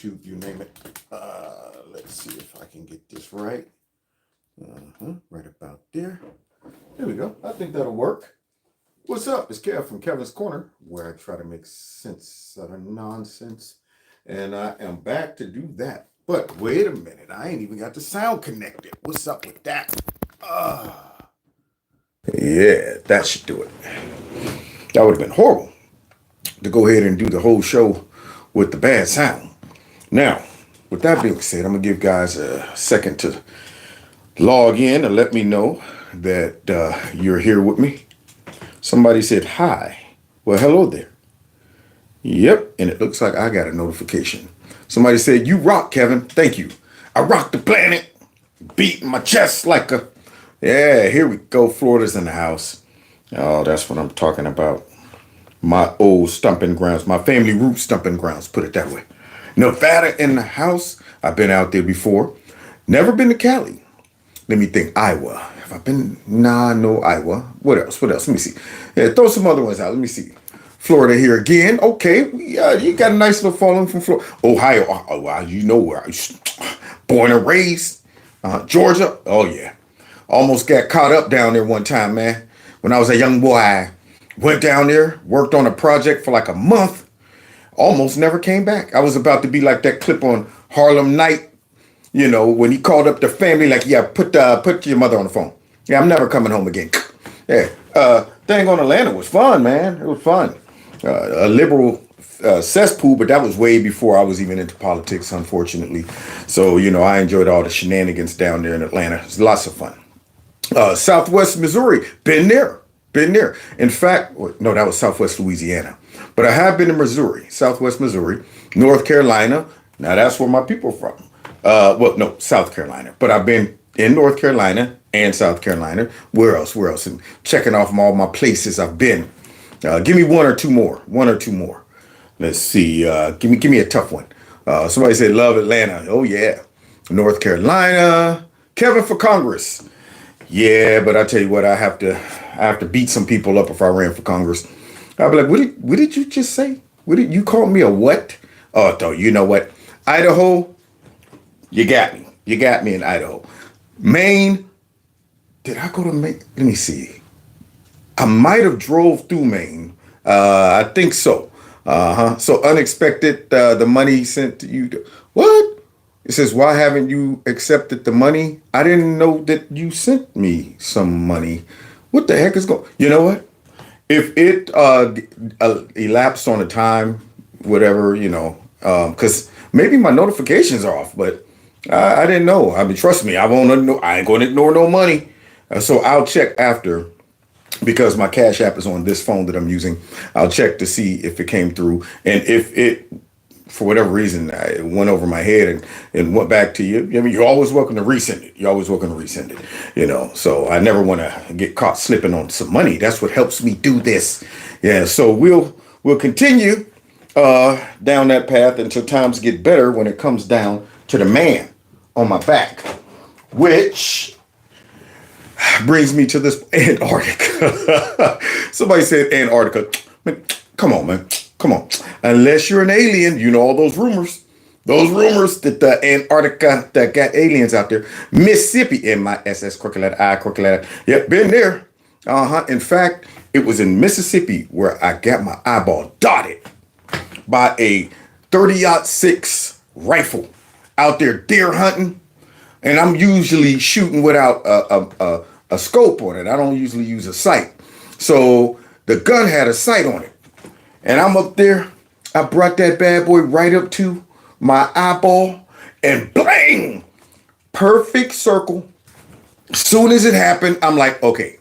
YouTube, you name it. Let's see if I can get this right. Right about there. There we go. I think that'll work. What's up? It's Kev from Kevin's Corner, where I try to make sense out of nonsense. And I am back to do that. But wait a minute, I ain't even got the sound connected. What's up with that? Yeah, that should do it. That would have been horrible to go ahead and do the whole show with the bad sound. Now, with that being said, I'm going to give guys a second to log in and let me know that you're here with me. Somebody said hi. Well, hello there. Yep, and it looks like I got a notification. Somebody said, you rock, Kevin. Thank you. I rock the planet. Beating my chest like a... Yeah, here we go. Florida's in the house. Oh, that's what I'm talking about. My old stomping grounds, my family root stomping grounds, put it that way. Nevada in the house. I've been out there before. Never been to Cali. Let me think. Iowa. Have I been? Nah, no Iowa. What else? Let me see. Yeah, throw some other ones out. Let me see. Florida here again. Okay. Yeah, you got a nice little following from Florida. Ohio. Oh, wow. You know where I was born and raised. Georgia. Oh, yeah. Almost got caught up down there one time, man. When I was a young boy, I went down there, worked on a project for like a month, almost never came back. I was about to be like that clip on Harlem Night, you know, when he called up the family, like, yeah, put your mother on the phone. Yeah, I'm never coming home again. Yeah, thing on Atlanta was fun, man. It was fun. A liberal cesspool, but that was way before I was even into politics, unfortunately. So, you know, I enjoyed all the shenanigans down there in Atlanta. It was lots of fun. Southwest Missouri, been there. In fact, no, that was Southwest Louisiana. But I have been in Missouri, Southwest Missouri, North Carolina. Now that's where my people are from. Well, no, South Carolina. But I've been in North Carolina and South Carolina. Where else? And checking off all my places I've been. Give me one or two more. Let's see. Give me a tough one. Somebody said love Atlanta. Oh yeah. North Carolina. Kevin for Congress. Yeah, but I tell you what, I have to beat some people up if I ran for Congress. I'd be like, what did you just say? What did you call me a what? Oh, though, you know what? Idaho, you got me. You got me in Idaho. Maine, did I go to Maine? Let me see. I might have drove through Maine. I think so. So unexpected, the money sent to you. What? It says, why haven't you accepted the money? I didn't know that you sent me some money. What the heck is going? You know what? If it elapsed on a time, whatever, you know, because maybe my notifications are off, but I didn't know. I mean, trust me, I ain't going to ignore no money. So I'll check after, because my Cash App is on this phone that I'm using. I'll check to see if it came through, and if it, for whatever reason, it went over my head and went back to you. I mean, you're always welcome to resend it. You know, so I never want to get caught slipping on some money. That's what helps me do this. Yeah, so we'll continue down that path until times get better when it comes down to the man on my back, which brings me to this Antarctica. Somebody said Antarctica. Man, come on, man. Come on. Unless you're an alien, you know all those rumors. Those rumors that the Antarctica, that got aliens out there. Mississippi, M-I-S-S, crooked letter, I, crooked letter. Yep, been there. In fact, it was in Mississippi where I got my eyeball dotted by a 30-06 rifle out there deer hunting. And I'm usually shooting without a scope on it. I don't usually use a sight. So the gun had a sight on it. And I'm up there. I brought that bad boy right up to my eyeball and bang! Perfect circle. Soon as it happened, I'm like, okay,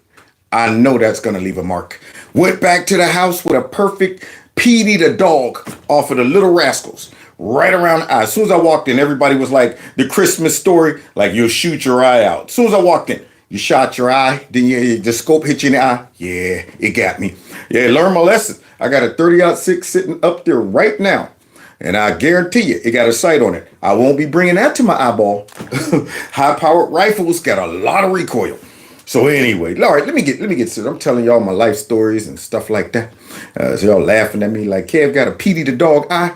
I know that's going to leave a mark. Went back to the house with a perfect Petey the dog off of the Little Rascals. Right around the eye. As soon as I walked in, everybody was like, the Christmas story, like you'll shoot your eye out. As soon as I walked in, you shot your eye, then the scope hit you in the eye. Yeah, it got me. Yeah, learn my lesson. I got a 30-06 sitting up there right now. And I guarantee you, it got a sight on it. I won't be bringing that to my eyeball. High-powered rifles got a lot of recoil. So anyway, all right, let me get to it. I'm telling y'all my life stories and stuff like that. So y'all laughing at me like, Kev got a Petey the dog eye.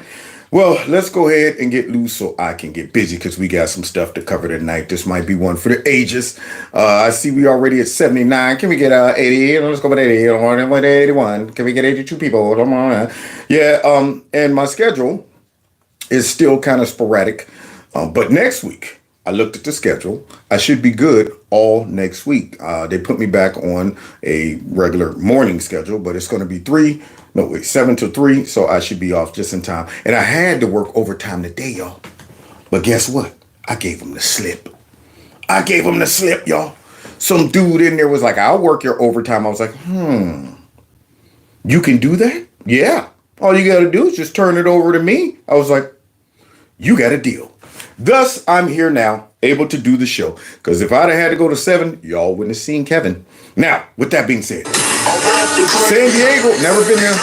Well, let's go ahead and get loose so I can get busy because we got some stuff to cover tonight. This might be one for the ages. I see we already at 79. Can we get 80? Let's go with 80. 81. Can we get 82 people? Yeah, and my schedule is still kind of sporadic. But next week, I looked at the schedule. I should be good all next week. They put me back on a regular morning schedule, but it's going to be 7 to 3. So I should be off just in time. And I had to work overtime today, y'all. But guess what? I gave them the slip. Y'all. Some dude in there was like, I'll work your overtime. I was like, you can do that? Yeah. All you got to do is just turn it over to me. I was like, you got a deal. Thus, I'm here now, able to do the show. Because if I'd have had to go to 7, y'all wouldn't have seen Kevin. Now, with that being said, San Diego, never been there.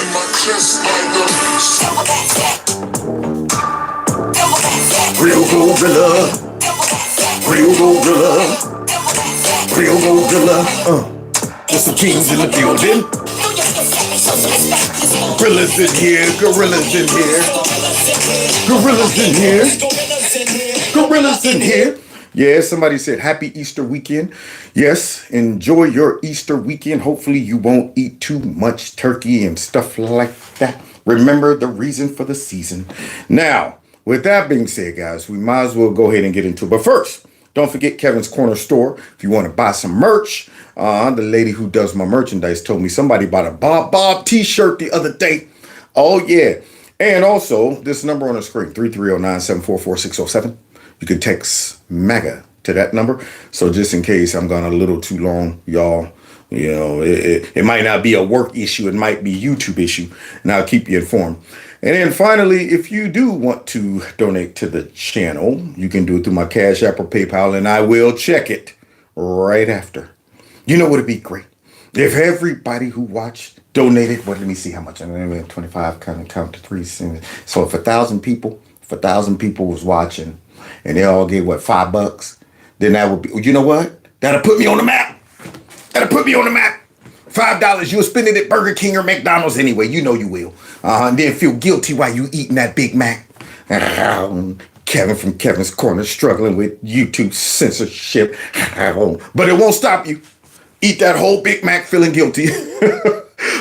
Real gorilla. There's some kings in the building. Gorillas in here. Gorillas in here. Yeah, somebody said happy Easter weekend. Yes, enjoy your Easter weekend. Hopefully you won't eat too much turkey and stuff like that. Remember the reason for the season. Now, with that being said, guys, we might as well go ahead and get into it. But first, don't forget Kevin's Corner Store. If you want to buy some merch, the lady who does my merchandise told me somebody bought a Bob t-shirt the other day. Oh, yeah. And also, this number on the screen, 330-974-4607. You can text MAGA to that number. So just in case I'm gone a little too long, y'all, you know, it might not be a work issue. It might be a YouTube issue. And I'll keep you informed. And then finally, if you do want to donate to the channel, you can do it through my Cash App or PayPal, and I will check it right after. You know what would be great? If everybody who watched donated, let me see how much. 25, kind of count to 3. So if 1,000 people was watching, and they all gave $5, then that would be, you know what? That'll put me on the map. $5, you'll spend it at Burger King or McDonald's anyway. You know you will. And then feel guilty while you eating that Big Mac. Kevin from Kevin's Corner struggling with YouTube censorship. But it won't stop you. Eat that whole Big Mac feeling guilty.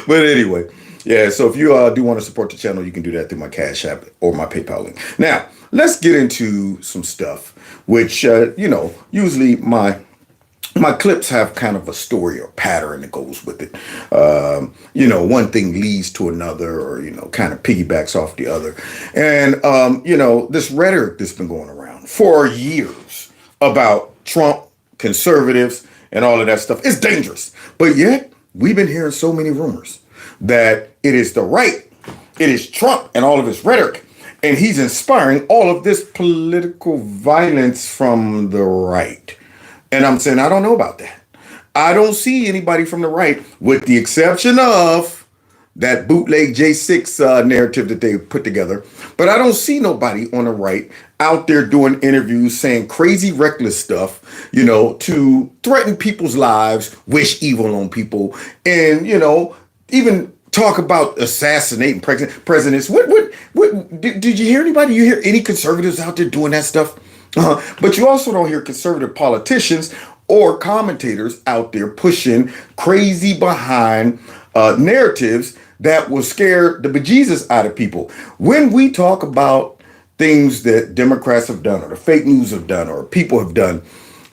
But anyway, yeah, so if you do want to support the channel, you can do that through my Cash App or my PayPal link. Now, let's get into some stuff, which, usually my clips have kind of a story or pattern that goes with it. One thing leads to another or, kind of piggybacks off the other. And, this rhetoric that's been going around for years about Trump, conservatives, and all of that stuff is dangerous. But yet, we've been hearing so many rumors that it is the right, it is Trump and all of his rhetoric, and he's inspiring all of this political violence from the right. And I'm saying, I don't know about that. I don't see anybody from the right, with the exception of that bootleg J6 narrative that they put together. But I don't see nobody on the right out there doing interviews saying crazy, reckless stuff, to threaten people's lives, wish evil on people, and, even talk about assassinating presidents. What did you hear anybody? You hear any conservatives out there doing that stuff? But you also don't hear conservative politicians or commentators out there pushing crazy behind narratives that will scare the bejesus out of people. When we talk about things that Democrats have done or the fake news have done or people have done,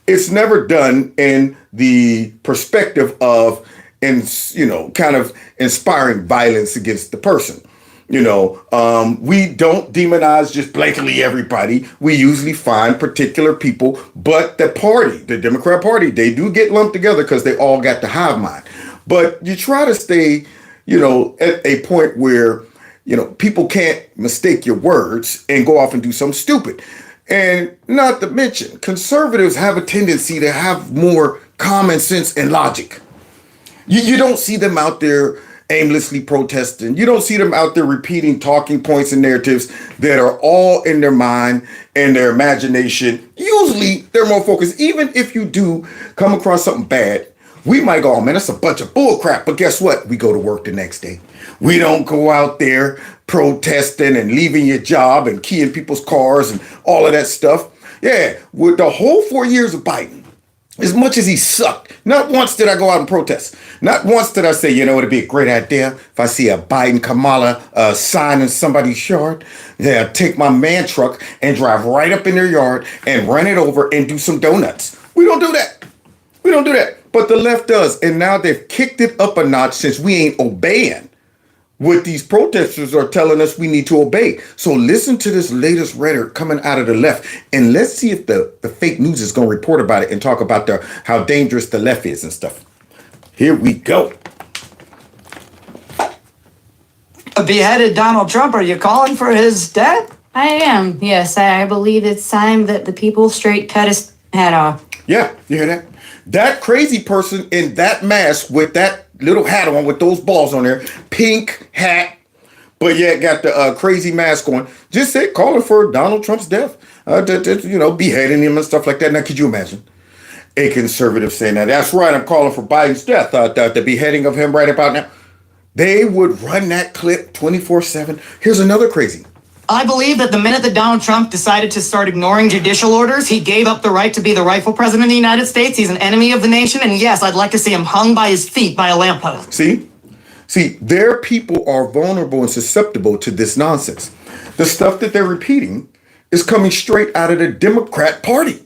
it's never done in the perspective of, kind of inspiring violence against the person. We don't demonize just blankly everybody. We usually find particular people, but the Democrat Party, they do get lumped together because they all got the hive mind. But you try to stay, at a point where, people can't mistake your words and go off and do something stupid. And not to mention, conservatives have a tendency to have more common sense and logic. You don't see them out there aimlessly protesting. You don't see them out there repeating talking points and narratives that are all in their mind and their imagination. Usually they're more focused. Even if you do come across something bad, we might go, oh man, that's a bunch of bull crap. But guess what? We go to work the next day. We don't go out there protesting and leaving your job and keying people's cars and all of that stuff. Yeah, with the whole 4 years of Biden, as much as he sucked, not once did I go out and protest. Not once did I say, you know, it'd be a great idea if I see a Biden Kamala sign in somebody's yard. Yeah, take my man truck and drive right up in their yard and run it over and do some donuts. We don't do that. We don't do that. But the left does. And now they've kicked it up a notch since we ain't obeying what these protesters are telling us we need to obey. So listen to this latest rhetoric coming out of the left, and let's see if the fake news is going to report about it and talk about how dangerous the left is and stuff. Here we go. Beheaded Donald Trump, are you calling for his death? I am, yes. I believe it's time that the people straight cut his head off. Yeah, you hear that? That crazy person in that mask with that little hat on with those balls on there, pink hat, but yet got the crazy mask on, just said calling for Donald Trump's death, beheading him and stuff like that. Now, could you imagine a conservative saying that? That's right, I'm calling for Biden's death, the beheading of him right about now. They would run that clip 24/7. Here's another crazy. I believe that the minute that Donald Trump decided to start ignoring judicial orders, he gave up the right to be the rightful president of the United States. He's an enemy of the nation. And yes, I'd like to see him hung by his feet by a lamppost. See, their people are vulnerable and susceptible to this nonsense. The stuff that they're repeating is coming straight out of the Democrat Party.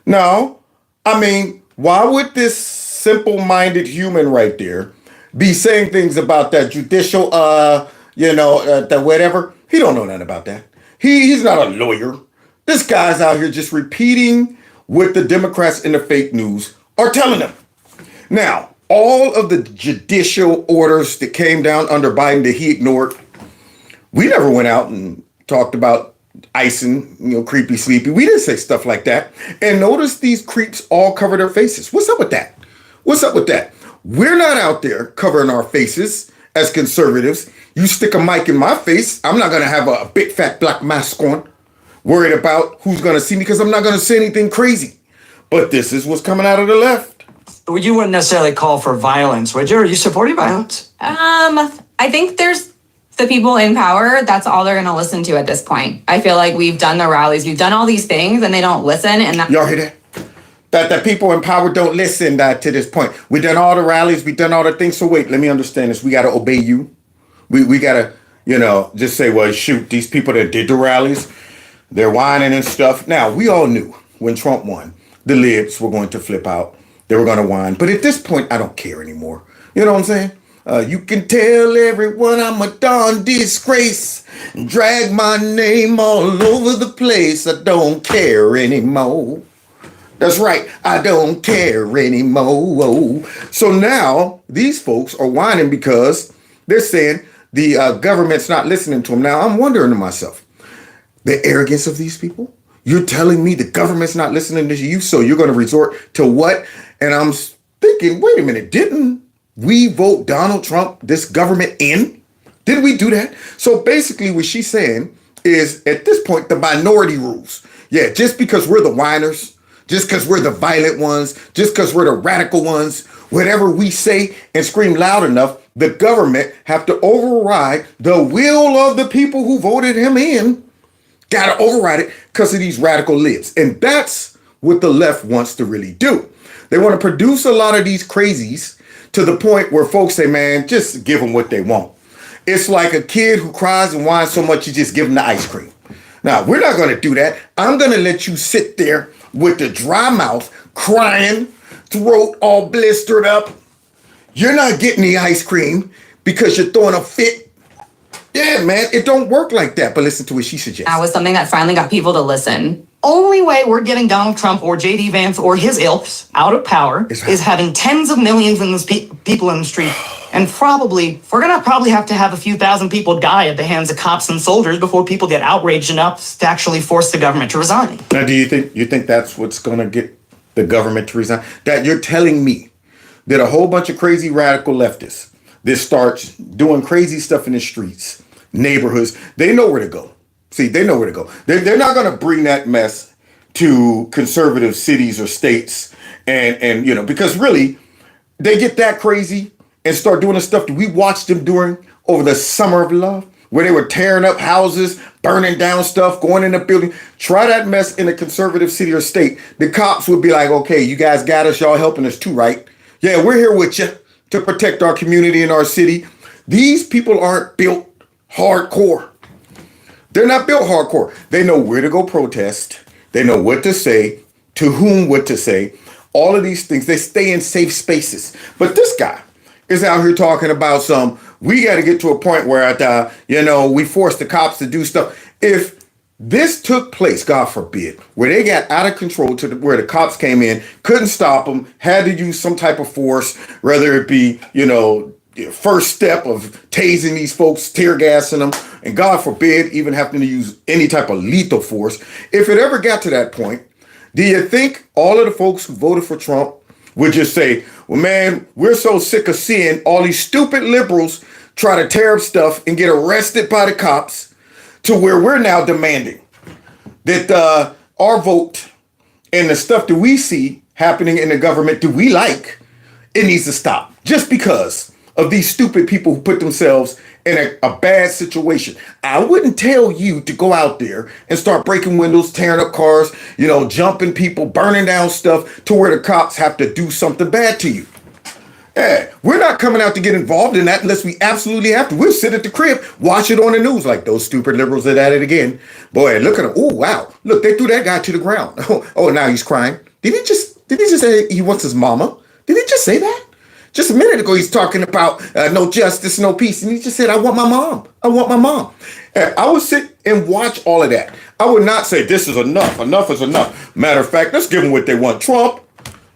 Now, I mean, why would this simple-minded human right there be saying things about that judicial, the whatever? He don't know nothing about that. He's not a lawyer. This guy's out here just repeating what the Democrats in the fake news are telling them. Now, all of the judicial orders that came down under Biden that he ignored, we never went out and talked about icing, creepy, sleepy. We didn't say stuff like that. And notice these creeps all cover their faces. What's up with that? What's up with that? We're not out there covering our faces as conservatives. You stick a mic in my face, I'm not going to have a big fat black mask on, worried about who's going to see me because I'm not going to say anything crazy. But this is what's coming out of the left. You wouldn't necessarily call for violence, would you? Are you supporting violence? I think there's the people in power. That's all they're going to listen to at this point. I feel like we've done the rallies, we've done all these things, and they don't listen. And y'all hear that? That the people in power don't listen to this point. We've done all the rallies, we've done all the things. So wait, let me understand this. We got to obey you. We got to, just say, well, shoot, these people that did the rallies, they're whining and stuff. Now, we all knew when Trump won, the libs were going to flip out. They were going to whine. But at this point, I don't care anymore. You know what I'm saying? You can tell everyone I'm a darn disgrace. Drag my name all over the place. I don't care anymore. That's right. I don't care anymore. So now these folks are whining because they're saying the government's not listening to them. Now I'm wondering to myself, the arrogance of these people. You're telling me the government's not listening to you, so you're going to resort to what? And I'm thinking, wait a minute, didn't we vote Donald Trump, this government, in? Didn't we do that? So basically what she's saying is, at this point, the minority rules. Yeah, just because we're the whiners, just because we're the violent ones, just because we're the radical ones, whatever we say and scream loud enough, the government have to override the will of the people who voted him in. Got to override it because of these radical libs. And that's what the left wants to really do. They want to produce a lot of these crazies to the point where folks say, man, just give them what they want. It's like a kid who cries and whines so much you just give them the ice cream. Now, we're not going to do that. I'm going to let you sit there with the dry mouth, crying, throat all blistered up. You're not getting the ice cream because you're throwing a fit. Yeah, man, it don't work like that. But listen to what she suggests. that was something that finally got people to listen. Only way we're getting Donald Trump or J.D. Vance or his ilks out of power is having tens of millions of these people in the street. And we're going to probably have to have a few thousand people die at the hands of cops and soldiers before people get outraged enough to actually force the government to resign. Now, do you think that's what's going to get the government to resign? That you're telling me that a whole bunch of crazy radical leftists that starts doing crazy stuff in the streets, neighborhoods, they know where to go. See, they know where to go. They're not going to bring that mess to conservative cities or states. And because really, they get that crazy and start doing the stuff that we watched them doing over the summer of love. where they were tearing up houses, burning down stuff, going in the building. Try that mess in a conservative city or state. The cops would be like, okay, you guys got us. Y'all helping us too, right? Yeah, we're here with you to protect our community and our city. These people aren't built hardcore. They're not built hardcore. They know where to go protest. They know what to say, to whom what to say. All of these things. They stay in safe spaces. But this guy is out here talking about we got to get to a point where, we force the cops to do stuff. If this took place, God forbid, where they got out of control where the cops came in, couldn't stop them, had to use some type of force, whether it be, first step of tasing these folks, tear gassing them, and God forbid, even having to use any type of lethal force. If it ever got to that point, do you think all of the folks who voted for Trump would just say, well, man, we're so sick of seeing all these stupid liberals try to tear up stuff and get arrested by the cops, to where we're now demanding that our vote and the stuff that we see happening in the government that we like, it needs to stop just because of these stupid people who put themselves in a bad situation. I wouldn't tell you to go out there and start breaking windows, tearing up cars, jumping people, burning down stuff to where the cops have to do something bad to you. Yeah, we're not coming out to get involved in that unless we absolutely have to. We'll sit at the crib, watch it on the news like those stupid liberals are at it again. Boy, look at them. Oh, wow. Look, they threw that guy to the ground. Oh, now he's crying. Did he just say he wants his mama? Did he just say that? Just a minute ago, he's talking about no justice, no peace. And he just said, I want my mom. I want my mom. I would sit and watch all of that. I would not say this is enough. Enough is enough. Matter of fact, let's give them what they want. Trump,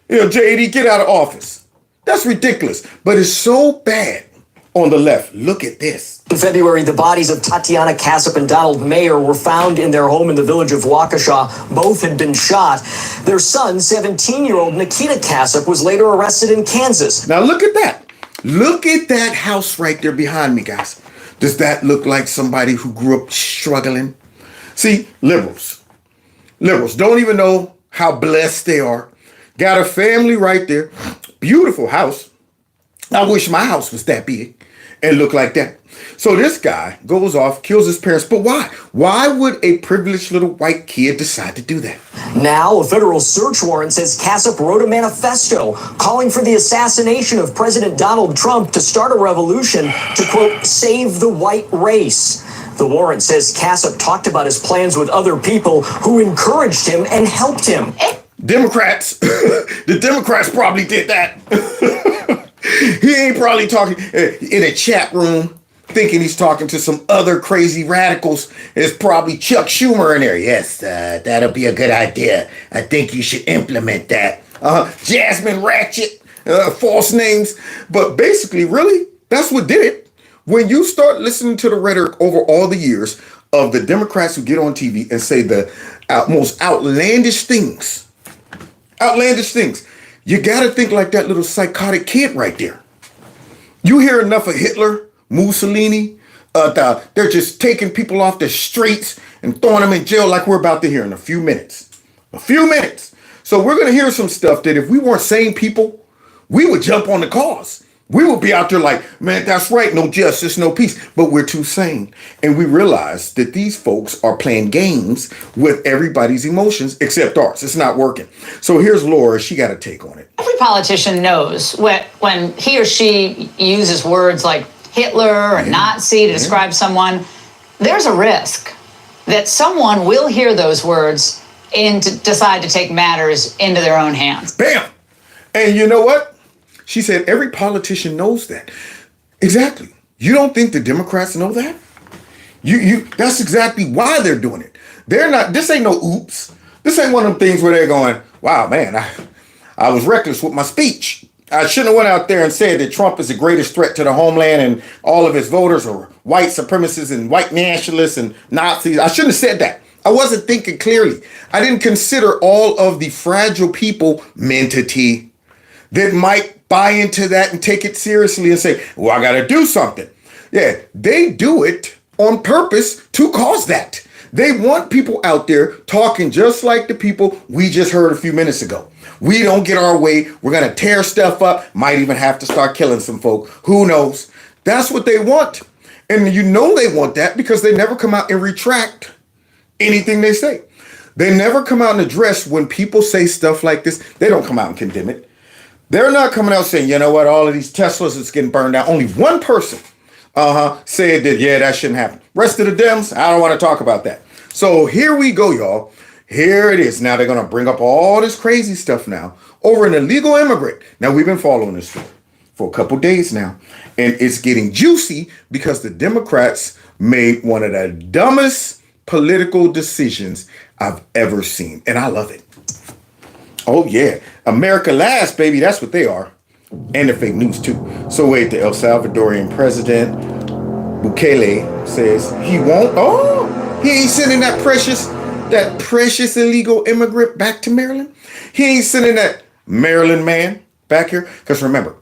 JD, get out of office. That's ridiculous. But it's so bad on the left. Look at this. In February, the bodies of Tatiana CASHAPP and Donald Mayer were found in their home in the village of Waukesha. Both had been shot. Their son, 17-year-old Nikita CASHAPP, was later arrested in Kansas. Now look at that. Look at that house right there behind me, guys. Does that look like somebody who grew up struggling? See, liberals don't even know how blessed they are. Got a family right there. Beautiful house. I wish my house was that big and looked like that. So this guy goes off, kills his parents. But why? Why would a privileged little white kid decide to do that? Now, a federal search warrant says CASHAPP wrote a manifesto calling for the assassination of President Donald Trump to start a revolution to, quote, save the white race. The warrant says CASHAPP talked about his plans with other people who encouraged him and helped him. Democrats, the Democrats probably did that. He ain't probably talking in a chat room thinking he's talking to some other crazy radicals. There's probably Chuck Schumer in there. Yes, that'll be a good idea. I think you should implement that. Jasmine Ratchet, false names. But basically, really, that's what did it. When you start listening to the rhetoric over all the years of the Democrats who get on TV and say the most outlandish things, you got to think like that little psychotic kid right there. You hear enough of Hitler, Mussolini, they're just taking people off the streets and throwing them in jail like we're about to hear in a few minutes. So we're going to hear some stuff that if we weren't sane people, we would jump on the cause. We would be out there like, man, that's right, no justice, no peace. But we're too sane. And we realize that these folks are playing games with everybody's emotions except ours. It's not working. So here's Laura. She got a take on it. Every politician knows when he or she uses words like Hitler or Nazi to describe someone, there's a risk that someone will hear those words and decide to take matters into their own hands. Bam! And you know what? She said every politician knows that. Exactly. You don't think the Democrats know that? That's exactly why they're doing it. They're not, this ain't no oops. This ain't one of them things where they're going, wow, man, I was reckless with my speech. I shouldn't have went out there and said that Trump is the greatest threat to the homeland and all of his voters are white supremacists and white nationalists and Nazis. I shouldn't have said that. I wasn't thinking clearly. I didn't consider all of the fragile people, mentity, that might buy into that and take it seriously and say, well, I got to do something. Yeah, they do it on purpose to cause that. They want people out there talking just like the people we just heard a few minutes ago. We don't get our way. We're going to tear stuff up. Might even have to start killing some folk. Who knows? That's what they want. And you know they want that because they never come out and retract anything they say. They never come out and address when people say stuff like this. They don't come out and condemn it. They're not coming out saying, you know what, all of these Teslas is getting burned down. Only one person said that, yeah, that shouldn't happen. Rest of the Dems, I don't want to talk about that. So here we go, y'all. Here it is. Now they're going to bring up all this crazy stuff now over an illegal immigrant. Now we've been following this for a couple days now. And it's getting juicy because the Democrats made one of the dumbest political decisions I've ever seen. And I love it. Oh, yeah. America last, baby. That's what they are. And the fake news, too. So wait, the El Salvadorian president, Bukele, says he won't. Oh, he ain't sending that precious illegal immigrant back to Maryland. He ain't sending that Maryland man back here. Because remember,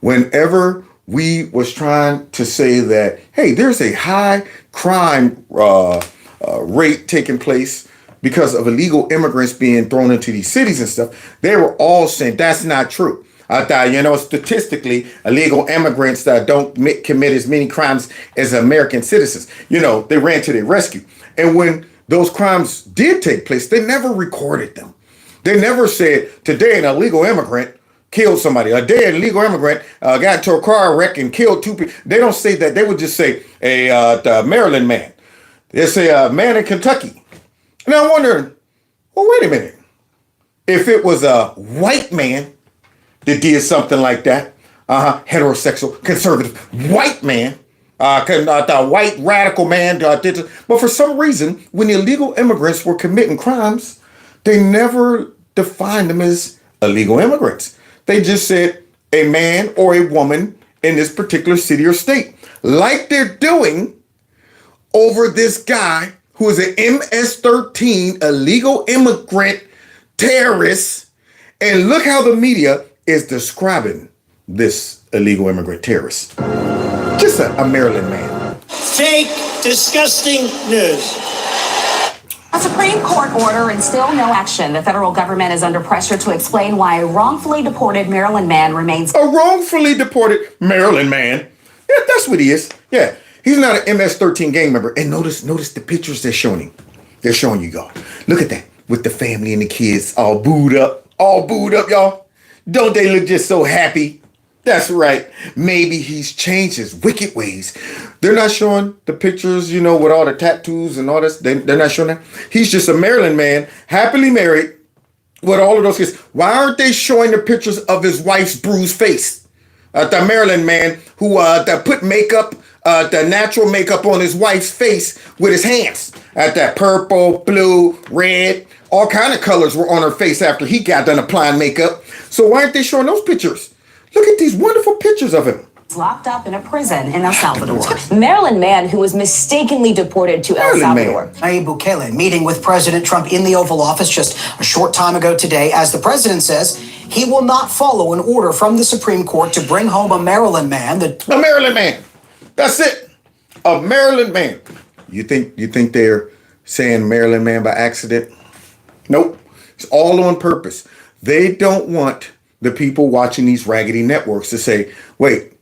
whenever we was trying to say that, hey, there's a high crime rate taking place because of illegal immigrants being thrown into these cities and stuff, they were all saying that's not true. I thought, statistically, illegal immigrants don't commit as many crimes as American citizens. They ran to their rescue. And when those crimes did take place, they never recorded them. They never said, today an illegal immigrant killed somebody. A day an illegal immigrant got into a car wreck and killed two people. They don't say that. They would just say the Maryland man. They say a man in Kentucky. And I'm wondering, well, wait a minute. If it was a white man that did something like that, heterosexual, conservative, white man, the white radical man, but for some reason, when the illegal immigrants were committing crimes, they never defined them as illegal immigrants. They just said a man or a woman in this particular city or state, like they're doing over this guy who is an MS-13 illegal immigrant terrorist. And look how the media is describing this illegal immigrant terrorist. Just a Maryland man. Fake, disgusting news. A Supreme Court order and still no action. The federal government is under pressure to explain why a wrongfully deported Maryland man remains. A wrongfully deported Maryland man? Yeah, that's what he is. Yeah, he's not an MS-13 gang member. And notice the pictures they're showing him. They're showing you, y'all. Look at that. With the family and the kids all booed up, y'all. Don't they look just so happy? That's right. Maybe he's changed his wicked ways. They're not showing the pictures, with all the tattoos and all this. They're not showing that. He's just a Maryland man, happily married with all of those kids. Why aren't they showing the pictures of his wife's bruised face? The Maryland man who put makeup, the natural makeup on his wife's face with his hands. That purple, blue, red, all kind of colors were on her face after he got done applying makeup. So why aren't they showing those pictures? Look at these wonderful pictures of him. Locked up in a prison in El Salvador. Maryland man who was mistakenly deported to El Salvador. Nayib Bukele meeting with President Trump in the Oval Office just a short time ago today, as the president says he will not follow an order from the Supreme Court to bring home a Maryland man. A Maryland man. That's it. A Maryland man. You think they're saying Maryland man by accident? Nope. It's all on purpose. They don't want the people watching these raggedy networks to say, wait,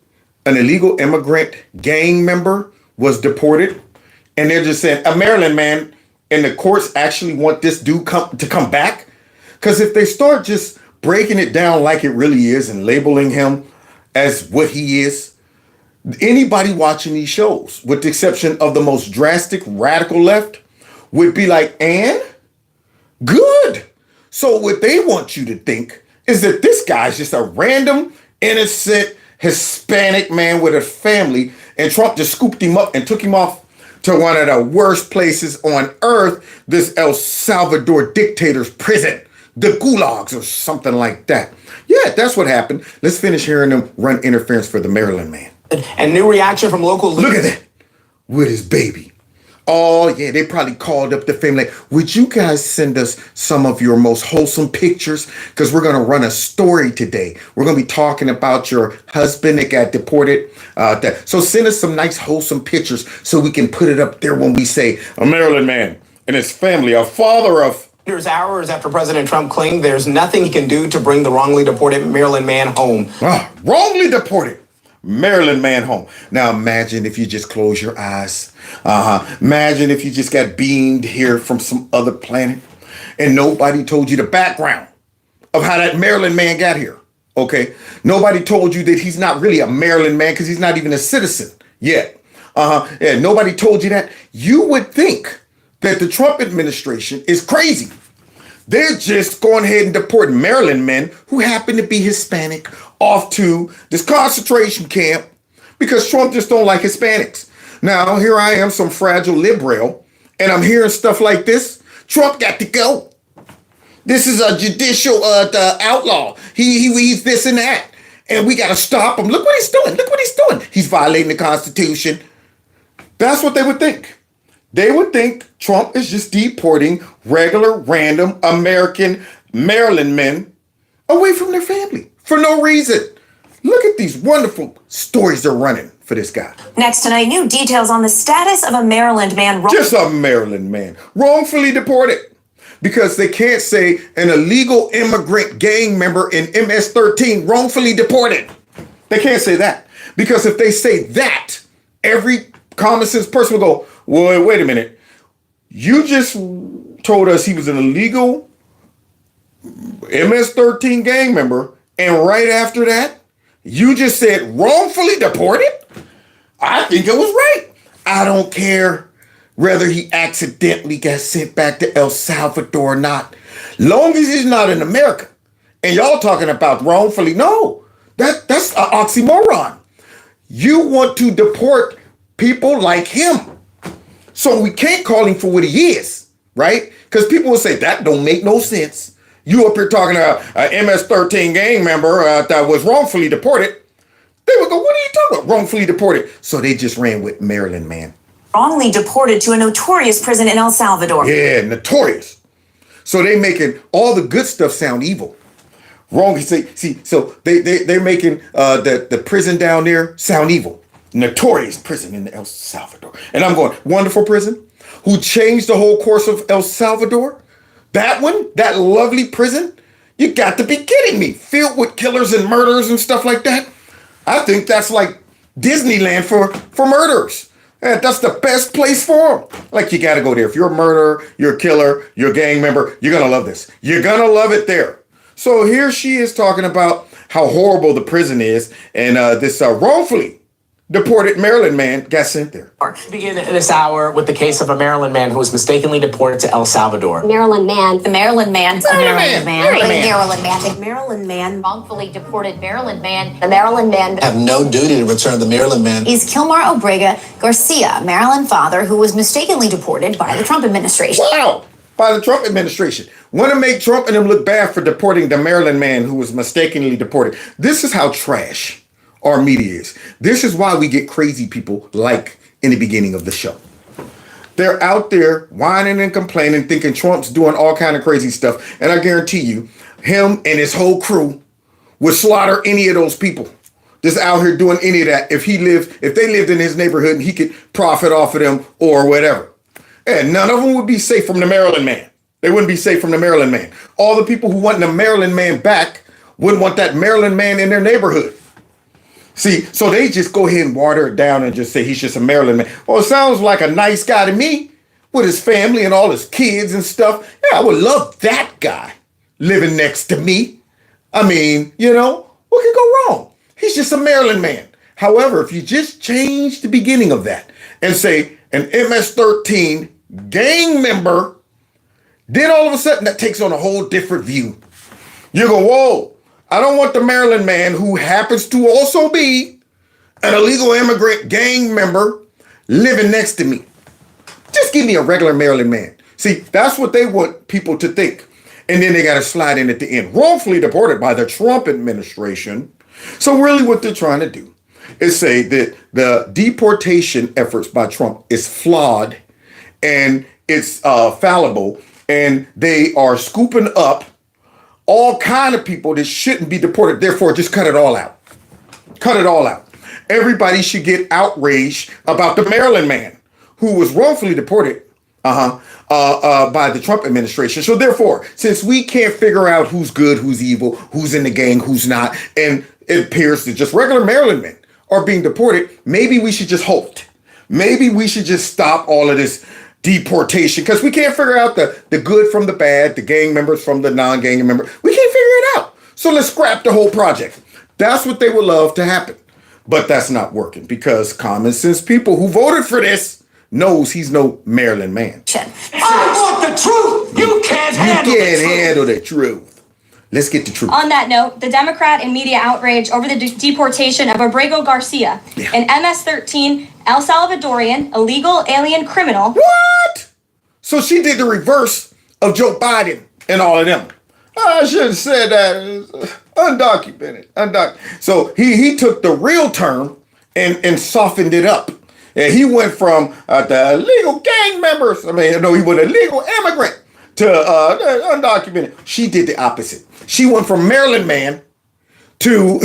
an illegal immigrant gang member was deported, and they're just saying a Maryland man, and the courts actually want this dude to come back? Because if they start just breaking it down like it really is and labeling him as what he is, anybody watching these shows, with the exception of the most drastic radical left, would be like, and? Good. So what they want you to think is that this guy's just a random, innocent, Hispanic man with a family, and Trump just scooped him up and took him off to one of the worst places on earth, this El Salvador dictator's prison, the gulags or something like that. Yeah, that's what happened. Let's finish hearing them run interference for the Maryland man. And new reaction from local... Look at that. With his baby. Oh, yeah, they probably called up the family. Would you guys send us some of your most wholesome pictures? Because we're going to run a story today. We're going to be talking about your husband that got deported. So send us some nice wholesome pictures so we can put it up there when we say a Maryland man and his family, a father of... Hours after President Trump claimed there's nothing he can do to bring the wrongly deported Maryland man home. Wrongly deported Maryland man home. Now imagine if you just close your eyes. Imagine if you just got beamed here from some other planet and nobody told you the background of how that Maryland man got here. Okay? Nobody told you that he's not really a Maryland man because he's not even a citizen yet. Yeah, nobody told you that. You would think that the Trump administration is crazy. They're just going ahead and deporting Maryland men who happen to be Hispanic off to this concentration camp because Trump just don't like Hispanics. Now, here I am, some fragile liberal, and I'm hearing stuff like this. Trump got to go. This is a judicial outlaw. He's this and that. And we got to stop him. Look what he's doing. Look what he's doing. He's violating the Constitution. That's what they would think. They would think Trump is just deporting regular, random American Maryland men away from their family for no reason. Look at these wonderful stories they're running for this guy. Next tonight, new details on the status of a Maryland man. Just a Maryland man wrongfully deported because they can't say an illegal immigrant gang member in MS-13 wrongfully deported. They can't say that because if they say that, every common sense person will go, well, wait a minute. You just told us he was an illegal MS-13 gang member, and right after that, you just said wrongfully deported? I think it was right. I don't care whether he accidentally got sent back to El Salvador or not. Long as he's not in America. And y'all talking about wrongfully. No, that's an oxymoron. You want to deport people like him. So we can't call him for what he is, right? Because people will say, that don't make no sense. You up here talking about an MS-13 gang member that was wrongfully deported. They would go, what are you talking about? Wrongfully deported. So they just ran with Maryland man. Wrongly deported to a notorious prison in El Salvador. Yeah, notorious. So they making all the good stuff sound evil. Wrong. So they're making the prison down there sound evil. Notorious prison in El Salvador. And I'm going, wonderful prison who changed the whole course of El Salvador. That one, that lovely prison, you got to be kidding me. Filled with killers and murderers and stuff like that. I think that's like Disneyland for murderers. And that's the best place for them. Like, you got to go there. If you're a murderer, you're a killer, you're a gang member, you're going to love this. You're going to love it there. So here she is talking about how horrible the prison is. And this wrongfully deported Maryland man got sent there. Begin this hour with the case of a Maryland man who was mistakenly deported to El Salvador. Maryland man. The Maryland man. Maryland man. Maryland man. The Maryland man. Wrongfully deported Maryland man. The Maryland man. Have no duty to return the Maryland man. Is Kilmar Obrega Garcia, Maryland father who was mistakenly deported by the Trump administration. Wow. By the Trump administration. Want to make Trump and them look bad for deporting the Maryland man who was mistakenly deported. This is how trash our media is. This is why we get crazy people like in the beginning of the show. They're out there whining and complaining, thinking Trump's doing all kind of crazy stuff. And I guarantee you, him and his whole crew would slaughter any of those people just out here doing any of that if they lived in his neighborhood and he could profit off of them or whatever. And none of them would be safe from the Maryland man. They wouldn't be safe from the Maryland man. All the people who want the Maryland man back wouldn't want that Maryland man in their neighborhood. See, so they just go ahead and water it down and just say he's just a Maryland man. Well, it sounds like a nice guy to me with his family and all his kids and stuff. Yeah, I would love that guy living next to me. I mean, what could go wrong? He's just a Maryland man. However, if you just change the beginning of that and say an MS-13 gang member, then all of a sudden that takes on a whole different view. You go, whoa. I don't want the Maryland man who happens to also be an illegal immigrant gang member living next to me. Just give me a regular Maryland man. See, that's what they want people to think. And then they got to slide in at the end. Wrongfully deported by the Trump administration. So really what they're trying to do is say that the deportation efforts by Trump is flawed and it's fallible. And they are scooping up all kind of people that shouldn't be deported. Therefore, just cut it all out. Cut it all out. Everybody should get outraged about the Maryland man who was wrongfully deported by the Trump administration. So therefore, since we can't figure out who's good, who's evil, who's in the gang, who's not, and it appears that just regular Maryland men are being deported, maybe we should just halt. Maybe we should just stop all of this deportation because we can't figure out the good from the bad, the gang members from the non-gang members. We can't figure it out. So let's scrap the whole project. That's what they would love to happen. But that's not working because common sense people who voted for this knows he's no Maryland man. I want the truth. You can't handle the truth. Let's get the truth. On that note, the Democrat and media outrage over the deportation of Abrego Garcia, an MS-13 El Salvadorian illegal alien criminal. What? So she did the reverse of Joe Biden and all of them. I should have said that. Undocumented. So he took the real term and softened it up. And he went from the illegal gang members. He was a legal immigrant to undocumented. She did the opposite. She went from Maryland man to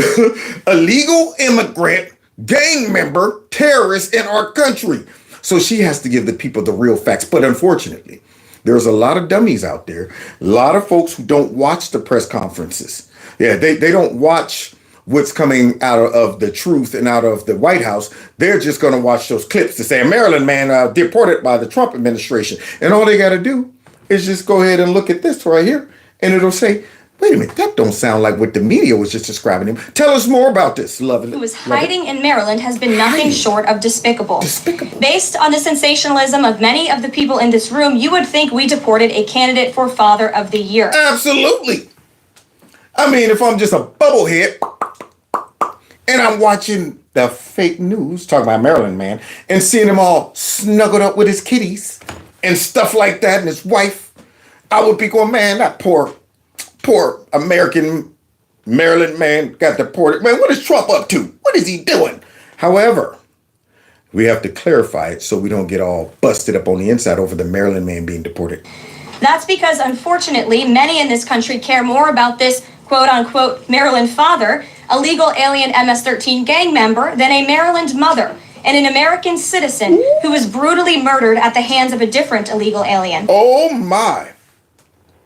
illegal immigrant, gang member, terrorist in our country. So she has to give the people the real facts. But unfortunately, there's a lot of dummies out there. A lot of folks who don't watch the press conferences. Yeah, they don't watch what's coming out of the truth and out of the White House. They're just going to watch those clips to say a Maryland man deported by the Trump administration. And all they got to do is just go ahead and look at this right here. And it'll say, wait a minute, that don't sound like what the media was just describing him. Tell us more about this, lovely. Who was hiding in Maryland has been nothing short of despicable. Based on the sensationalism of many of the people in this room, you would think we deported a candidate for Father of the Year. Absolutely. I mean, if I'm just a bubblehead and I'm watching the fake news, talking about Maryland man, and seeing him all snuggled up with his kitties and stuff like that and his wife, I would be going, man, that poor American Maryland man got deported. Man, what is Trump up to? What is he doing? However, we have to clarify it so we don't get all busted up on the inside over the Maryland man being deported. That's because, unfortunately, many in this country care more about this quote-unquote Maryland father, a legal alien MS-13 gang member, than a Maryland mother and an American citizen who was brutally murdered at the hands of a different illegal alien. Oh my.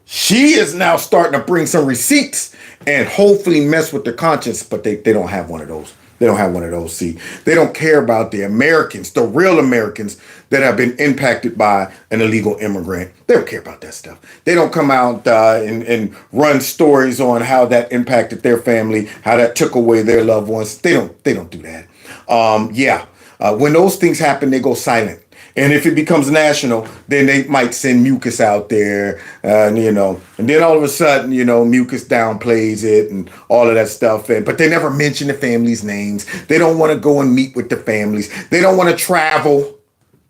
She is now starting to bring some receipts and hopefully mess with their conscience, but they don't have one of those. They don't have one of those. See, they don't care about the Americans, the real Americans that have been impacted by an illegal immigrant. They don't care about that stuff. They don't come out and run stories on how that impacted their family, how that took away their loved ones. They don't do that. When those things happen, they go silent. And if it becomes national, then they might send mucus out there, and then all of a sudden, mucus downplays it and all of that stuff. But they never mention the families' names. They don't want to go and meet with the families. They don't want to travel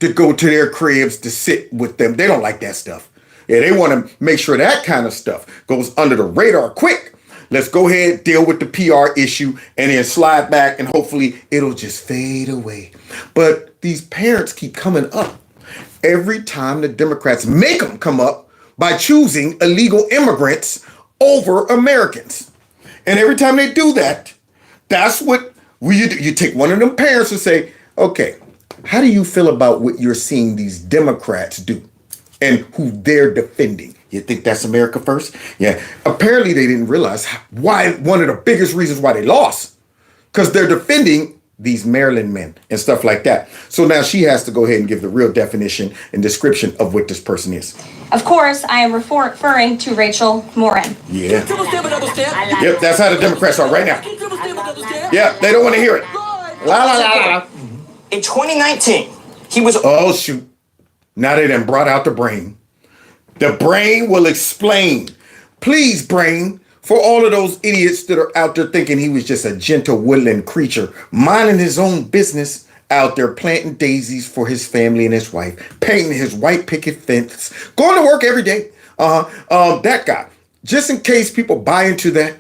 to go to their cribs to sit with them. They don't like that stuff. Yeah, they want to make sure that kind of stuff goes under the radar quick. Let's go ahead, deal with the PR issue, and then slide back, and hopefully it'll just fade away. But these parents keep coming up every time the Democrats make them come up by choosing illegal immigrants over Americans. And every time they do that, that's what you do. You take one of them parents and say, okay, how do you feel about what you're seeing these Democrats do and who they're defending? You think that's America first? Yeah. Apparently they didn't realize why one of the biggest reasons why they lost, because they're defending these Maryland men and stuff like that. So now she has to go ahead and give the real definition and description of what this person is. Of course, I am referring to Rachel Morin. Yeah. Yep, that's how the Democrats are right now. Yeah, they don't want to hear it. La la la la. In 2019, he was... Oh, shoot. Now they done brought out the brain. The brain will explain. Please, brain, for all of those idiots that are out there thinking he was just a gentle woodland creature, minding his own business, out there planting daisies for his family and his wife, painting his white picket fence, going to work every day. That guy, just in case people buy into that,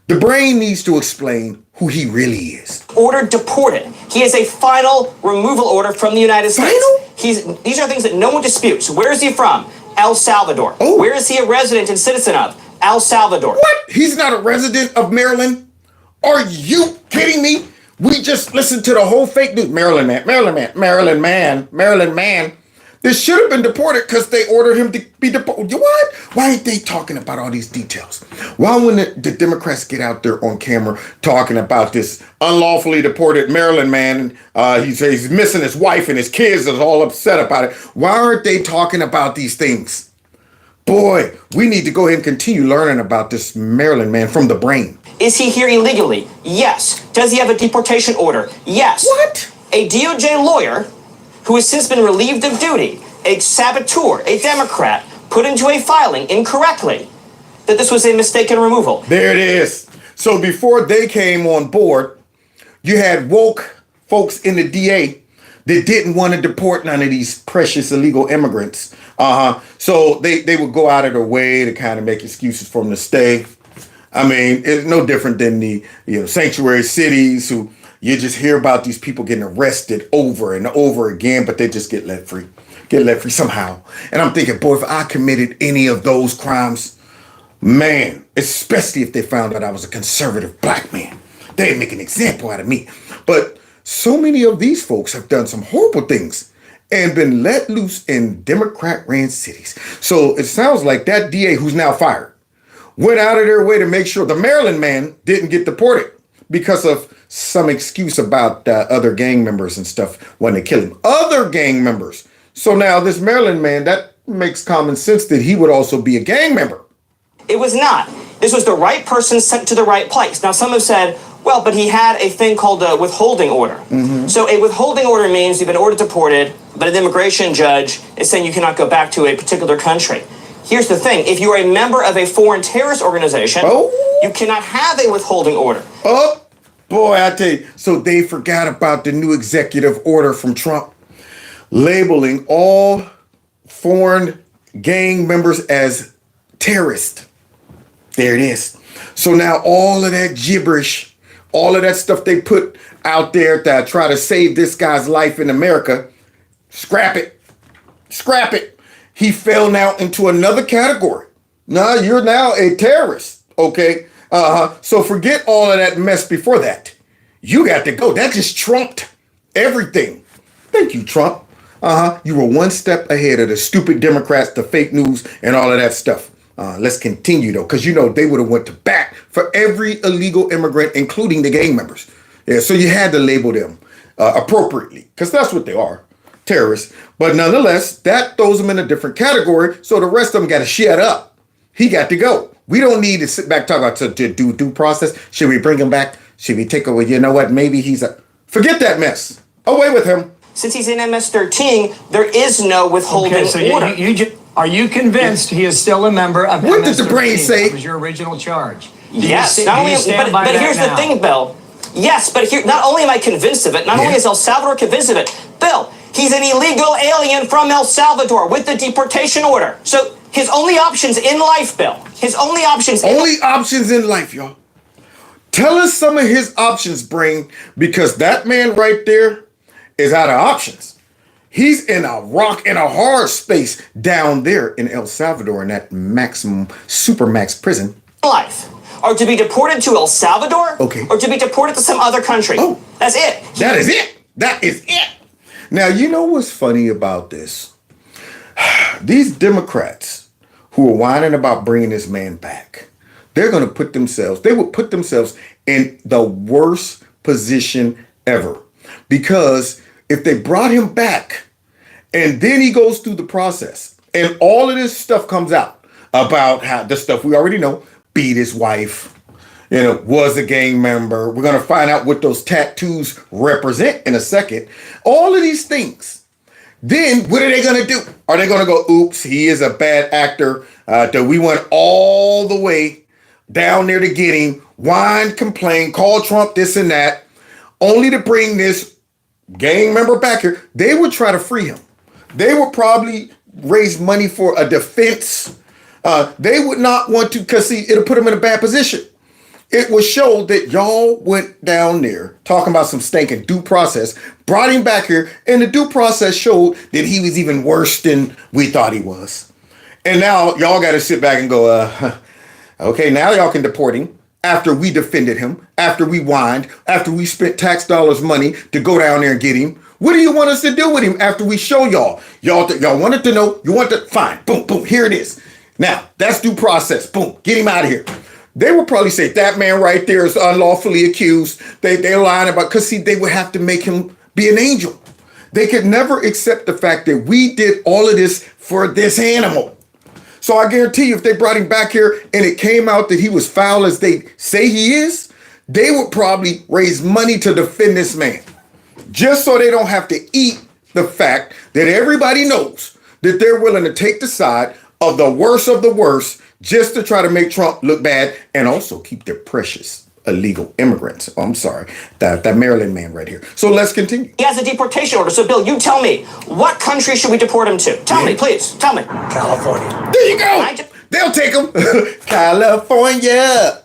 the brain needs to explain who he really is. Ordered deported. He has a final removal order from the United States. These are things that no one disputes. Where is he from? El Salvador. Oh. Where is he a resident and citizen of? El Salvador. What? He's not a resident of Maryland? Are you kidding me? We just listened to the whole fake news. Maryland man. They that should have been deported because they ordered him to be deported. What? Why ain't they talking about all these details? Why when the Democrats get out there on camera talking about this unlawfully deported Maryland man, he's missing his wife and his kids is all upset about it. Why aren't they talking about these things? Boy, we need to go ahead and continue learning about this Maryland man from the brain. Is he here illegally? Yes. Does he have a deportation order? Yes. What? A DOJ lawyer who has since been relieved of duty, a saboteur, a Democrat, put into a filing incorrectly that this was a mistaken removal. There it is. So before they came on board, you had woke folks in the DA that didn't want to deport none of these precious illegal immigrants. So they would go out of their way to kind of make excuses for them to stay. I mean, it's no different than the sanctuary cities who you just hear about these people getting arrested over and over again, but they just get let free somehow. And I'm thinking, boy, if I committed any of those crimes, man, especially if they found out I was a conservative black man, they'd make an example out of me. But so many of these folks have done some horrible things and been let loose in Democrat-ran cities. So it sounds like that DA who's now fired went out of their way to make sure the Maryland man didn't get deported because of some excuse about other gang members and stuff when they kill him. Other gang members. So now this Maryland man, that makes common sense that he would also be a gang member. It was not. This was the right person sent to the right place. Now, some have said, well, but he had a thing called a withholding order. So a withholding order means you've been ordered deported, but an immigration judge is saying you cannot go back to a particular country. Here's the thing. If you're a member of a foreign terrorist organization, you cannot have a withholding order. Oh, boy, I tell you. So they forgot about the new executive order from Trump labeling all foreign gang members as terrorists. There it is. So now all of that gibberish, all of that stuff they put out there to try to save this guy's life in America, scrap it. Scrap it. He fell now into another category. Now you're now a terrorist, okay? So forget all of that mess before that. You got to go. That just trumped everything. Thank you, Trump. You were one step ahead of the stupid Democrats, the fake news, and all of that stuff. Let's continue, though, because, they would have went to bat for every illegal immigrant, including the gang members. Yeah, so you had to label them appropriately, because that's what they are, terrorists. But nonetheless, that throws them in a different category, so the rest of them got to shut up. He got to go. We don't need to sit back and talk about to do due process. Should we bring him back? Should we take away? You know what? Maybe he's a... Forget that mess. Away with him. Since he's in MS-13, there is no withholding order. Are you convinced he is still a member of MS-13? What did the brain say? That was your original charge. Yes. But here's the thing, Bill. Yes, but not only am I convinced of it, not only is El Salvador convinced of it, Bill, he's an illegal alien from El Salvador with the deportation order. So his only options in life, Bill, options in life, y'all. Tell us some of his options, Brain, because that man right there is out of options. He's in a rock and a hard space down there in El Salvador in that maximum supermax prison. Life. Or to be deported to El Salvador? Okay. Or to be deported to some other country? Oh. That's it. That is it. That is it. Now, you know what's funny about this? These Democrats who are whining about bringing this man back, they would put themselves in the worst position ever. Because if they brought him back and then he goes through the process and all of this stuff comes out about how the stuff we already know, beat his wife, was a gang member. We're going to find out what those tattoos represent in a second. All of these things. Then what are they going to do? Are they going to go, oops, he is a bad actor. We went all the way down there to get him, whine, complain, call Trump this and that, only to bring this gang member back here? They would try to free him. They would probably raise money for a defense. They would not want to, because see, it'll put him in a bad position. It was showed that y'all went down there talking about some stinking due process, brought him back here, and the due process showed that he was even worse than we thought he was. And now y'all got to sit back and go, okay, now y'all can deport him after we defended him, after we whined, after we spent tax dollars money to go down there and get him. What do you want us to do with him after we show y'all? Y'all wanted to know. You want to, fine. Boom, boom. Here it is. Now, that's due process. Boom. Get him out of here. They would probably say that man right there is unlawfully accused. They're lying about, because see, they would have to make him be an angel. They could never accept the fact that we did all of this for this animal. So I guarantee you, if they brought him back here and it came out that he was foul as they say he is, they would probably raise money to defend this man. Just so they don't have to eat the fact that everybody knows that they're willing to take the side of the worst just to try to make Trump look bad and also keep their precious illegal immigrants. Oh, I'm sorry, that Maryland man right here. So let's continue. He has a deportation order. So, Bill, you tell me, what country should we deport him to? Tell me, please. Tell me. California. There you go. They'll take him. California.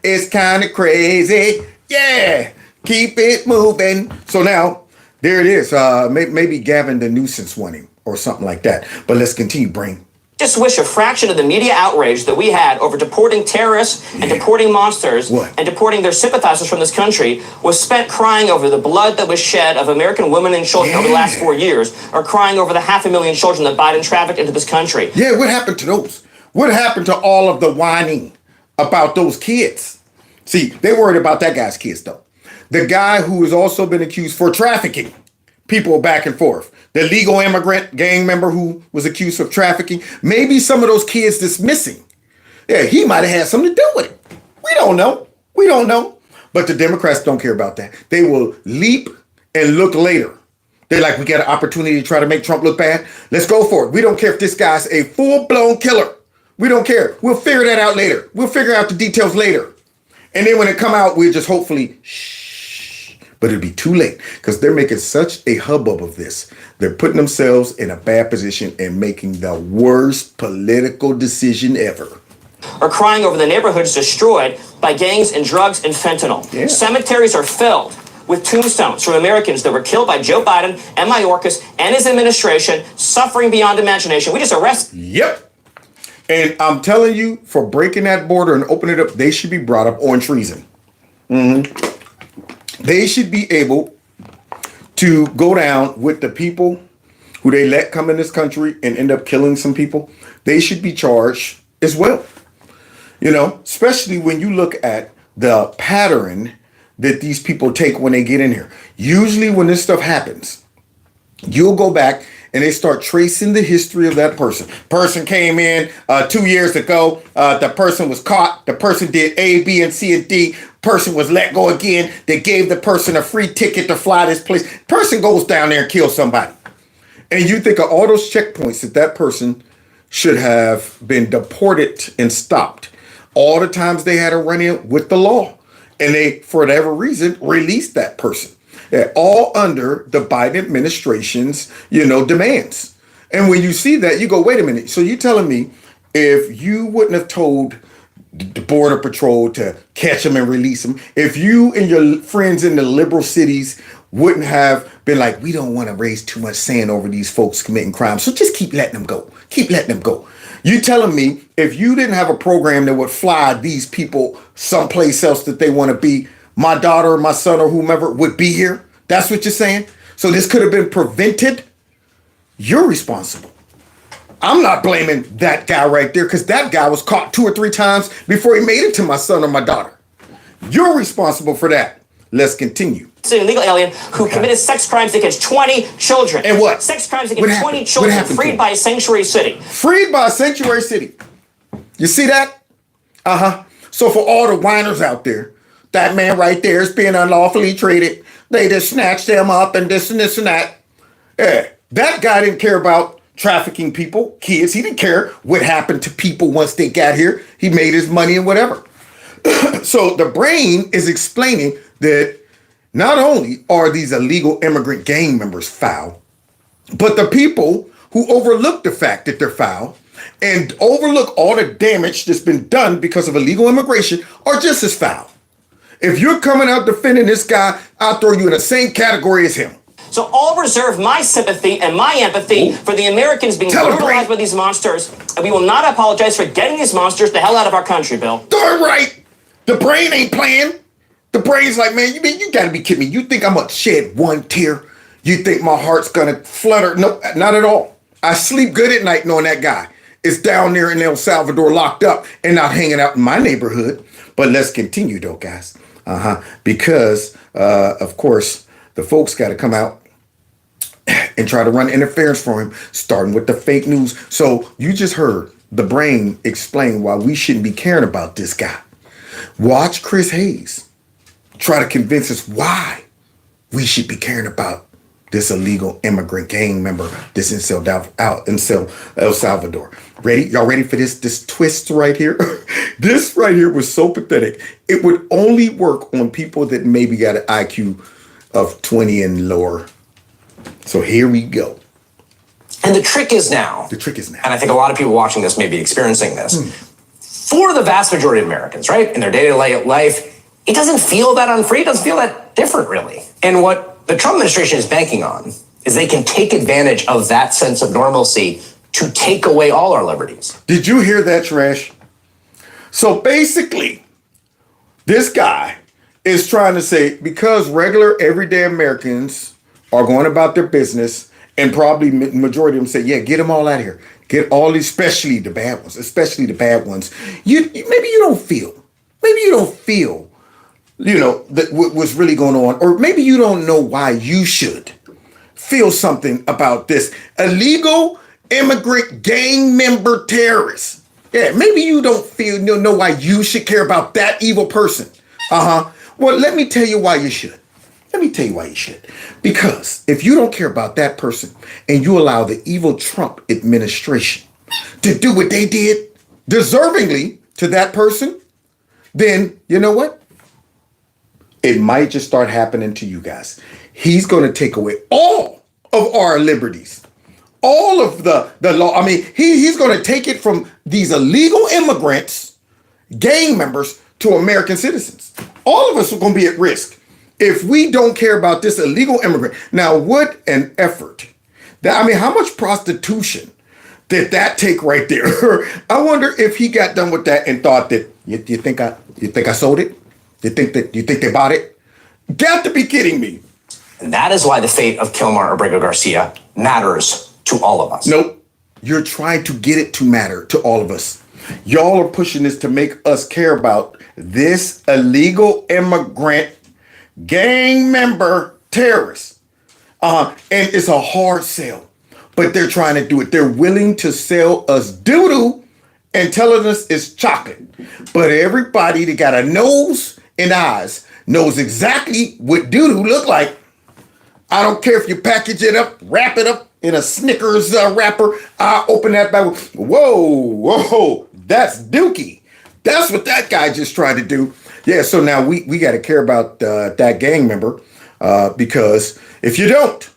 It's kind of crazy. Yeah. Keep it moving. So now, there it is. Maybe Gavin the Nuisance won him or something like that. But let's continue, Brain. Just wish a fraction of the media outrage that we had over deporting terrorists and deporting monsters and deporting their sympathizers from this country was spent crying over the blood that was shed of American women and children over the last 4 years, or crying over the 500,000 children that Biden trafficked into this country. Yeah, what happened to those? What happened to all of the whining about those kids? See, they worried about that guy's kids, though. The guy who has also been accused for trafficking people back and forth. The legal immigrant gang member who was accused of trafficking. Maybe some of those kids that's missing. Yeah, he might have had something to do with it. We don't know. We don't know. But the Democrats don't care about that. They will leap and look later. They're like, we got an opportunity to try to make Trump look bad. Let's go for it. We don't care if this guy's a full-blown killer. We don't care. We'll figure that out later. We'll figure out the details later. And then when it come out, we'll just hopefully but it'll be too late because they're making such a hubbub of this. They're putting themselves in a bad position and making the worst political decision ever. Or crying over the neighborhoods destroyed by gangs and drugs and fentanyl. Yeah. Cemeteries are filled with tombstones from Americans that were killed by Joe Biden and Mayorkas and his administration, suffering beyond imagination. We just arrested. Yep. And I'm telling you, for breaking that border and opening it up, they should be brought up on treason. Mm-hmm. They should be able to go down with the people who they let come in this country and end up killing some people. They should be charged as well. You know, especially when you look at the pattern that these people take when they get in here. Usually when this stuff happens, you'll go back and they start tracing the history of that person. Person came in 2 years ago. The person was caught. The person did A, B, and C, and D. Person was let go again. They gave the person a free ticket to fly this place. Person goes down there and kills somebody. And you think of all those checkpoints that person should have been deported and stopped. All the times they had a run-in with the law. And they, for whatever reason, released that person. Yeah, all under the Biden administration's, demands. And when you see that, you go, wait a minute. So you're telling me if you wouldn't have told the Border Patrol to catch them and release them, if you and your friends in the liberal cities wouldn't have been like, we don't want to raise too much sand over these folks committing crimes, so just keep letting them go. Keep letting them go. You telling me if you didn't have a program that would fly these people someplace else that they want to be, my daughter or my son or whomever would be here? That's what you're saying? So this could have been prevented? You're responsible. I'm not blaming that guy right there because that guy was caught 2 or 3 times before he made it to my son or my daughter. You're responsible for that. Let's continue. It's an illegal alien who committed sex crimes against 20 children. And what? Sex crimes against 20 children freed by a sanctuary city. Freed by a sanctuary city. You see that? Uh-huh. So for all the whiners out there, that man right there is being unlawfully treated. They just snatched him up and this and this and that. Yeah, that guy didn't care about trafficking people, kids. He didn't care what happened to people once they got here. He made his money and whatever. So the brain is explaining that not only are these illegal immigrant gang members foul, but the people who overlook the fact that they're foul and overlook all the damage that's been done because of illegal immigration are just as foul. If you're coming out defending this guy, I'll throw you in the same category as him. So I'll reserve my sympathy and my empathy for the Americans being brutalized by these monsters, and we will not apologize for getting these monsters the hell out of our country, Bill. Darn right. The brain ain't playing. The brain's like, man, you gotta be kidding me. You think I'm gonna shed one tear? You think my heart's gonna flutter? No, not at all. I sleep good at night knowing that guy is down there in El Salvador locked up and not hanging out in my neighborhood. But let's continue though, guys. Because, of course, the folks got to come out and try to run interference for him, starting with the fake news. So you just heard the brain explain why we shouldn't be caring about this guy. Watch Chris Hayes try to convince us why we should be caring about this illegal immigrant gang member that's in El Salvador. Ready? Y'all ready for this twist right here? This right here was so pathetic. It would only work on people that maybe got an IQ of 20 and lower. So here we go. And the trick is now, and I think a lot of people watching this may be experiencing this, for the vast majority of Americans, right, in their day-to-day life, it doesn't feel that unfree. It doesn't feel that different, really. And what the Trump administration is banking on is they can take advantage of that sense of normalcy to take away all our liberties. Did you hear that, Trash? So basically, this guy is trying to say, because regular everyday Americans are going about their business, and probably majority of them say, yeah, get them all out of here. Get all these, especially the bad ones. Maybe you don't feel, that what's really going on, or maybe you don't know why you should feel something about this illegal immigrant gang member terrorist. Yeah, maybe you don't know why you should care about that evil person. Well, let me tell you why you should. Because if you don't care about that person and you allow the evil Trump administration to do what they did deservingly to that person, then you know what? It might just start happening to you guys. He's going to take away all of our liberties, all of the law. I mean, he's going to take it from these illegal immigrants, gang members, to American citizens. All of us are going to be at risk if we don't care about this illegal immigrant. Now, what an effort. How much prostitution did that take right there? I wonder if he got done with that and thought that, you think I sold it? You think they bought it? Got to be kidding me. And that is why the fate of Kilmar Abrego Garcia matters to all of us. Nope. You're trying to get it to matter to all of us. Y'all are pushing this to make us care about this illegal immigrant gang member terrorist. And it's a hard sell, but they're trying to do it. They're willing to sell us doo-doo and telling us it's chocolate. But everybody that got a nose and eyes knows exactly what doo-doo look like. I don't care if you package it up, wrap it up in a Snickers wrapper. I open that bag. Whoa, that's dookie. That's what that guy just tried to do. Yeah, so now we got to care about that gang member because if you don't,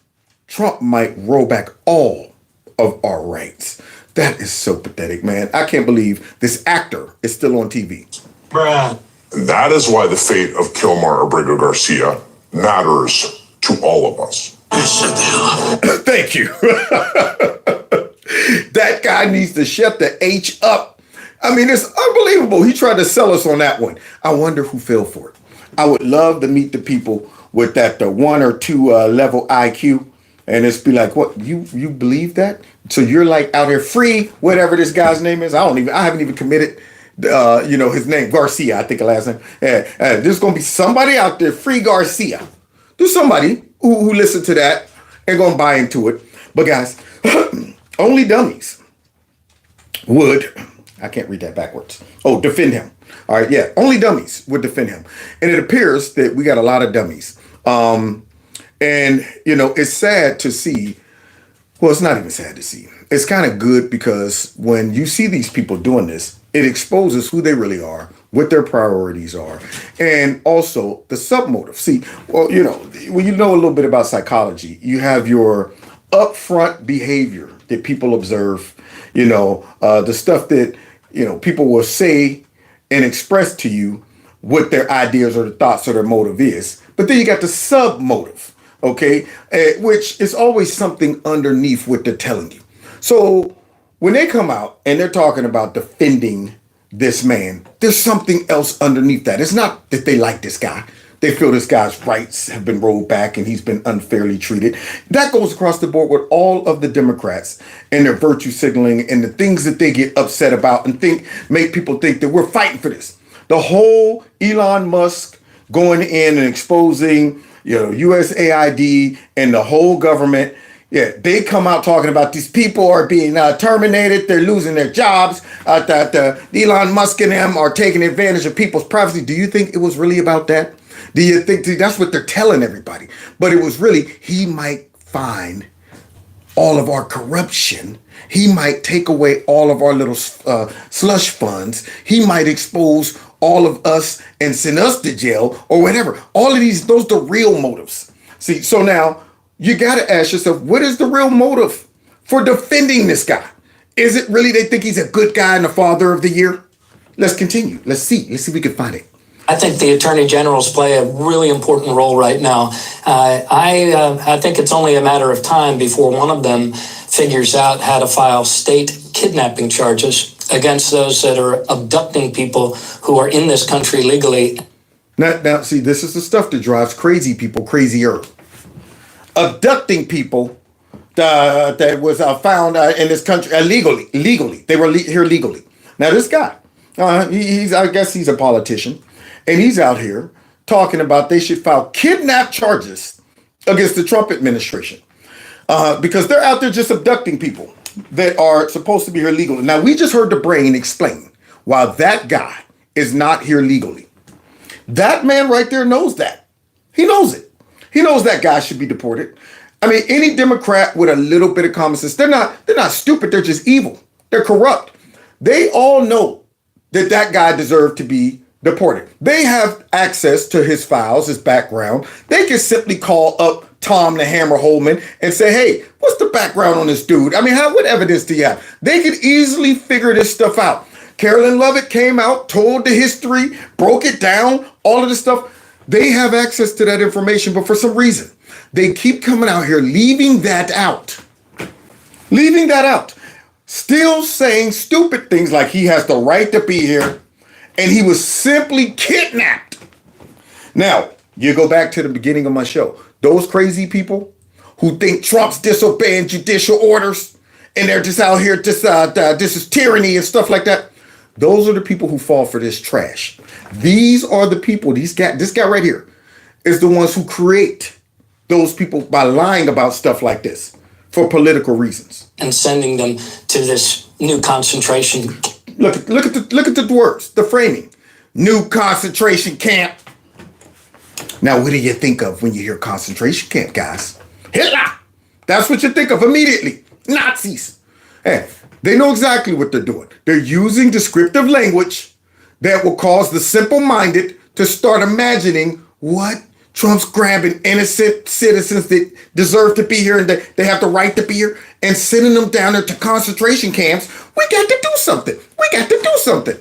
Trump might roll back all of our rights. That is so pathetic, man. I can't believe this actor is still on TV. Bruh. That is why the fate of Kilmar Abrego Garcia matters to all of us. Shut the hell up. Thank you. That guy needs to shut the H up. It's unbelievable. He tried to sell us on that one. I wonder who fell for it. I would love to meet the people with that the 1 or 2 level IQ. And it's be like, what, you believe that? So you're like out here free, whatever this guy's name is. I haven't even committed, his name, Garcia, I think the last name. There's going to be somebody out there, free Garcia. There's somebody who listened to that and going to buy into it. But guys, only dummies would, I can't read that backwards. Oh, defend him. All right, yeah, only dummies would defend him. And it appears that we got a lot of dummies. And, it's sad to see. Well, it's not even sad to see. It's kind of good because when you see these people doing this, it exposes who they really are, what their priorities are, and also the submotive. See, well, when you know a little bit about psychology, you have your upfront behavior that people observe, the stuff that, people will say and express to you what their ideas or the thoughts or their motive is. But then you got the submotive. Okay, which is always something underneath what they're telling you. So when they come out and they're talking about defending this man, there's something else underneath that. It's not that they like this guy. They feel this guy's rights have been rolled back and he's been unfairly treated. That goes across the board with all of the Democrats and their virtue signaling and the things that they get upset about and make people think that we're fighting for this. The whole Elon Musk going in and exposing, USAID and the whole government. Yeah, they come out talking about these people are being terminated. They're losing their jobs. Elon Musk and them are taking advantage of people's privacy. Do you think it was really about that? Do you think that's what they're telling everybody? But it was really, he might find all of our corruption. He might take away all of our little slush funds. He might expose all of us and send us to jail or whatever. All of these, those are the real motives. See, so now you got to ask yourself, what is the real motive for defending this guy? Is it really they think he's a good guy and the father of the year? Let's continue. Let's see if we can find it. I think the attorney generals play a really important role right now. I think it's only a matter of time before one of them figures out how to file state kidnapping charges against those that are abducting people who are in this country legally. Now, see, this is the stuff that drives crazy people crazier. Abducting people that was found in this country illegally. They were here legally. Now, this guy, I guess he's a politician, and he's out here talking about they should file kidnap charges against the Trump administration because they're out there just abducting people that are supposed to be here legally. Now, we just heard the brain explain why that guy is not here legally. That man right there knows that. He knows it. He knows that guy should be deported. I mean, any Democrat with a little bit of common sense, they're not stupid. They're just evil. They're corrupt. They all know that guy deserved to be deported. They have access to his files, his background. They can simply call up Tom the Hammer Holman and say, hey, what's the background on this dude? I mean, what evidence do you have? They could easily figure this stuff out. Carolyn Lovett came out, told the history, broke it down, all of this stuff. They have access to that information, but for some reason, they keep coming out here, leaving that out. Still saying stupid things like he has the right to be here, and he was simply kidnapped. Now, you go back to the beginning of my show. Those crazy people who think Trump's disobeying judicial orders, and they're just out here, this is tyranny and stuff like that. Those are the people who fall for this trash. These are the people, this guy right here is the ones who create those people by lying about stuff like this for political reasons. And sending them to this new concentration. Look at the words, the framing. New concentration camp. Now, what do you think of when you hear concentration camp, guys? Hitler! That's what you think of immediately. Nazis. Hey, they know exactly what they're doing. They're using descriptive language that will cause the simple-minded to start imagining what Trump's grabbing innocent citizens that deserve to be here and they have the right to be here and sending them down there to concentration camps. We got to do something.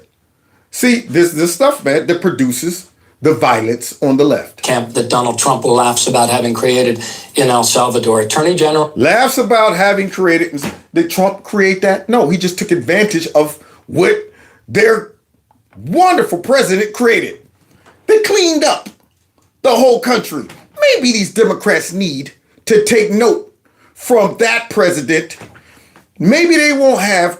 See, this stuff, man, that produces the violence on the left. Camp that Donald Trump laughs about having created in El Salvador. Attorney General laughs about having created. Did Trump create that? No, he just took advantage of what their wonderful president created. They cleaned up the whole country. Maybe these Democrats need to take note from that president. Maybe they won't have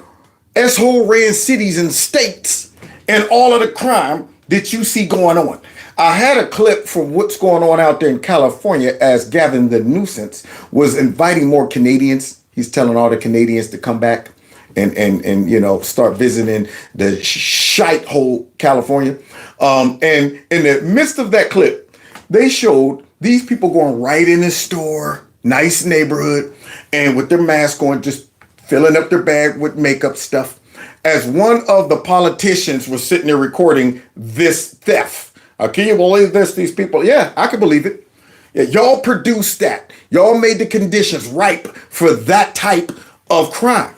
S-hole ran cities and states and all of the crime that you see going on. I had a clip from what's going on out there in California as Gavin the Nuisance was inviting more Canadians. He's telling all the Canadians to come back and start visiting the shite hole California. And in the midst of that clip, they showed these people going right in the store, nice neighborhood, and with their mask on, just filling up their bag with makeup stuff. As one of the politicians was sitting there recording this theft. Can you believe this? These people, yeah, I can believe it. Yeah, y'all produced that. Y'all made the conditions ripe for that type of crime.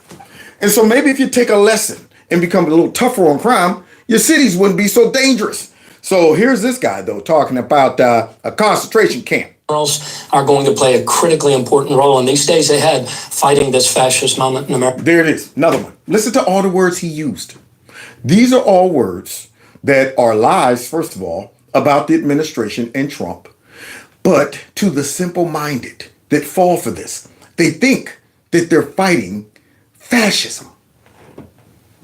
And so maybe if you take a lesson and become a little tougher on crime, your cities wouldn't be so dangerous. So here's this guy, though, talking about a concentration camp. Are going to play a critically important role in these days ahead fighting this fascist moment in America. There it is. Another one. Listen to all the words he used. These are all words that are lies, first of all, about the administration and Trump, but to the simple-minded that fall for this. They think that they're fighting fascism.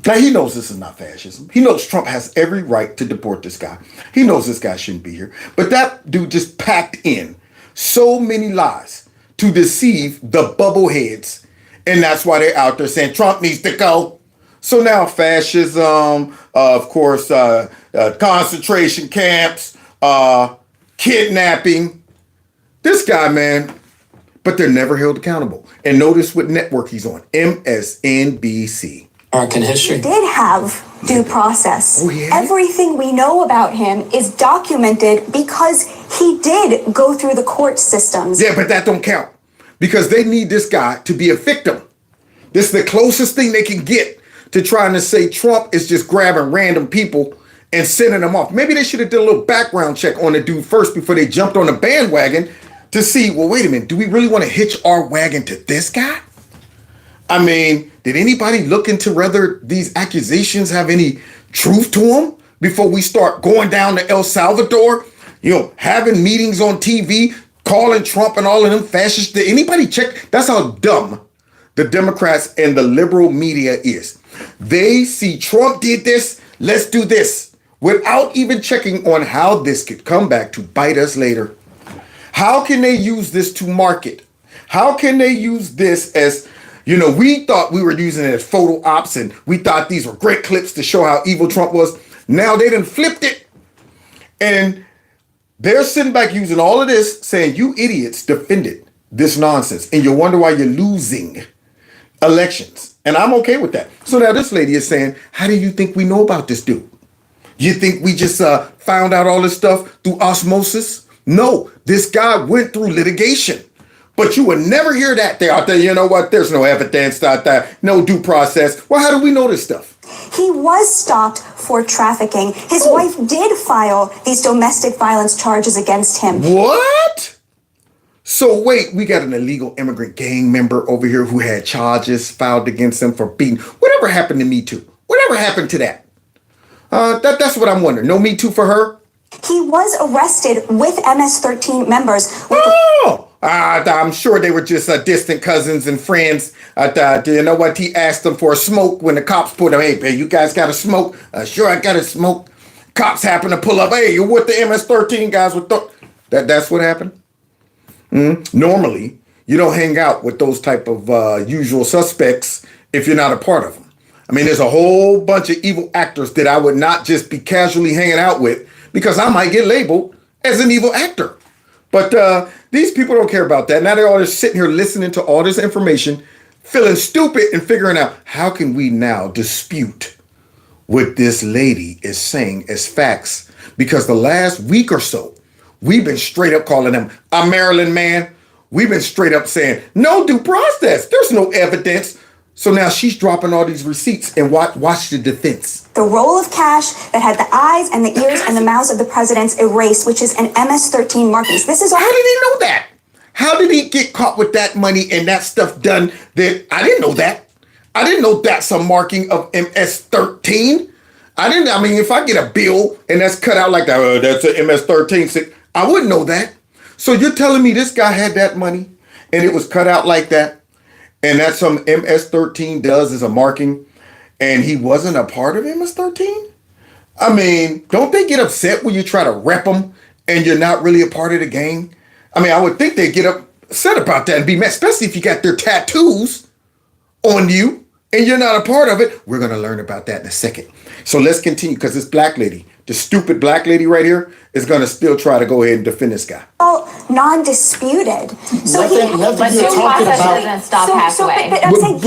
Now, he knows this is not fascism. He knows Trump has every right to deport this guy. He knows this guy shouldn't be here. But that dude just packed in so many lies to deceive the bubbleheads. And that's why they're out there saying Trump needs to go. So now fascism, of course, concentration camps, kidnapping. This guy, man, but they're never held accountable. And notice what network he's on, MSNBC. American history. He did have due process. Oh, yeah? Everything we know about him is documented because he did go through the court systems. Yeah, but that don't count because they need this guy to be a victim. This is the closest thing they can get to trying to say Trump is just grabbing random people and sending them off. Maybe they should have done a little background check on the dude first before they jumped on the bandwagon to see, well, wait a minute, do we really want to hitch our wagon to this guy? I mean, did anybody look into whether these accusations have any truth to them before we start going down to El Salvador, having meetings on TV, calling Trump and all of them fascists? Did anybody check? That's how dumb the Democrats and the liberal media is. They see Trump did this, let's do this, without even checking on how this could come back to bite us later. How can they use this to market? How can they use this as, we thought we were using it as photo ops and we thought these were great clips to show how evil Trump was. Now they done flipped it. And they're sitting back using all of this saying, you idiots defended this nonsense. And you wonder why you're losing elections. And I'm okay with that. So now this lady is saying, how do you think we know about this dude? You think we just found out all this stuff through osmosis? No, this guy went through litigation. But you would never hear that. They're out there, you know what? There's no evidence, no due process. Well, how do we know this stuff? He was stopped for trafficking. His wife did file these domestic violence charges against him. What? So wait, we got an illegal immigrant gang member over here who had charges filed against him for beating. Whatever happened to Me Too? Whatever happened to that? That's what I'm wondering. No Me Too for her? He was arrested with MS-13 members. I'm sure they were just distant cousins and friends. You know what? He asked them for a smoke when the cops put him. Hey, man, you guys got a smoke? Sure, I got a smoke. Cops happen to pull up. Hey, you're with the MS-13 guys. That's what happened? Normally, you don't hang out with those type of usual suspects if you're not a part of them. I mean, there's a whole bunch of evil actors that I would not just be casually hanging out with because I might get labeled as an evil actor. But these people don't care about that. Now they're all just sitting here listening to all this information, feeling stupid and figuring out how can we now dispute what this lady is saying as facts? Because the last week or so, we've been straight up calling him a Maryland man. We've been straight up saying no due process. There's no evidence. So now she's dropping all these receipts and watch the defense. The roll of cash that had the eyes and the ears and the mouths of the presidents erased, which is an MS-13 markings. This is all. How did he know that? How did he get caught with that money and that stuff done? That I didn't know that. I didn't know that's a marking of MS-13. I mean, if I get a bill and that's cut out like that, that's an MS-13. I wouldn't know that. So you're telling me this guy had that money and it was cut out like that? And that's some MS-13 does as a marking, and he wasn't a part of MS-13? I mean, don't they get upset when you try to rep them and you're not really a part of the gang? I mean, I would think they'd get upset about that and be mad, especially if you got their tattoos on you and you're not a part of it. We're going to learn about that in a second. So let's continue because this black lady, the stupid black lady right here, is going to still try to go ahead and defend this guy. All non-disputed. So But due process doesn't stop halfway. But I'm saying,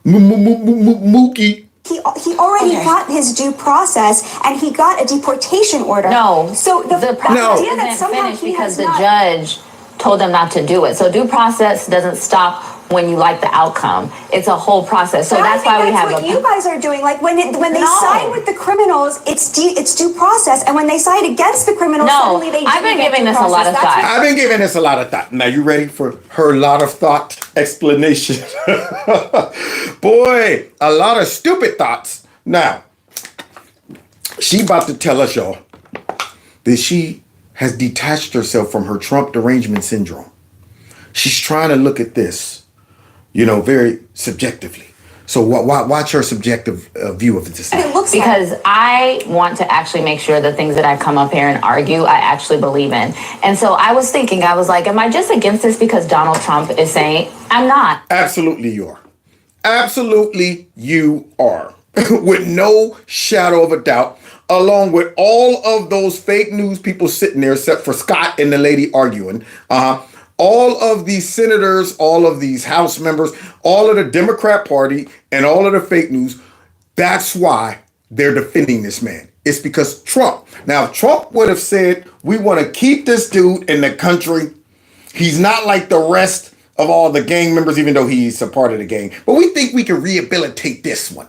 Mookie. He already got his due process and he got a deportation order. No. So the idea that Isn't somehow finished he because has the not. judge told them not to do it. So due process doesn't stop when you like the outcome. It's a whole process. So But that's I think why we that's have what you guys are doing. Like when they side with the criminals, it's due process, and when they side against the criminals, suddenly they. I've been giving this a lot of thought. I've been giving this a lot of thought. Now you ready for her lot of thought explanation? Boy, a lot of stupid thoughts. Now, She about to tell us, y'all, that she has detached herself from her Trump derangement syndrome. She's trying to look at this, very subjectively. So watch her subjective view of this. Because I want to actually make sure the things that I come up here and argue, I actually believe in. And so I was thinking, I was like, am I just against this because Donald Trump is saying? I'm not. Absolutely you are. Absolutely you are. With no shadow of a doubt, along with all of those fake news people sitting there, except for Scott and the lady arguing. All of these senators, all of these House members, all of the Democrat Party, and all of the fake news, that's why they're defending this man. It's because Trump. Now, if Trump would have said, we want to keep this dude in the country, he's not like the rest of all the gang members, even though he's a part of the gang. But we think we can rehabilitate this one.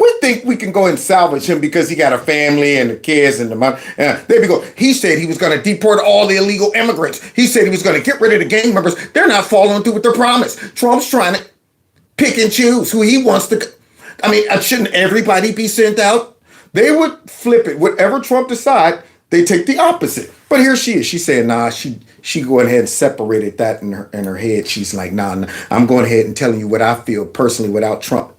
We think we can go and salvage him because he got a family and the kids and the money. There we go. He said he was going to deport all the illegal immigrants. He said he was going to get rid of the gang members. They're not following through with their promise. Trump's trying to pick and choose who he wants to. I mean, shouldn't everybody be sent out? They would flip it. Whatever Trump decide, they take the opposite. But here she is. She's saying, nah, she going ahead and separated that in her head. She's like, nah, I'm going ahead and telling you what I feel personally without Trump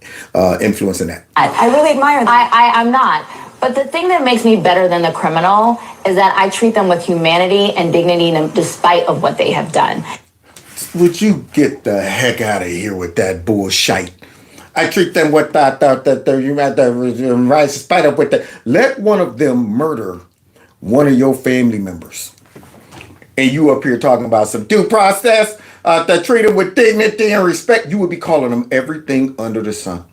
influencing that. I really admire that. I'm not. But the thing that makes me better than the criminal is that I treat them with humanity and dignity despite of what they have done. Would you get the heck out of here with that bullshit? I treat them with that right despite of what that. Let one of them murder one of your family members. And you up here talking about some due process, that treat them with dignity and respect. You would be calling them everything under the sun.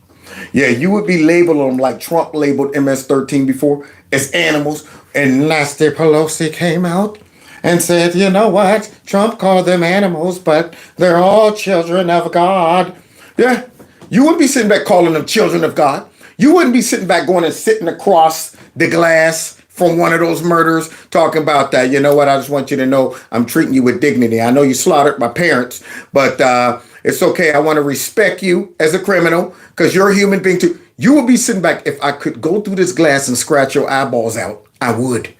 Yeah, you would be labeling them like Trump labeled MS-13 before as animals. And Nancy Pelosi came out and said, you know what? Trump called them animals, but they're all children of God. Yeah, you wouldn't be sitting back calling them children of God. You wouldn't be sitting back going and sitting across the glass from one of those murders talking about that. You know what? I just want you to know I'm treating you with dignity. I know you slaughtered my parents, but it's okay. I want to respect you as a criminal because you're a human being too. You would be sitting back. If I could go through this glass and scratch your eyeballs out, I would.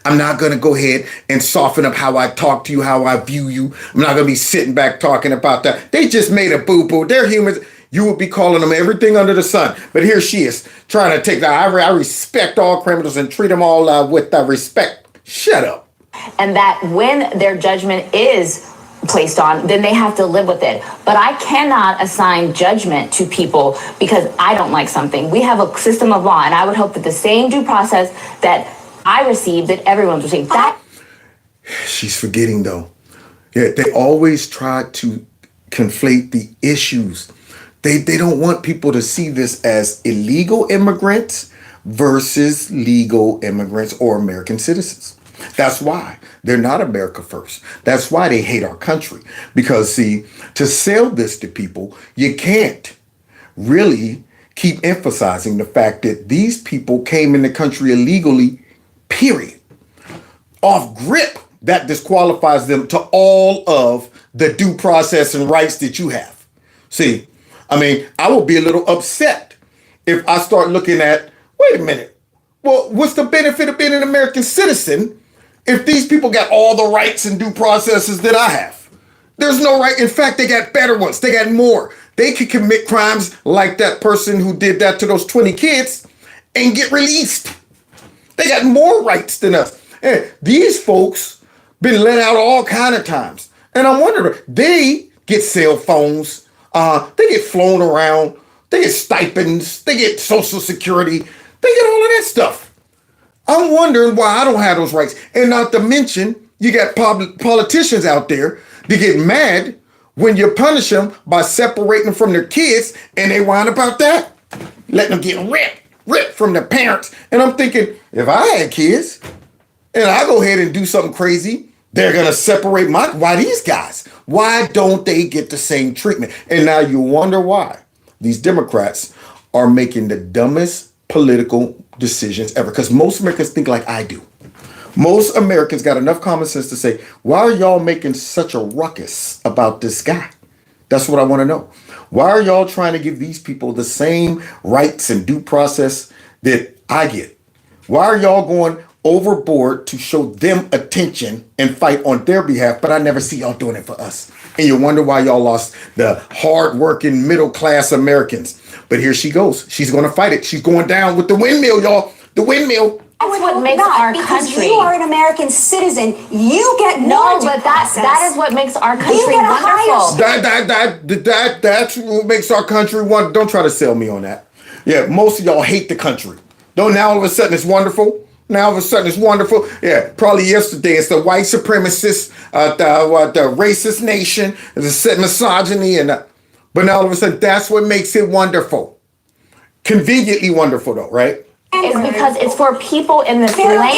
I'm not going to go ahead and soften up how I talk to you, how I view you. I'm not going to be sitting back talking about that. They just made a boo-boo. They're humans. You would be calling them everything under the sun. But here she is trying to take that. I respect all criminals and treat them all with respect. Shut up. And that when their judgment is placed on, then they have to live with it. But I cannot assign judgment to people because I don't like something. We have a system of law, and I would hope that the same due process that I received, that everyone's received. That she's forgetting, though. Yeah, they always try to conflate the issues. They don't want people to see this as illegal immigrants versus legal immigrants or American citizens. That's why they're not America first. That's why they hate our country. Because, see, to sell this to people, you can't really keep emphasizing the fact that these people came in the country illegally, period. Off grip, that disqualifies them to all of the due process and rights that you have. See, I mean, I will be a little upset if I start looking at, wait a minute, well, what's the benefit of being an American citizen if these people got all the rights and due processes that I have? There's no right. In fact, they got better ones. They got more. They could commit crimes like that person who did that to those 20 kids and get released. They got more rights than us. And these folks been let out all kind of times. And I'm wondering, they get cell phones. They get flown around. They get stipends. They get Social Security. They get all of that stuff. I'm wondering why I don't have those rights. And not to mention, you got politicians out there that get mad when you punish them by separating them from their kids, and they whine about that, letting them get ripped from their parents. And I'm thinking, if I had kids and I go ahead and do something crazy, they're going to separate why these guys? Why don't they get the same treatment? And now you wonder why these Democrats are making the dumbest political decisions ever. Because most Americans think like I do. Most Americans got enough common sense to say, why are y'all making such a ruckus about this guy? That's what I want to know. Why are y'all trying to give these people the same rights and due process that I get? Why are y'all going overboard to show them attention and fight on their behalf, but I never see y'all doing it for us? And you wonder why y'all lost the hard-working middle-class Americans. But here she goes. She's going to fight it. She's going down with the windmill, y'all. The windmill. That's what makes our country. You are an American citizen. You get no, but that is what makes our country wonderful. That's what makes our country wonderful. Don't try to sell me on that. Yeah, most of y'all hate the country. Don't now all of a sudden it's wonderful. Now all of a sudden it's wonderful. Yeah, probably yesterday it's the white supremacist, the racist nation, the misogyny, but now all of a sudden that's what makes it wonderful. Conveniently wonderful though, right? It's because it's for people in this land.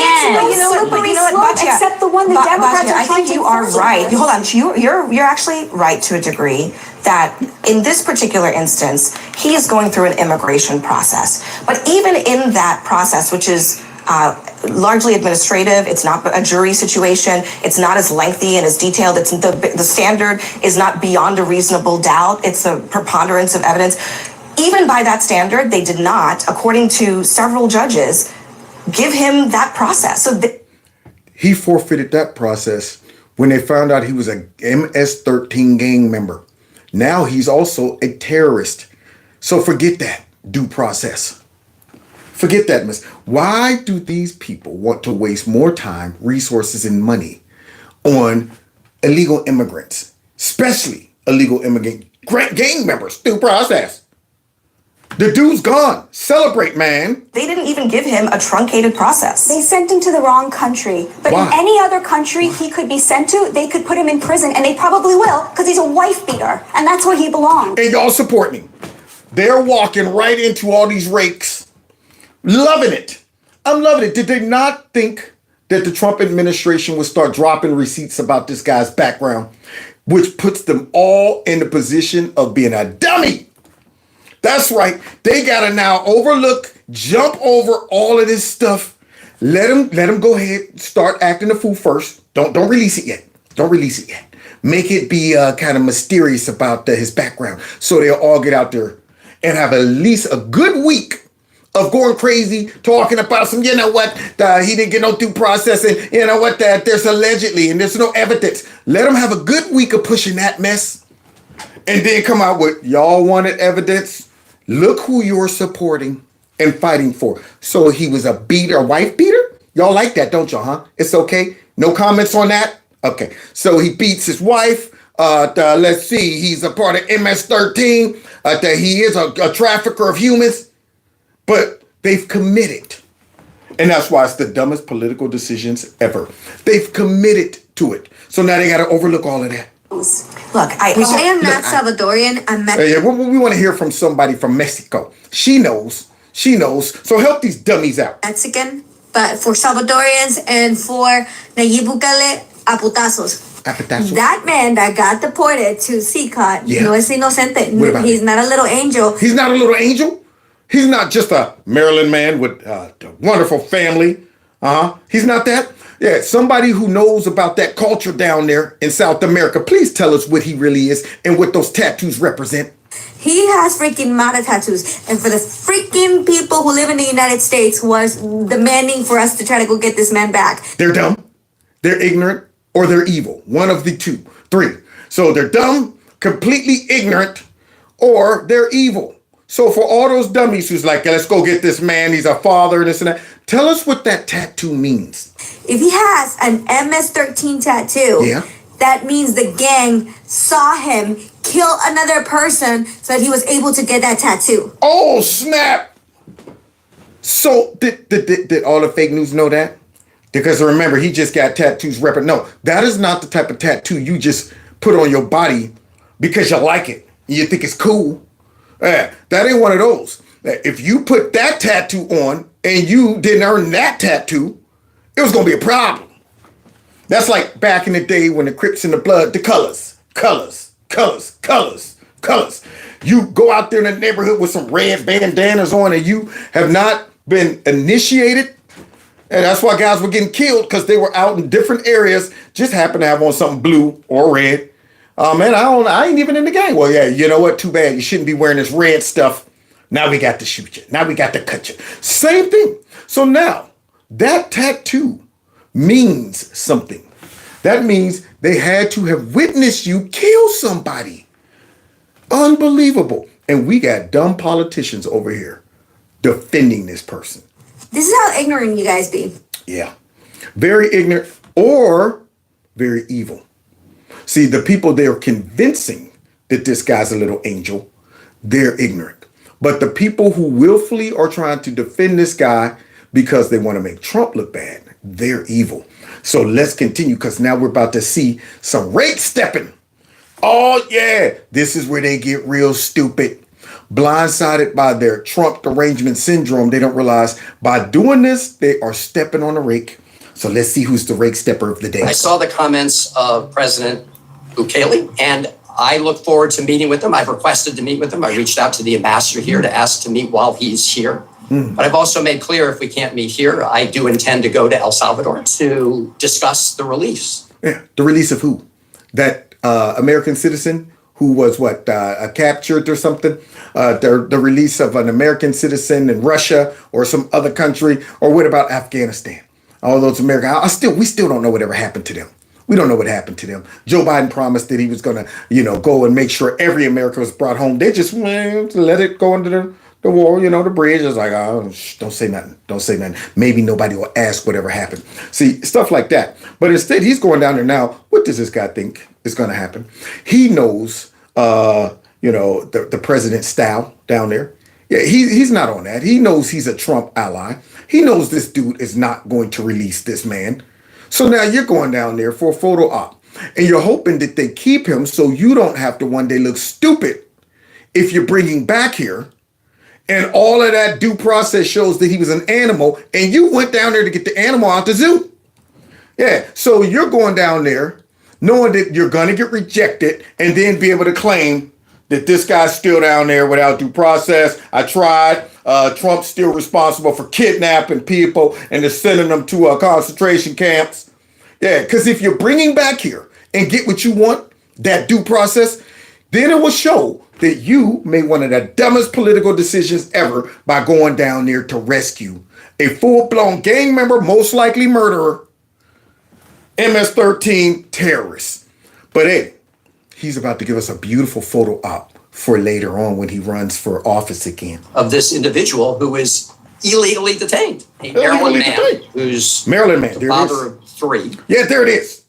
Except the one the Democrats are trying to. I think you are right. Hold on, you're actually right to a degree that in this particular instance, he is going through an immigration process. But even in that process, which is largely administrative, it's not a jury situation, it's not as lengthy and as detailed, it's the standard is not beyond a reasonable doubt, it's a preponderance of evidence. Even by that standard, they did not, according to several judges, give him that process. So he forfeited that process when they found out he was a MS-13 gang member. Now he's also a terrorist. So forget that due process. Forget that, miss. Why do these people want to waste more time, resources, and money on illegal immigrants, especially illegal immigrant gang members? Due process. The dude's gone. Celebrate, man. They didn't even give him a truncated process. They sent him to the wrong country. But in any other country he could be sent to, they could put him in prison, and they probably will, because he's a wife beater, and that's where he belongs. And y'all support me. They're walking right into all these rakes. Loving it. I'm loving it. Did they not think that the Trump administration would start dropping receipts about this guy's background, which puts them all in the position of being a dummy? That's right. They gotta now jump over all of this stuff. Let him go ahead, start acting a fool first. Don't release it yet. Don't release it yet. Make it be kind of mysterious about his background, so they'll all get out there and have at least a good week of going crazy, talking about some, he didn't get no due process, and that there's allegedly, and there's no evidence. Let them have a good week of pushing that mess, and then come out with, y'all wanted evidence? Look who you're supporting and fighting for. So he was a wife beater? Y'all like that, don't y'all, huh? It's okay? No comments on that? Okay. So he beats his wife. Let's see. He's a part of MS-13. He is a trafficker of humans. But they've committed. And that's why it's the dumbest political decisions ever. They've committed to it. So now they got to overlook all of that. Look, I am not Salvadorian. I'm Mexican. We want to hear from somebody from Mexico. She knows. So help these dummies out. Mexican, but for Salvadorians and for Nayib Bukele, aputazos. That man that got deported to CCOT, no es inocente. He's not a little angel. He's not a little angel? He's not just a Maryland man with a wonderful family. He's not that. Yeah, somebody who knows about that culture down there in South America, please tell us what he really is and what those tattoos represent. He has freaking Mata tattoos. And for the freaking people who live in the United States who are demanding for us to try to go get this man back. They're dumb, they're ignorant, or they're evil. One of the three. So they're dumb, completely ignorant, or they're evil. So for all those dummies who's like, let's go get this man, he's a father, this and that. Tell us what that tattoo means. If he has an MS-13 tattoo, that means the gang saw him kill another person so that he was able to get that tattoo. Oh, snap! So did all the fake news know that? Because remember, he just got tattoos repping. No, that is not the type of tattoo you just put on your body because you like it and you think it's cool. That ain't one of those. If you put that tattoo on and you didn't earn that tattoo, it was going to be a problem. That's like back in the day when the Crips and the Blood, the colors. You go out there in the neighborhood with some red bandanas on and you have not been initiated. And that's why guys were getting killed, because they were out in different areas, just happened to have on something blue or red. Man, I ain't even in the gang. Well, yeah, you know what? Too bad. You shouldn't be wearing this red stuff. Now we got to shoot you. Now we got to cut you. Same thing. So now That tattoo means something. That means they had to have witnessed you kill somebody. Unbelievable. And we got dumb politicians over here defending this person. This is how ignorant you guys be. Yeah. Very ignorant or very evil. See, the people they're convincing that this guy's a little angel, they're ignorant. But the people who willfully are trying to defend this guy because they want to make Trump look bad, they're evil. So let's continue, because now we're about to see some rake stepping. Oh, yeah. This is where they get real stupid. Blindsided by their Trump derangement syndrome, they don't realize by doing this, they are stepping on a rake. So let's see who's the rake stepper of the day. I saw the comments of President Bukele, and I look forward to meeting with him. I've requested to meet with him. I reached out to the ambassador here to ask to meet while he's here. But I've also made clear if we can't meet here, I do intend to go to El Salvador to discuss the release. Yeah, the release of who? That American citizen who was captured or something? The release of an American citizen in Russia or some other country? Or what about Afghanistan? All those Americans, we still don't know whatever happened to them. We don't know what happened to them. Joe Biden promised that he was going to, go and make sure every American was brought home. They just let it go into the war, the bridge. It's like, oh, don't say nothing. Don't say nothing. Maybe nobody will ask whatever happened. See, stuff like that. But instead, he's going down there now. What does this guy think is going to happen? He knows, the president's style down there. Yeah, he's not on that. He knows he's a Trump ally. He knows this dude is not going to release this man. So now you're going down there for a photo op. And you're hoping that they keep him so you don't have to one day look stupid if you're bringing back here. And all of that due process shows that he was an animal and you went down there to get the animal out the zoo. Yeah, so you're going down there knowing that you're going to get rejected and then be able to claim that this guy's still down there without due process. I tried. Trump's still responsible for kidnapping people and they're sending them to concentration camps. Yeah, because if you're bringing back here and get what you want, that due process, then it will show that you made one of the dumbest political decisions ever by going down there to rescue a full-blown gang member, most likely murderer, MS-13 terrorist. But hey, he's about to give us a beautiful photo op for later on when he runs for office again. Of this individual who is illegally detained. A Maryland man who's the father of 3. Yeah, there it is.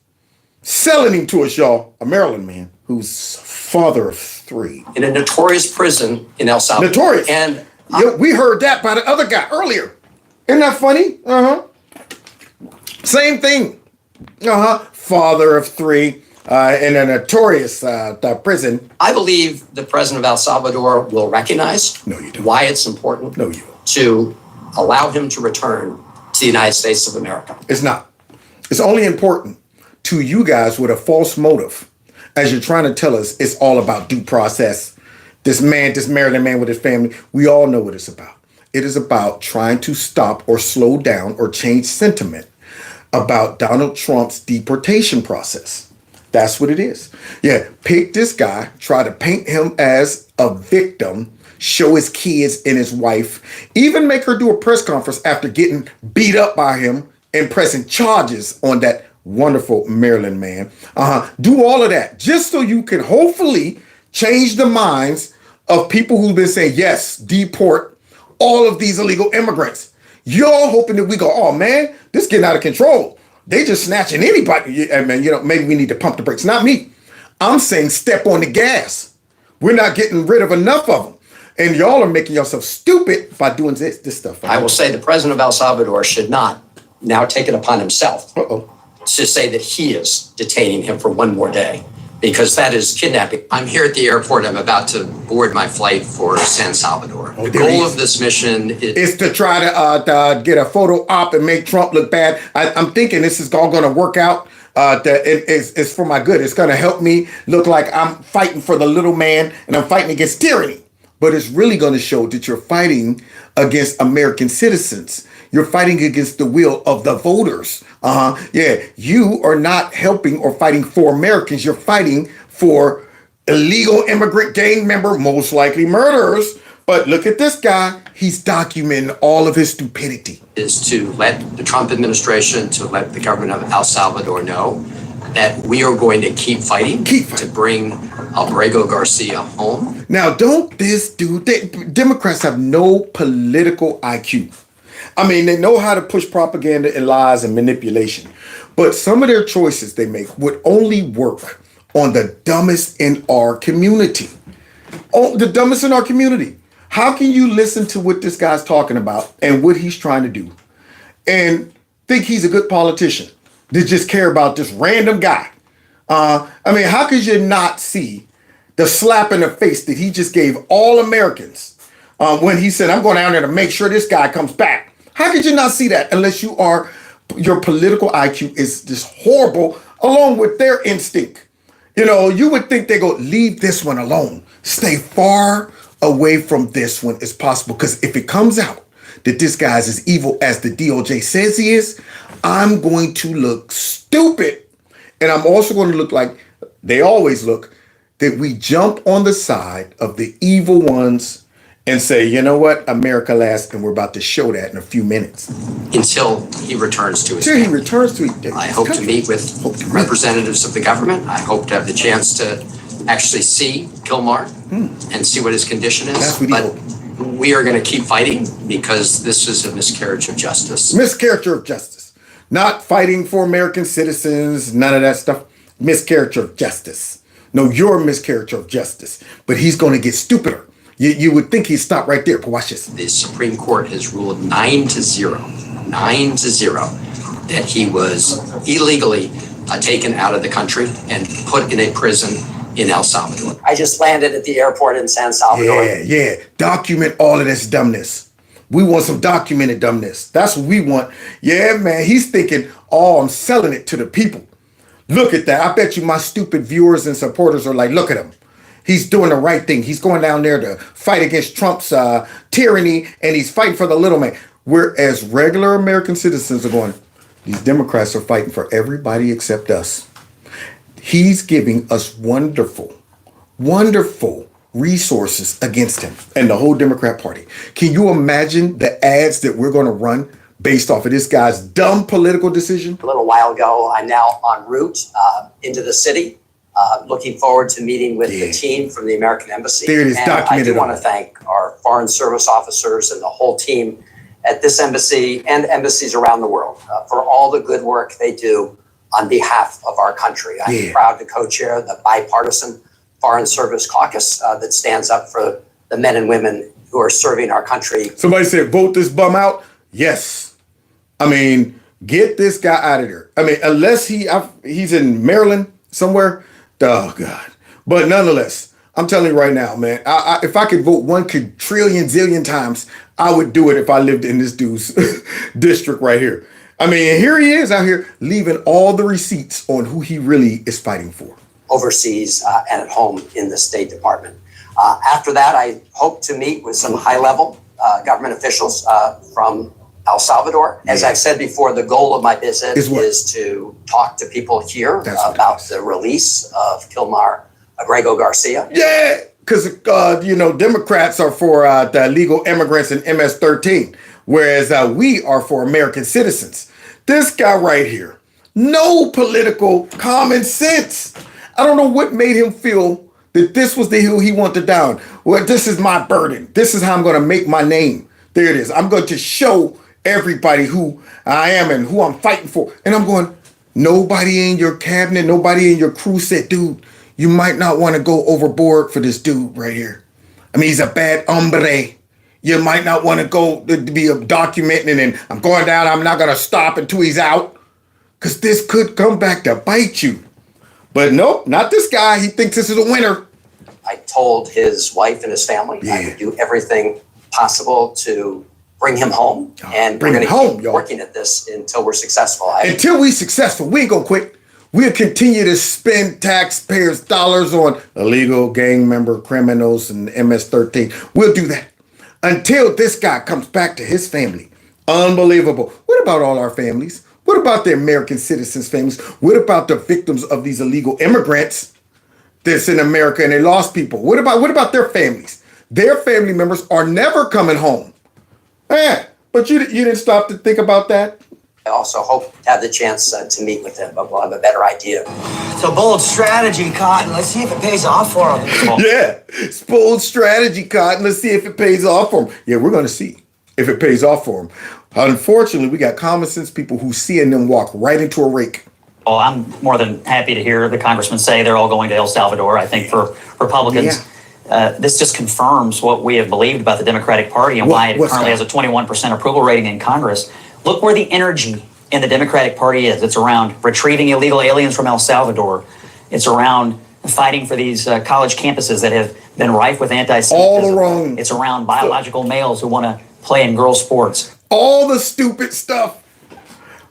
Selling him to us, y'all. A Maryland man who's father of 3. In a notorious prison in El Salvador. Notorious. And we heard that by the other guy earlier. Isn't that funny? Same thing. Father of 3. In a notorious prison. I believe the president of El Salvador will recognize why it's important to allow him to return to the United States of America. It's not. It's only important to you guys with a false motive. As you're trying to tell us it's all about due process. This Maryland man with his family, we all know what it's about. It is about trying to stop or slow down or change sentiment about Donald Trump's deportation process. That's what it is. Yeah, pick this guy, try to paint him as a victim, show his kids and his wife, even make her do a press conference after getting beat up by him and pressing charges on that wonderful Maryland man. Do all of that just so you can hopefully change the minds of people who've been saying, yes, deport all of these illegal immigrants. You're hoping that we go, oh man, this is getting out of control. They just snatching anybody. I mean, maybe we need to pump the brakes. Not me. I'm saying step on the gas. We're not getting rid of enough of them. And y'all are making yourself stupid by doing this stuff. I will say the president of El Salvador should not now take it upon himself to say that he is detaining him for one more day, because that is kidnapping. I'm here at the airport. I'm about to board my flight for San Salvador. The goal of this mission is to try to get a photo op and make Trump look bad. I'm thinking this is all going to work out. It's for my good. It's going to help me look like I'm fighting for the little man and I'm fighting against tyranny. But it's really going to show that you're fighting against American citizens. You're fighting against the will of the voters. Yeah, you are not helping or fighting for Americans. You're fighting for illegal immigrant gang member, most likely murderers, But look at this guy. He's documenting all of his stupidity. Is to let the Trump administration, to let the government of El Salvador know that we are going to keep fighting to bring Abrego Garcia home. Now, don't this dude, Democrats have no political IQ. I mean, they know how to push propaganda and lies and manipulation. But some of their choices they make would only work on the dumbest in our community. Oh, the dumbest in our community. How can you listen to what this guy's talking about and what he's trying to do and think he's a good politician that just care about this random guy? I mean, how could you not see the slap in the face that he just gave all Americans when he said, I'm going down there to make sure this guy comes back? How could you not see that unless your political IQ is just horrible along with their instinct? You know, you would think they go, leave this one alone. Stay far away from this one as possible. Because if it comes out that this guy's as evil as the DOJ says he is, I'm going to look stupid. And I'm also going to look like they always look, that we jump on the side of the evil ones and say, you know what, America last, and we're about to show that in a few minutes. Until he returns to his Until he family. returns to his I hope to meet with representatives of the government. I hope to have the chance to actually see Kilmar and see what his condition is. But we are going to keep fighting because this is a miscarriage of justice. Miscarriage of justice. Not fighting for American citizens, none of that stuff. Miscarriage of justice. No, you're a miscarriage of justice. But he's going to get stupider. You would think he'd stop right there, but watch this. The Supreme Court has ruled 9-0, 9-0, that he was illegally taken out of the country and put in a prison in El Salvador. I just landed at the airport in San Salvador. Yeah. Document all of this dumbness. We want some documented dumbness. That's what we want. Yeah, man, he's thinking, oh, I'm selling it to the people. Look at that. I bet you my stupid viewers and supporters are like, look at him. He's doing the right thing. He's going down there to fight against Trump's tyranny, and he's fighting for the little man. Whereas regular American citizens are going, these Democrats are fighting for everybody except us. He's giving us wonderful resources against him and the whole Democrat Party. Can you imagine the ads that we're going to run based off of this guy's dumb political decision? A little while ago, I'm now en route into the city. Looking forward to meeting with the team from the American Embassy. There it is, and documented. I do want to thank our Foreign Service officers and the whole team at this embassy and embassies around the world for all the good work they do on behalf of our country. I'm proud to co-chair the bipartisan Foreign Service Caucus that stands up for the men and women who are serving our country. Somebody said, vote this bum out. Yes. I mean, get this guy out of there. I mean, unless he's in Maryland somewhere. Oh, God. But nonetheless, I'm telling you right now, man, if I could vote 1 quadrillion zillion times, I would do it if I lived in this dude's district right here. I mean, here he is out here leaving all the receipts on who he really is fighting for. Overseas and at home in the State Department. After that, I hope to meet with some high-level government officials from El Salvador. As I've said before, the goal of my visit is to talk to people here about the release of Kilmar Abrego Garcia. Yeah, because, Democrats are for the illegal immigrants in MS-13, whereas we are for American citizens. This guy right here, no political common sense. I don't know what made him feel that this was the hill he wanted down. Well, this is my burden. This is how I'm going to make my name. There it is. I'm going to show everybody who I am and who I'm fighting for. And I'm going, nobody in your cabinet, nobody in your crew said, dude, you might not want to go overboard for this dude right here. I mean, he's a bad hombre. You might not want to go to be documenting and I'm going down. I'm not going to stop until he's out because this could come back to bite you. But nope, not this guy. He thinks this is a winner. I told his wife and his family I would do everything possible to bring him home. And we're going to keep working at this until we're successful. Until we're successful, we ain't going to quit. We'll continue to spend taxpayers' dollars on illegal gang member criminals and MS-13. We'll do that until this guy comes back to his family. Unbelievable. What about all our families? What about the American citizens' families? What about the victims of these illegal immigrants that's in America and they lost people? What about their families? Their family members are never coming home. But you didn't stop to think about that? I also hope to have the chance to meet with him, but we'll have a better idea. It's a bold strategy, Cotton. Let's see if it pays off for him. Yeah, it's bold strategy, Cotton. Let's see if it pays off for him. Yeah, we're going to see if it pays off for him. Unfortunately, we got common sense people who see and then walk right into a rake. Well, I'm more than happy to hear the congressman say they're all going to El Salvador. I think for Republicans, this just confirms what we have believed about the Democratic Party and why it currently has a 21% approval rating in Congress. Look where the energy in the Democratic Party is. It's around retrieving illegal aliens from El Salvador. It's around fighting for these college campuses that have been rife with anti-Semitism. All wrong. It's around biological males who want to play in girls' sports. All the stupid stuff.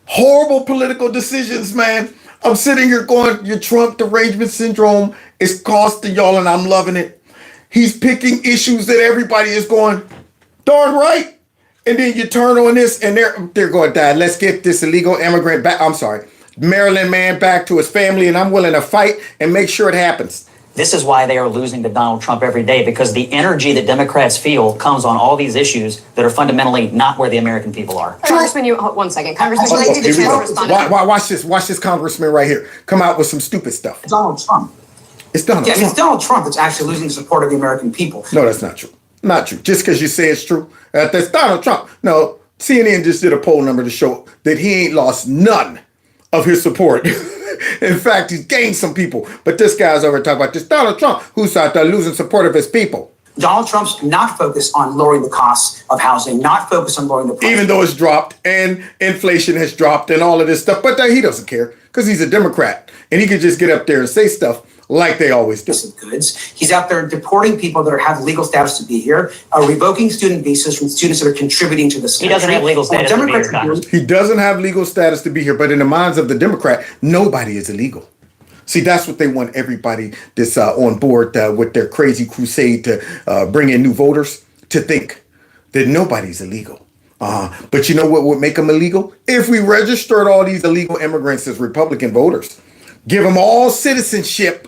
Horrible political decisions, man. I'm sitting here going, your Trump derangement syndrome is costing y'all, and I'm loving it. He's picking issues that everybody is going, darn right. And then you turn on this and they're going to die. Let's get this illegal immigrant back. I'm sorry, Maryland man back to his family, and I'm willing to fight and make sure it happens. This is why they are losing to Donald Trump every day, because the energy that Democrats feel comes on all these issues that are fundamentally not where the American people are. Congressman, one second. Congressman, can I give you a chance to respond? Watch this congressman right here come out with some stupid stuff. Donald Trump. It's Donald Trump. It's Donald Trump that's actually losing the support of the American people. No, that's not true. Not true. Just because you say it's true. That's Donald Trump. No, CNN just did a poll number to show that he ain't lost none of his support. In fact, he's gained some people. But this guy's over talking about this Donald Trump who's out there losing support of his people. Donald Trump's not focused on lowering the costs of housing, not focused on lowering the price. Even though it's dropped and inflation has dropped and all of this stuff. But he doesn't care because he's a Democrat. And he can just get up there and say stuff like they always do. Goods. He's out there deporting people that have legal status to be here, revoking student visas from students that are contributing to this country. He doesn't have legal status to be here, Congress. He doesn't have legal status to be here, but in the minds of the Democrat, nobody is illegal. See, that's what they want everybody that's on board with their crazy crusade to bring in new voters to think that nobody's illegal. But you know what would make them illegal? If we registered all these illegal immigrants as Republican voters, give them all citizenship.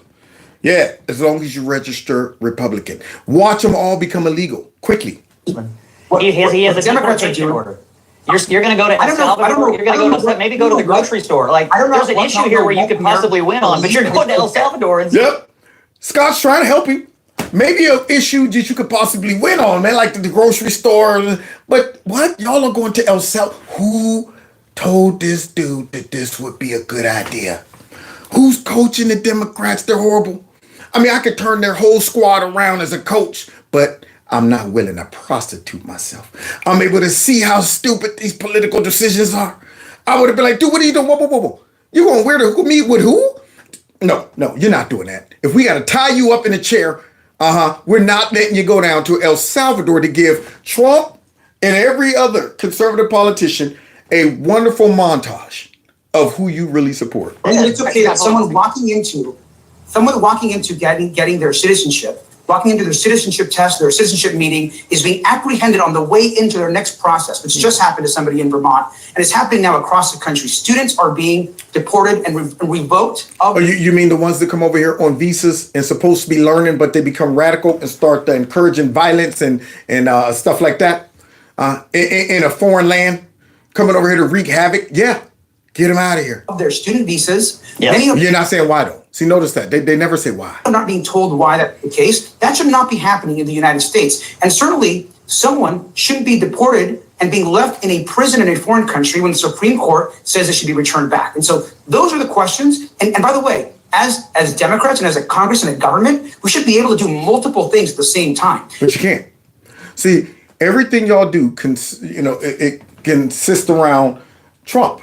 Yeah, as long as you register Republican. Watch them all become illegal quickly. He has a deportation order. You're going to go to El Salvador. You're going to go to maybe go to the grocery store. Like, there's an issue here where you could possibly win on, but you're going to El Salvador. And yep. Scott's trying to help you. Maybe an issue that you could possibly win on, man, like the grocery store. But what? Y'all are going to El Salvador. Who told this dude that this would be a good idea? Who's coaching the Democrats? They're horrible. I mean, I could turn their whole squad around as a coach, but I'm not willing to prostitute myself. I'm able to see how stupid these political decisions are. I would have been like, dude, what are you doing? Whoa. You going to meet with who? No, you're not doing that. If we got to tie you up in a chair, we're not letting you go down to El Salvador to give Trump and every other conservative politician a wonderful montage of who you really support. And it's okay that someone walking into getting their citizenship, walking into their citizenship test, their citizenship meeting, is being apprehended on the way into their next process, which just happened to somebody in Vermont, and it's happening now across the country. Students are being deported and revoked. You mean the ones that come over here on visas and supposed to be learning, but they become radical and start encouraging violence and stuff like that in a foreign land, coming over here to wreak havoc? Yeah, get them out of here. Of their student visas. Yeah. You're not saying why, though. See, notice that. They never say why. I'm not being told why that's the case. That should not be happening in the United States. And certainly, someone shouldn't be deported and being left in a prison in a foreign country when the Supreme Court says it should be returned back. And so those are the questions. And by the way, as Democrats and as a Congress and a government, we should be able to do multiple things at the same time. But you can't. See, everything y'all do, it consists around Trump.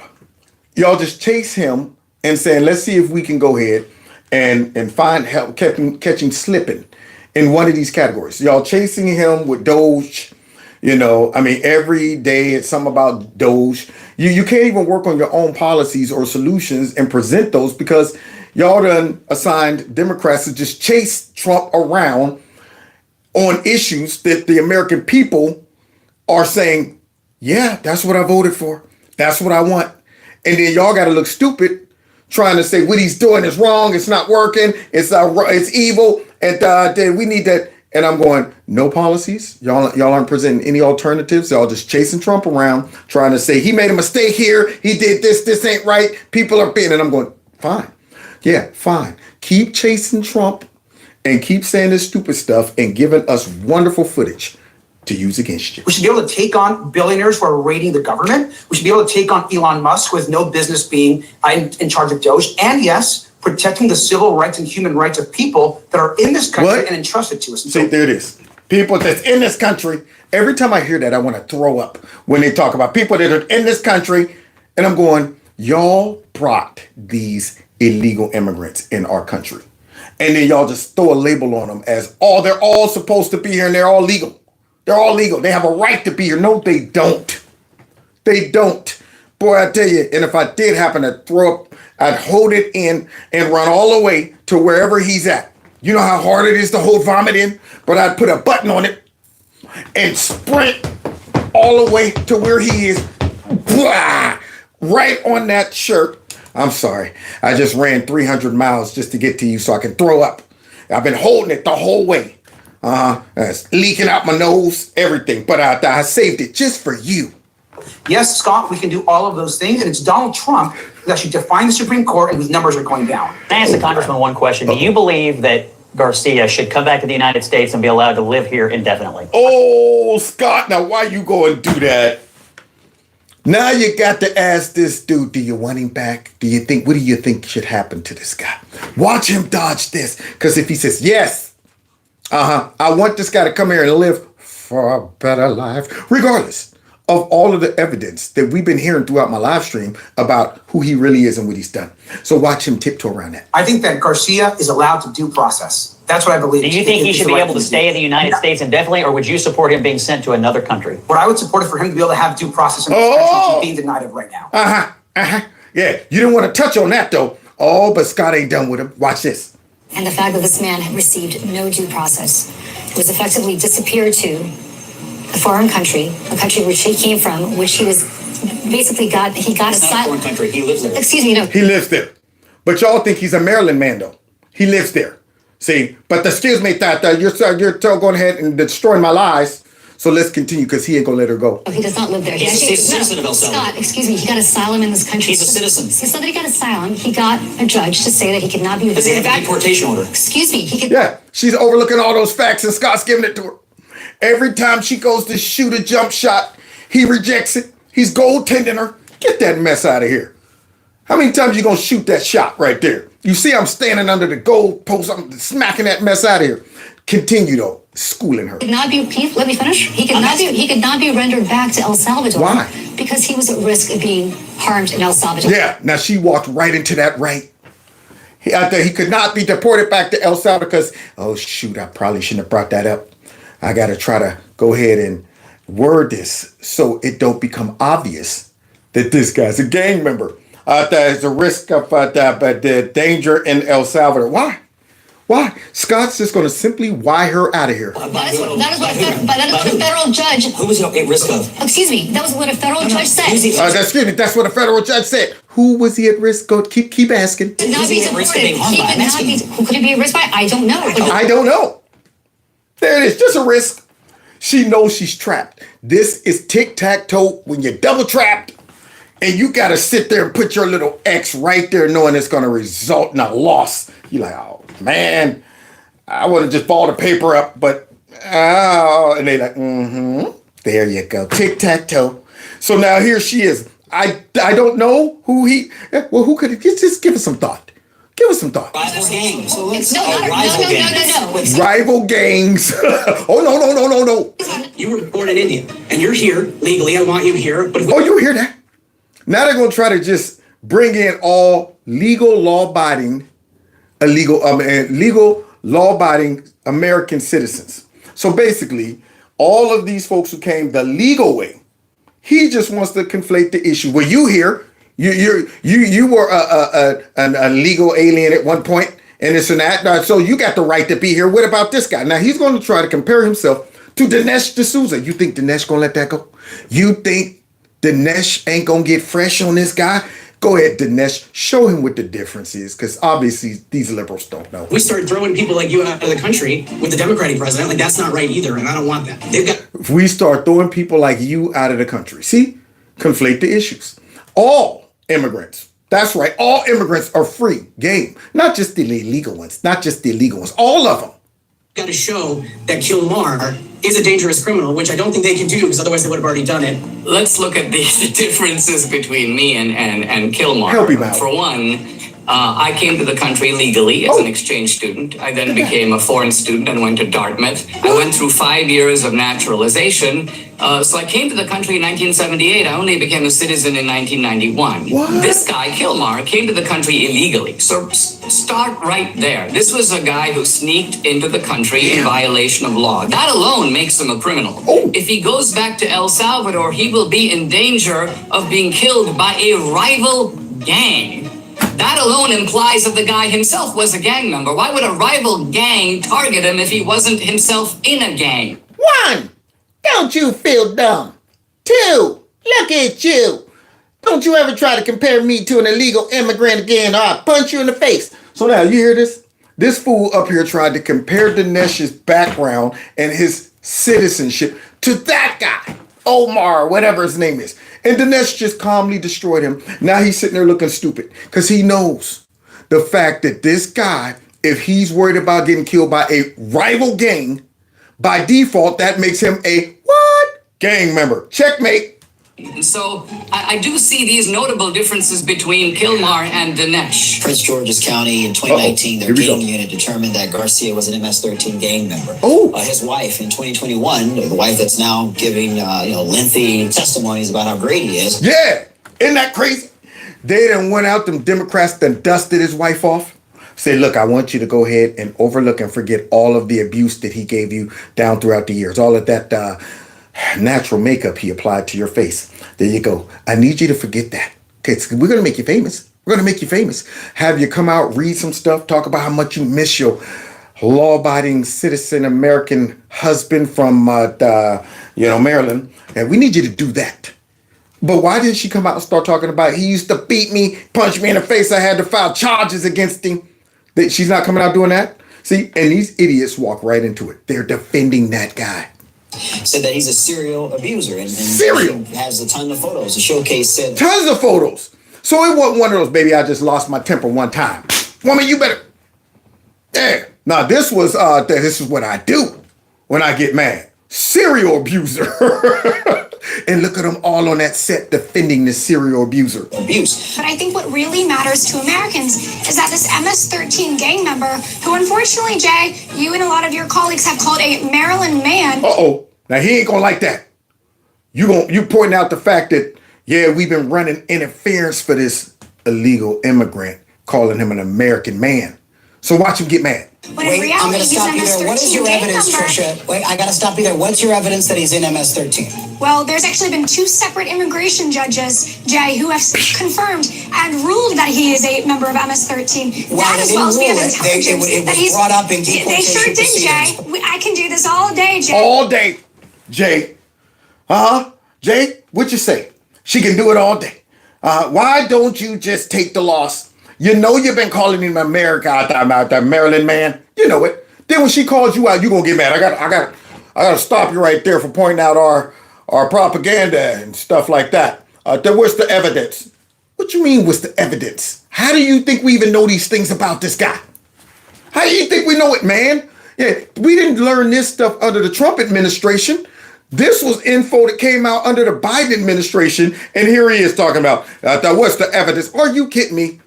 Y'all just chase him and saying, let's see if we can go ahead and find help catching slipping in one of these categories. Y'all chasing him with Doge. Every day it's something about Doge. You can't even work on your own policies or solutions and present those because y'all done assigned Democrats to just chase Trump around on issues that the American people are saying, yeah, that's what I voted for. That's what I want. And then y'all got to look stupid trying to say what he's doing is wrong. It's not working. It's evil. And then we need to And I'm going, no policies. Y'all aren't presenting any alternatives. Y'all just chasing Trump around, trying to say he made a mistake here. He did this. This ain't right. People are being. And I'm going, fine. Yeah, fine. Keep chasing Trump and keep saying this stupid stuff and giving us wonderful footage to use against you. We should be able to take on billionaires who are raiding the government. We should be able to take on Elon Musk, who has no business being in charge of Doge. And yes, protecting the civil rights and human rights of people that are in this country and entrusted to us. See, there it is. People that's in this country. Every time I hear that, I want to throw up when they talk about people that are in this country. And I'm going, y'all brought these illegal immigrants in our country. And then y'all just throw a label on them as, they're all supposed to be here and they're all legal. They're all legal. They have a right to be here. No, they don't. They don't. Boy, I tell you, and if I did happen to throw up, I'd hold it in and run all the way to wherever he's at. You know how hard it is to hold vomit in? But I'd put a button on it and sprint all the way to where he is. Blah! Right on that shirt. I'm sorry. I just ran 300 miles just to get to you so I can throw up. I've been holding it the whole way. It's leaking out my nose, everything. But I saved it just for you. Yes, Scott, we can do all of those things. And it's Donald Trump who actually defined the Supreme Court and whose numbers are going down. I asked the congressman one question. Do you believe that Garcia should come back to the United States and be allowed to live here indefinitely? Oh, Scott, now why you go and do that? Now you got to ask this dude, do you want him back? What do you think should happen to this guy? Watch him dodge this. Because if he says, yes, I want this guy to come here and live for a better life, regardless of all of the evidence that we've been hearing throughout my live stream about who he really is and what he's done. So watch him tiptoe around that. I think that Garcia is allowed to due process. That's what I believe. Do you think he should be able to stay in the United States indefinitely, or would you support him being sent to another country? What I would support is for him to be able to have due process in this country, which is being denied of right now. Yeah, you didn't want to touch on that though. Oh, but Scott ain't done with him. Watch this. And the fact that this man had received no due process, was effectively disappeared to a foreign country, a country which he came from, which he was basically he got asylum. Not a foreign country. He lives there. Excuse me, no. He lives there. But y'all think he's a Maryland man though. He lives there. See, but excuse me, Tata, you're going ahead and destroying my lies. So let's continue because he ain't gonna let her go. He does not live there. He's a citizen of El Salvador. Scott, excuse me, he got asylum in this country. He's a citizen. It's not that he got asylum. He got a judge to say that he could not be. Does he have a deportation order? Excuse me, he could. Yeah, she's overlooking all those facts and Scott's giving it to her. Every time she goes to shoot a jump shot, he rejects it. He's goaltending her. Get that mess out of here. How many times you gonna shoot that shot right there? You see I'm standing under the goal post. I'm smacking that mess out of here. Continue though, schooling her. Could not be. Let me finish. He could not be rendered back to El Salvador. Why? Because he was at risk of being harmed in El Salvador. Yeah. Now she walked right into that right. He could not be deported back to El Salvador because, oh shoot, I probably shouldn't have brought that up. I got to try to go ahead and word this so it don't become obvious that this guy's a gang member. There's a risk of the danger in El Salvador. Why? Why? Scott's just going to simply wire her out of here. That is what a federal judge. Who was at risk of? Excuse me. That was what a federal judge said. Excuse me. That's what a federal judge said. Who was he at risk of? Keep asking. Could not be deported. Who could he be at risk by? I don't know. I don't know. There it is. Just a risk. She knows she's trapped. This is tic-tac-toe when you're double trapped and you got to sit there and put your little X right there knowing it's going to result in a loss. You're like, oh, man, I would have just balled the paper up, but, and they like, there you go. Tic-tac-toe. So now here she is. I don't know who who could it? Just give us some thought. Give us some thought. Rival gangs. No. Rival gangs. Oh, no. You were born in India, and you're here legally. I want you here. But you hear that? Now they're going to try to just bring in all legal, law-abiding American citizens. So basically, all of these folks who came the legal way, he just wants to conflate the issue. Well, you here, you were a legal alien at one point, and this and that. So you got the right to be here. What about this guy? Now he's going to try to compare himself to Dinesh D'Souza. You think Dinesh gonna let that go? You think Dinesh ain't gonna get fresh on this guy? Go ahead, Dinesh. Show him what the difference is, because obviously these liberals don't know. We start throwing people like you out of the country with the Democratic president. Like, that's not right either, and I don't want that. They've got. If we start throwing people like you out of the country, see, conflate the issues. All immigrants, that's right, all immigrants are free game, not just the illegal ones, all of them. Got to show that Kilmar is a dangerous criminal, which I don't think they can do because otherwise they would have already done it. Let's look at the differences between me and Kilmar. Help him out. For one, I came to the country legally as an exchange student. I then became a foreign student and went to Dartmouth. I went through 5 years of naturalization. So I came to the country in 1978. I only became a citizen in 1991. What? This guy, Kilmar, came to the country illegally. So start right there. This was a guy who sneaked into the country in violation of law. That alone makes him a criminal. If he goes back to El Salvador, he will be in danger of being killed by a rival gang. That alone implies that the guy himself was a gang member. Why would a rival gang target him if he wasn't himself in a gang? 1, don't you feel dumb? 2, look at you. Don't you ever try to compare me to an illegal immigrant again, or I'll punch you in the face. So now, you hear this? This fool up here tried to compare Dinesh's background and his citizenship to that guy, Omar, whatever his name is. And Dinesh just calmly destroyed him. Now he's sitting there looking stupid because he knows the fact that this guy, if he's worried about getting killed by a rival gang, by default, that makes him a what? Gang member. Checkmate. And so I do see these notable differences between Kilmar and Dinesh. Prince George's County in 2019, their gang unit determined that Garcia was an MS-13 gang member. His wife in 2021, the wife that's now giving lengthy testimonies about how great he is. Yeah, isn't that crazy? They done went out, them Democrats done dusted his wife off. Say, look, I want you to go ahead and overlook and forget all of the abuse that he gave you down throughout the years. All of that natural makeup he applied to your face. There you go. I need you to forget that. Okay, we're going to make you famous. We're going to make you famous. Have you come out, read some stuff, talk about how much you miss your law-abiding citizen American husband from Maryland. And we need you to do that. But why didn't she come out and start talking about he used to beat me, punch me in the face, I had to file charges against him? She's not coming out doing that? See, and these idiots walk right into it. They're defending that guy. Said that he's a serial abuser and serial has a ton of photos. The showcase said tons of photos. So it wasn't one of those, baby, I just lost my temper one time. Woman, you better. Yeah. Now this was this is what I do when I get mad. Serial abuser. And look at them all on that set defending this serial abuser. Abuse. But I think what really matters to Americans is that this MS-13 gang member, who unfortunately, Jay, you and a lot of your colleagues have called a Maryland man. Uh-oh. Now he ain't gonna like that. You pointing out the fact that, yeah, we've been running interference for this illegal immigrant, calling him an American man. So watch him get mad. Wait, I'm going to stop you there. What is your evidence, Trisha? Wait, I got to stop you there. What's your evidence that he's in MS-13? Well, there's actually been 2 separate immigration judges, Jay, who have confirmed and ruled that he is a member of MS-13. Well, that as well as we have intelligence. It was brought up in deportation They sure did, Jay. I can do this all day, Jay. All day, Jay. Jay, what you say? She can do it all day. Why don't you just take the loss? You know you've been calling him America out there, Maryland man. You know it. Then when she calls you out, you gonna get mad. I got to stop you right there for pointing out our propaganda and stuff like that. What's the evidence? What you mean, what's the evidence? How do you think we even know these things about this guy? How do you think we know it, man? Yeah, we didn't learn this stuff under the Trump administration. This was info that came out under the Biden administration, and here he is talking about, what's the evidence? Are you kidding me?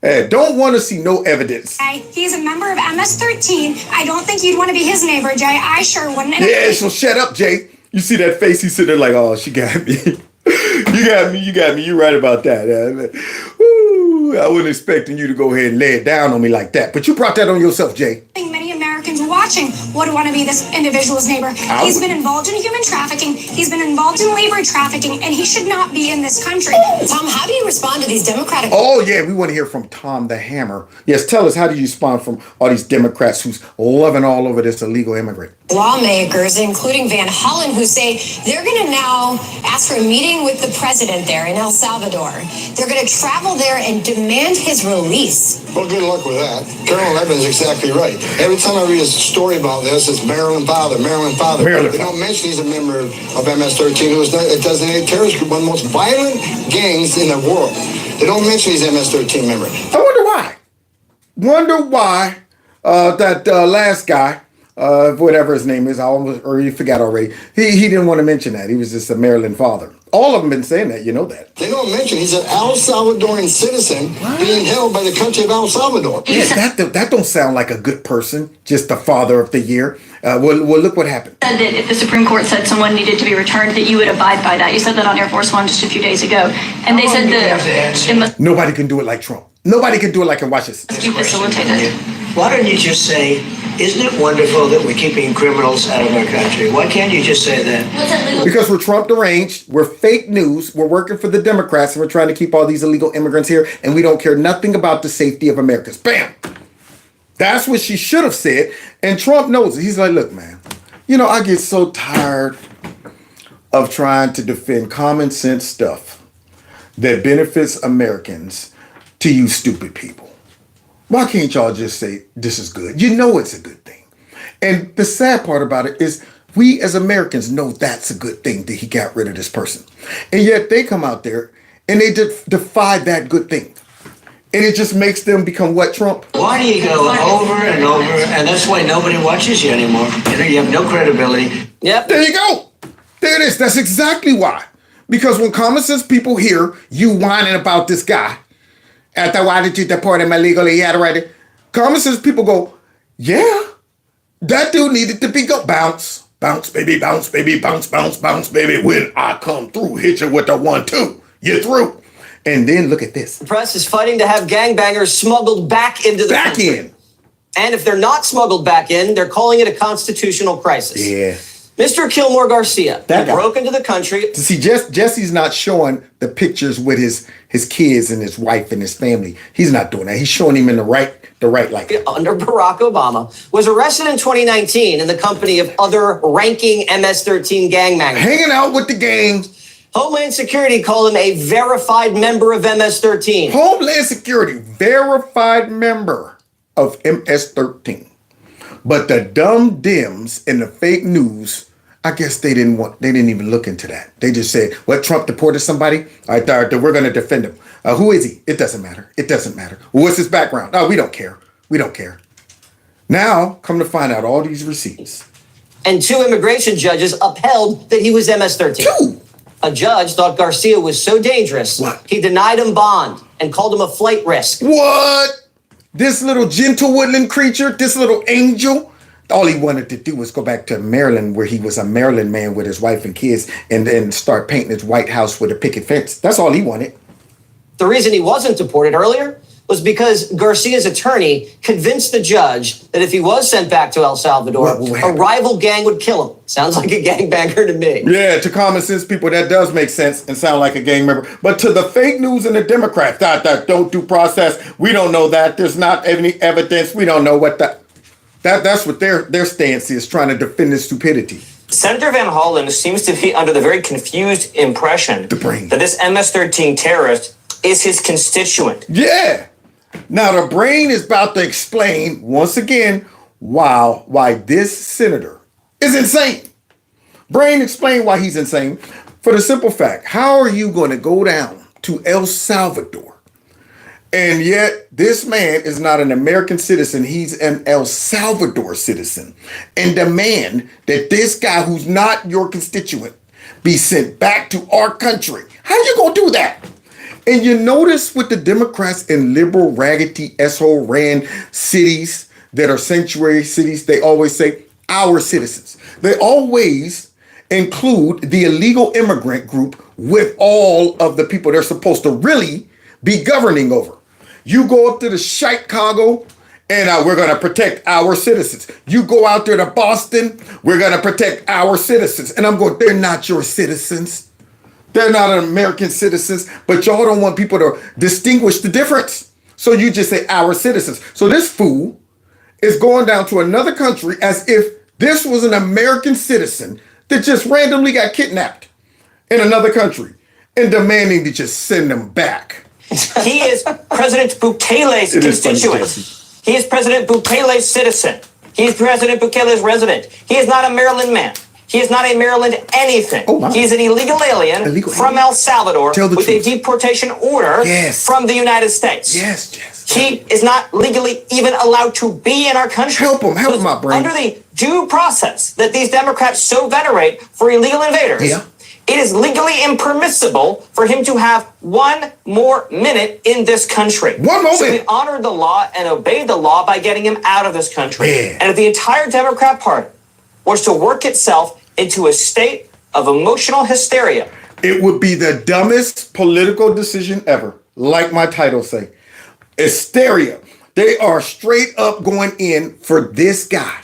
Don't want to see no evidence. He's a member of MS-13. I don't think you'd want to be his neighbor, Jay. I sure wouldn't. Yeah, so shut up, Jay. You see that face? He's sitting there like, oh, she got me. You got me. You're right about that. Woo, I wasn't expecting you to go ahead and lay it down on me like that. But you brought that on yourself, Jay. Many Americans watch watching would want to be this individual's neighbor. He's been involved in human trafficking. He's been involved in labor trafficking, and he should not be in this country. Tom, how do you respond to these Democratic? Oh yeah, we want to hear from Tom the Hammer. Yes, tell us, how do you respond from all these Democrats who's loving all over this illegal immigrant? Lawmakers, including Van Hollen, who say they're going to now ask for a meeting with the president there in El Salvador. They're going to travel there and demand his release. Well, good luck with that. Colonel Evans is exactly right. Every time I read a story about this, it's Maryland father, Maryland father. They don't mention he's a member of MS-13, who is a designated terrorist group, one of the most violent gangs in the world. They don't mention he's an MS-13 member. I wonder why that last guy, whatever his name is, you forgot already. He didn't want to mention that. He was just a Maryland father. All of them been saying that, you know that. They don't mention he's an El Salvadorian citizen being held by the country of El Salvador. Yeah, that don't sound like a good person, just the father of the year. Well, look what happened. Said that if the Supreme Court said someone needed to be returned, that you would abide by that. You said that on Air Force One just a few days ago. And they said that nobody can do it like Trump. Nobody can do it like in Washington. Must be facilitated. Why don't you just say, isn't it wonderful that we're keeping criminals out of our country? Why can't you just say that? Because we're Trump deranged, we're fake news, we're working for the Democrats, and we're trying to keep all these illegal immigrants here, and we don't care nothing about the safety of Americans. Bam! That's what she should have said, and Trump knows it. He's like, look, man, I get so tired of trying to defend common sense stuff that benefits Americans to you stupid people. Why can't y'all just say, this is good? You know it's a good thing. And the sad part about it is we as Americans know that's a good thing that he got rid of this person. And yet they come out there and they defy that good thing. And it just makes them become what, Trump? Why do you go over and over, and that's why nobody watches you anymore. You have no credibility. Yep. There you go. There it is. That's exactly why. Because when common sense people hear you whining about this guy, after why did you deport him illegally? He had a right. Common sense people go, yeah, that dude needed to be go bounce, baby, bounce, baby, bounce, baby. When I come through, hit you with the 1-2, you're through. And then look at this. The press is fighting to have gangbangers smuggled back into the country. And if they're not smuggled back in, they're calling it a constitutional crisis. Yeah. Mr. Kilmore Garcia broke into the country. See, Jesse's not showing the pictures with his kids and his wife and his family. He's not doing that. He's showing him in the right light. Under Barack Obama, was arrested in 2019 in the company of other ranking MS-13 gang members. Hanging out with the gang. Homeland Security called him a verified member of MS-13. Homeland Security, verified member of MS-13. But the dumb Dems and the fake news, I guess they didn't even look into that. They just said, what, Trump deported somebody? All right, we're going to defend him. Who is he? It doesn't matter. It doesn't matter. What's his background? Oh, we don't care. We don't care. Now, come to find out all these receipts. And 2 immigration judges upheld that he was MS-13. 2? A judge thought Garcia was so dangerous, he denied him bond and called him a flight risk. What? This little gentle woodland creature, this little angel, all he wanted to do was go back to Maryland, where he was a Maryland man with his wife and kids, and then start painting his White House with a picket fence. That's all he wanted. The reason he wasn't deported earlier was because Garcia's attorney convinced the judge that if he was sent back to El Salvador, a rival gang would kill him. Sounds like a gangbanger to me. Yeah, to common sense people, that does make sense and sound like a gang member. But to the fake news and the Democrats, that don't due process, we don't know that. There's not any evidence. We don't know what that's what their stance is, trying to defend this stupidity. Senator Van Hollen seems to be under the very confused impression that this MS-13 terrorist is his constituent. Yeah. Now the brain is about to explain once again why this senator is insane. Brain explain why he's insane. For the simple fact, how are you going to go down to El Salvador, and yet this man is not an American citizen, he's an El Salvador citizen, and demand that this guy who's not your constituent be sent back to our country? How you going to do that? And you notice with the Democrats in liberal, raggedy, S-hole ran cities that are sanctuary cities, they always say, our citizens. They always include the illegal immigrant group with all of the people they're supposed to really be governing over. You go up to the shite Chicago And we're going to protect our citizens. You go out there to Boston, we're going to protect our citizens. And I'm going, they're not your citizens. They're not American citizens, but y'all don't want people to distinguish the difference. So you just say our citizens. So this fool is going down to another country as if this was an American citizen that just randomly got kidnapped in another country and demanding to just send them back. He is President Bukele's constituent. He is President Bukele's citizen. He is President Bukele's resident. He is not a Maryland man. He is not a Maryland anything. He is an illegal alien from El Salvador with a deportation order from the United States. He is not legally even allowed to be in our country. Help my brain. Under the due process that these Democrats so venerate for illegal invaders, it is legally impermissible for him to have one more minute in this country. One moment. So we honored the law and obeyed the law by getting him out of this country. And if the entire Democrat Party was to work itself into a state of emotional hysteria, it would be the dumbest political decision ever. Like my title say, hysteria. They are straight up going in for this guy.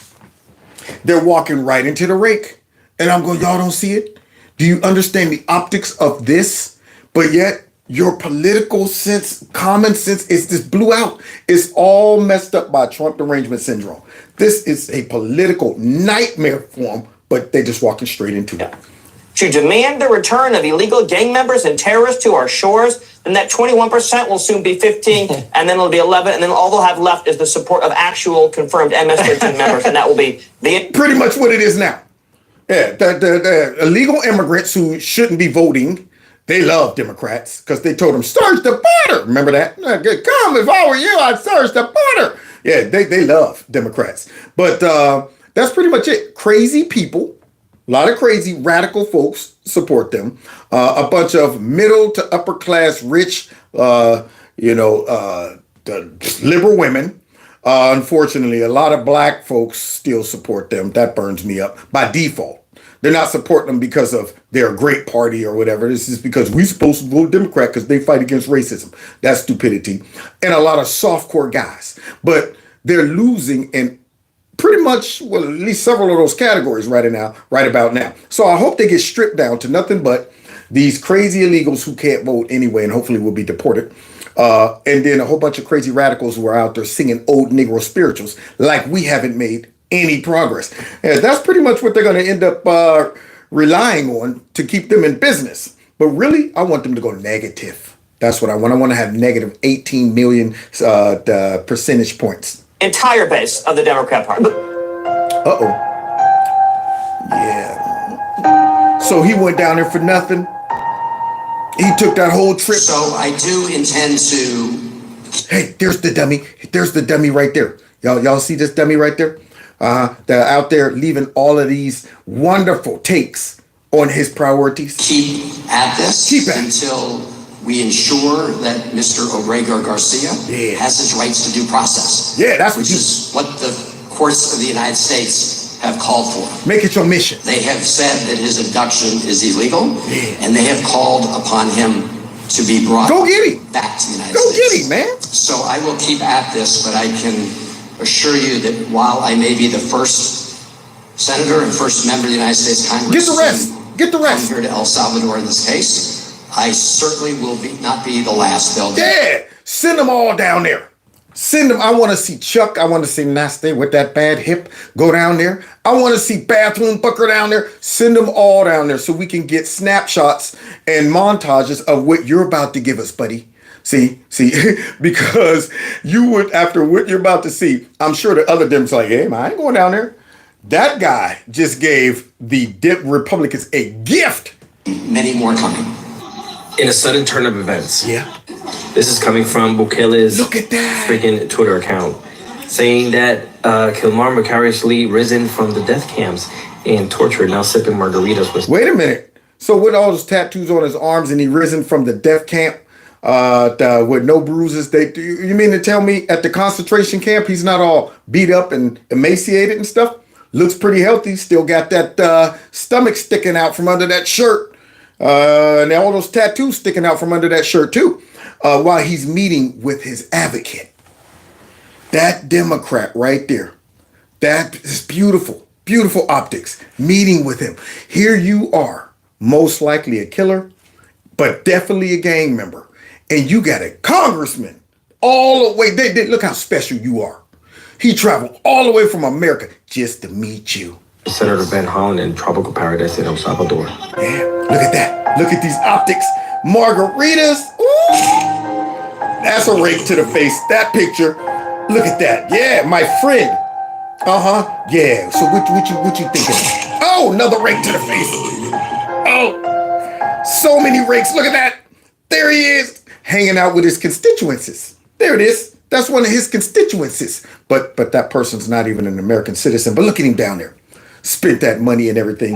They're walking right into the rake. And I'm going, y'all don't see it? Do you understand the optics of this? But yet your political sense, common sense, is just blew out. It's all messed up by Trump derangement syndrome. This is a political nightmare for them, but they're just walking straight into it. To demand the return of illegal gang members and terrorists to our shores, then that 21% will soon be 15, and then it'll be 11, and then all they'll have left is the support of actual confirmed MS-13 members, and that will be the... Pretty much what it is now. Yeah, the illegal immigrants who shouldn't be voting, they love Democrats because they told them, search the border. Remember that? Come, if I were you, I'd search the border. Yeah, they love Democrats. But that's pretty much it. Crazy people, a lot of crazy radical folks support them. A bunch of middle to upper class, rich, the liberal women. Unfortunately, a lot of black folks still support them. That burns me up by default. They're not supporting them because of they're a great party or whatever. This is because we're supposed to vote Democrat because they fight against racism. That's stupidity. And a lot of softcore guys. But they're losing in pretty much, well, at least several of those categories right about now. So I hope they get stripped down to nothing but these crazy illegals who can't vote anyway and hopefully will be deported. And then a whole bunch of crazy radicals who are out there singing old Negro spirituals like we haven't made any progress. And that's pretty much what they're going to end up relying on to keep them in business. But really, I want them to go negative. That's what I want. I want to have negative 18 million percentage points. Entire base of the Democrat Party. Uh-oh. Yeah. So he went down there for nothing. He took that whole trip. So I do intend to... Hey, there's the dummy. There's the dummy right there. Y'all see this dummy right there? They're out there leaving all of these wonderful takes on his priorities. Keep at this until we ensure that Mr. Obrador Garcia has his rights to due process. Yeah, that's which is what the courts of the United States have called for. Make it your mission. They have said that his abduction is illegal, and they have called upon him to be brought back to the United States. Go get him, man. So I will keep at this, but I can assure you that while I may be the first senator and first member of the United States Congress, get the rest. Come here to El Salvador in this case, I certainly will not be the last. Send them all down there. Send them. I want to see Chuck. I want to see Nasty with that bad hip go down there. I want to see Bathroom Booker down there. Send them all down there so we can get snapshots and montages of what you're about to give us, buddy. See, because you would, after what you're about to see, I'm sure the other Dems like, hey, man, I ain't going down there. That guy just gave the Republicans a gift. Many more coming. In a sudden turn of events. Yeah. This is coming from Bukele's freaking Twitter account, saying that Kilmar vicariously risen from the death camps and tortured, now sipping margaritas with... Wait a minute. So with all those tattoos on his arms and he risen from the death camp with no bruises, you mean to tell me at the concentration camp he's not all beat up and emaciated and stuff? Looks pretty healthy. Still got that stomach sticking out from under that shirt. And all those tattoos sticking out from under that shirt too, while he's meeting with his advocate. That Democrat right there. That is beautiful, beautiful optics. Meeting with him. Here you are, most likely a killer, but definitely a gang member. And you got a congressman all the way. Look how special you are. He traveled all the way from America just to meet you. Senator Van Hollen in Tropical Paradise in El Salvador. Yeah, look at that. Look at these optics. Margaritas. Ooh. That's a rake to the face. That picture. Look at that. Yeah, my friend. Yeah. So what you thinking? Oh, another rake to the face. Oh, so many rakes. Look at that. There he is, hanging out with his constituencies. There it is. That's one of his constituencies. But that person's not even an American citizen. But look at him down there. Spent that money and everything.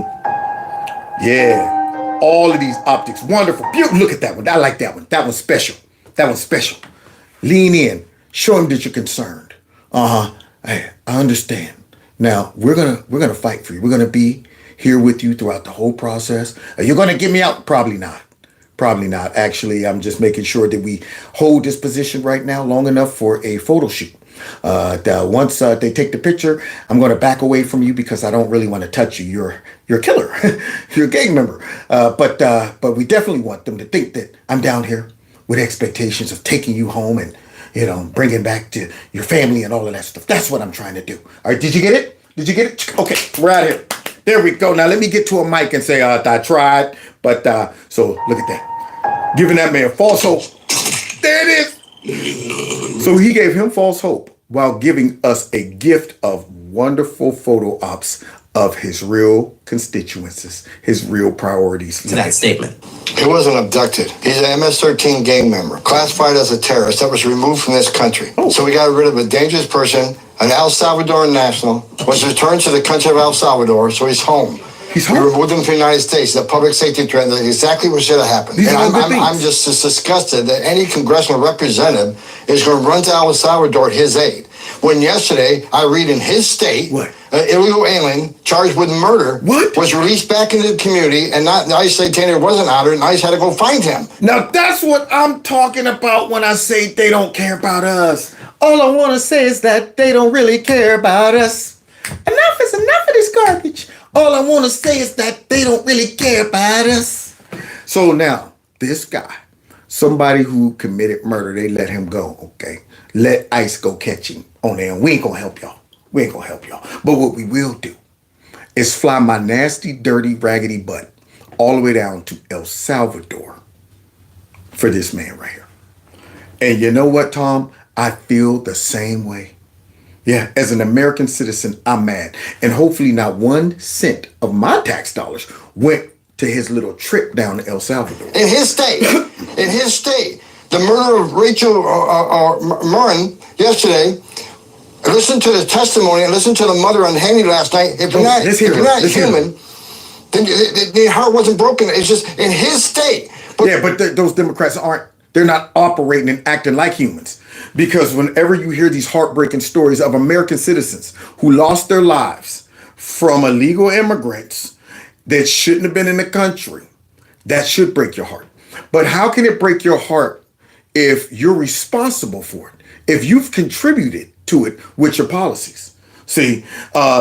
Yeah. All of these optics. Wonderful. Beautiful. Look at that one. I like that one. That one's special. That one's special. Lean in. Show him that you're concerned. Hey, I understand. Now, we're gonna fight for you. We're gonna be here with you throughout the whole process. Are you gonna get me out? Probably not. Probably not. Actually, I'm just making sure that we hold this position right now long enough for a photo shoot. Once they take the picture, I'm going to back away from you because I don't really want to touch you. You're a killer. You're a gang member. But we definitely want them to think that I'm down here with expectations of taking you home and, bringing back to your family and all of that stuff. That's what I'm trying to do. All right. Did you get it? Did you get it? Okay. We're out here. There we go. Now let me get to a mic and say, I tried. But so look at that. Giving that man false hope. There it is. So he gave him false hope while giving us a gift of wonderful photo ops of his real constituencies, his real priorities. To that statement. He wasn't abducted. He's an MS-13 gang member, classified as a terrorist that was removed from this country. So we got rid of a dangerous person, an El Salvadoran national, was returned to the country of El Salvador, so he's home. We removed him from the United States. The public safety threat. That's exactly what should have happened. And I'm just disgusted that any congressional representative is going to run to El Salvador at his aid. When yesterday, I read in his state, an illegal alien charged with murder was released back into the community, and not the ICE detainer wasn't out, and ICE had to go find him. Now that's what I'm talking about when I say they don't care about us. All I want to say is that they don't really care about us. Enough is enough of this garbage. All I want to say is that they don't really care about us. So now, this guy, somebody who committed murder, they let him go, okay? Let ICE go catch him on there, and we ain't gonna help y'all. We ain't gonna help y'all. But what we will do is fly my nasty, dirty, raggedy butt all the way down to El Salvador for this man right here. And you know what, Tom? I feel the same way. Yeah, as an American citizen, I'm mad. And hopefully not 1 cent of my tax dollars went to his little trip down to El Salvador. In his state, the murder of Rachel Marin yesterday, listen to the testimony and listen to the mother on Haney last night. If you're not human, then your heart wasn't broken. It's just in his state. But those Democrats they're not operating and acting like humans. Because whenever you hear these heartbreaking stories of American citizens who lost their lives from illegal immigrants that shouldn't have been in the country, that should break your heart. But how can it break your heart if you're responsible for it? If you've contributed to it with your policies? See,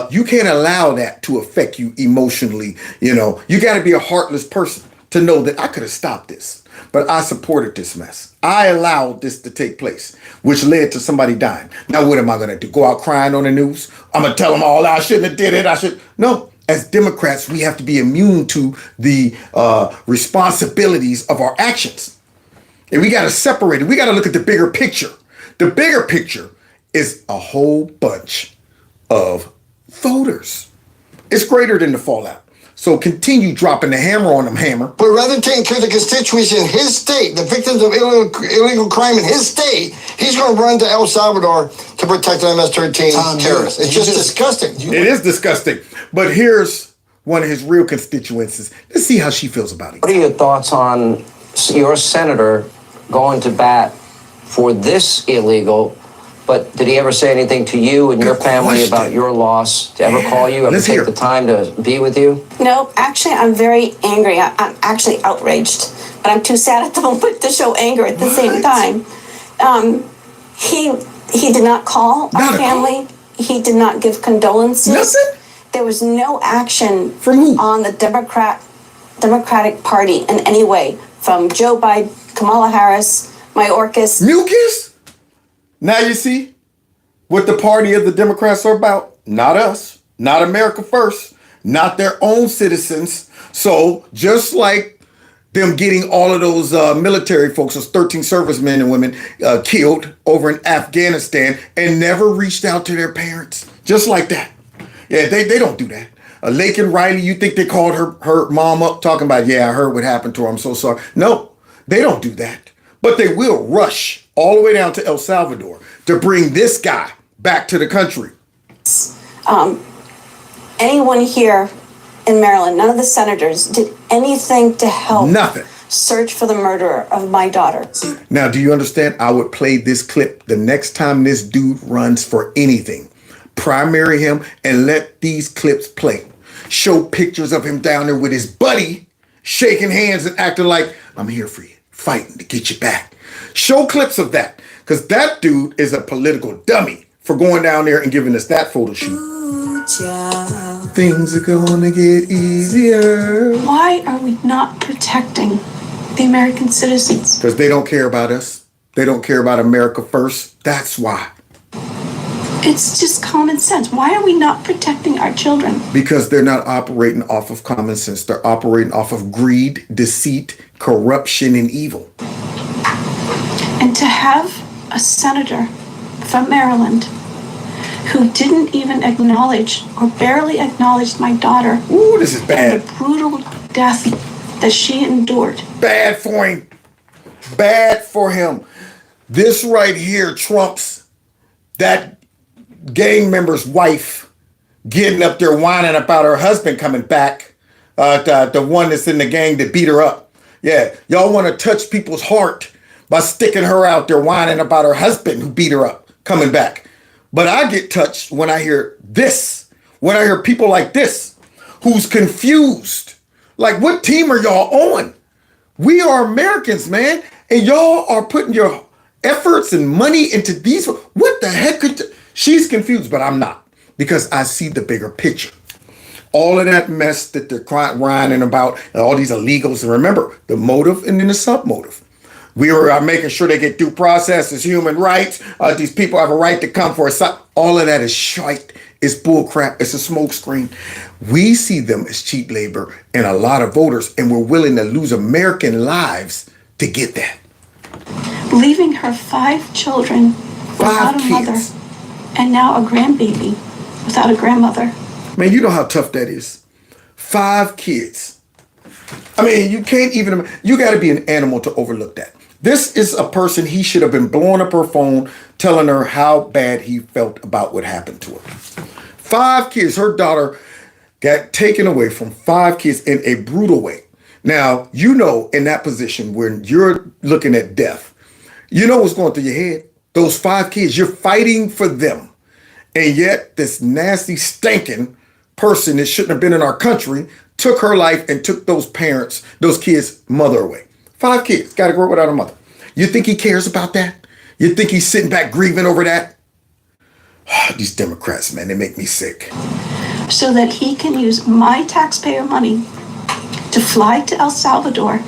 you can't allow that to affect you emotionally. You got to be a heartless person to know that I could have stopped this. But I supported this mess. I allowed this to take place, which led to somebody dying. Now, what am I going to do? Go out crying on the news? I'm going to tell them all I shouldn't have did it. No, as Democrats, we have to be immune to the responsibilities of our actions. And we got to separate it. We got to look at the bigger picture. The bigger picture is a whole bunch of voters. It's greater than the fallout. So continue dropping the hammer on them, Hammer. But rather than taking care of the constituents in his state, the victims of illegal crime in his state, he's going to run to El Salvador to protect the MS-13 terrorists. It's just disgusting. It is disgusting. But here's one of his real constituencies. Let's see how she feels about it. What are your thoughts on your senator going to bat for this illegal? But did he ever say anything to you and your family about your loss? Did he ever call you, ever take the time to be with you? No, actually, I'm very angry. I'm actually outraged, but I'm too sad at the moment to show anger at the same time. He He did not call Not our a family. He did not give condolences. Nothing? There was no action From who? on the Democratic Party in any way, from Joe Biden, Kamala Harris, Mayorkas. Mucus? Now you see what the party of the Democrats are about. Not us. Not America first. Not their own citizens. So just like them getting all of those military folks, those 13 servicemen and women killed over in Afghanistan and never reached out to their parents. Just like that. Yeah, they don't do that. Laken Riley, you think they called her mom up talking about, yeah, I heard what happened to her. I'm so sorry. No, they don't do that. But they will rush all the way down to El Salvador to bring this guy back to the country. Anyone here in Maryland, none of the senators did anything to help Nothing. search for the murderer of my daughter. Now, do you understand? I would play this clip the next time this dude runs for anything. Primary him and let these clips play. Show pictures of him down there with his buddy, shaking hands and acting like, I'm here for you, fighting to get you back. Show clips of that, because that dude is a political dummy for going down there and giving us that photo shoot. Things are gonna get easier. Why are we not protecting the American citizens? Because they don't care about us. They don't care about America first. That's why. It's just common sense. Why are we not protecting our children? Because they're not operating off of common sense. They're operating off of greed, deceit, corruption, and evil. And to have a senator from Maryland who didn't even acknowledge or barely acknowledged my daughter. Ooh, this is bad. The brutal death that she endured. Bad for him. Bad for him. This right here trumps that gang member's wife getting up there whining about her husband coming back. The one that's in the gang that beat her up. Yeah, y'all want to touch people's heart by sticking her out there whining about her husband who beat her up coming back. But I get touched when I hear this, when I hear people like this, who's confused. Like, what team are y'all on? We are Americans, man. And y'all are putting your efforts and money into these. What the heck could... She's confused, but I'm not, because I see the bigger picture. All of that mess that they're whining about, and all these illegals. And remember, the motive and then the sub-motive. We are making sure they get due process as human rights. These people have a right to come for asylum. All of that is shite. It's bullcrap. It's a smokescreen. We see them as cheap labor and a lot of voters, and we're willing to lose American lives to get that. Leaving her 5 children without a mother, and now a grandbaby without a grandmother. Man, you know how tough that is. 5 kids. I mean, you can't even, you got to be an animal to overlook that. This is a person, he should have been blowing up her phone, telling her how bad he felt about what happened to her. 5 kids. Her daughter got taken away from 5 kids in a brutal way. Now, you know, in that position when you're looking at death, you know what's going through your head. Those 5 kids, you're fighting for them. And yet this nasty, stinking person that shouldn't have been in our country took her life and took those parents, those kids' mother away. 5 kids, got to grow up without a mother. You think he cares about that? You think he's sitting back grieving over that? These Democrats, man, they make me sick. So that he can use my taxpayer money to fly to El Salvador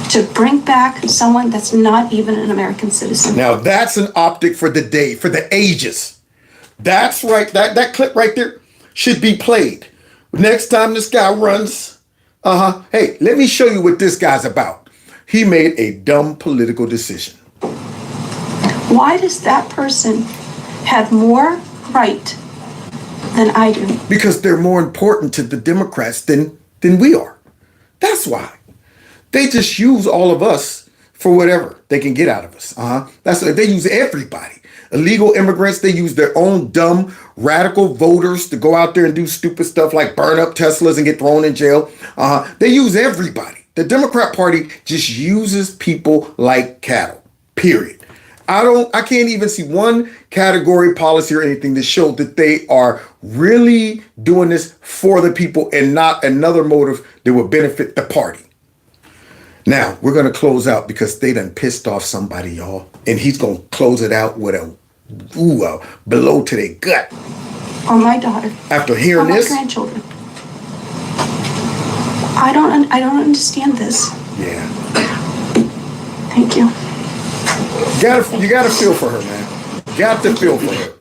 to bring back someone that's not even an American citizen. Now that's an optic for the day, for the ages. That's right. That clip right there should be played. Next time this guy runs, hey, let me show you what this guy's about. He made a dumb political decision. Why does that person have more right than I do? Because they're more important to the Democrats than we are. That's why. They just use all of us for whatever they can get out of us. That's what they use. Everybody. Illegal immigrants, they use their own dumb radical voters to go out there and do stupid stuff like burn up Teslas and get thrown in jail. They use everybody. The Democrat Party just uses people like cattle, period. I can't even see one category, policy, or anything that showed that they are really doing this for the people and not another motive that would benefit the party. Now, we're going to close out because they done pissed off somebody, y'all. And he's going to close it out with a below to their gut. Or my daughter. After hearing or my this? grandchildren. I don't understand this. Yeah. Thank you. You gotta feel for her, man. Got to feel for her.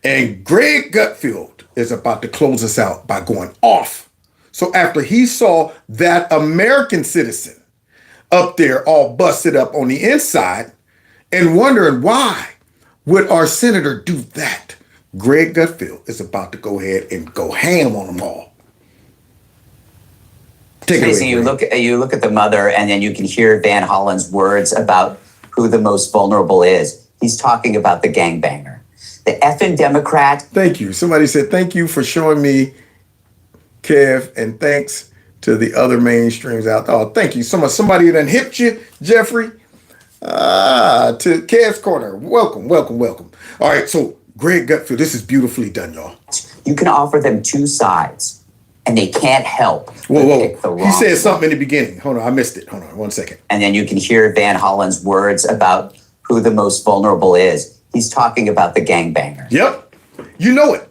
And Greg Gutfeld is about to close us out by going off. So after he saw that American citizen up there all busted up on the inside and wondering why would our senator do that, Greg Gutfeld is about to go ahead and go ham on them all. Tracy, you look at the mother, and then you can hear Van Hollen's words about who the most vulnerable is. He's talking about the gangbanger, the effing Democrat. Thank you. Somebody said thank you for showing me, Kev, and thanks to the other mainstreams out there. Oh, thank you so much. Somebody done hipped you, Jeffrey. To Kev's Corner. Welcome, welcome, welcome. All right, so Greg Gutfeld, this is beautifully done, y'all. You can offer them two sides, and they can't help. Whoa. He said something in the beginning. Hold on, I missed it. Hold on, 1 second. And then you can hear Van Hollen's words about who the most vulnerable is. He's talking about the gangbanger. Yep. You know it.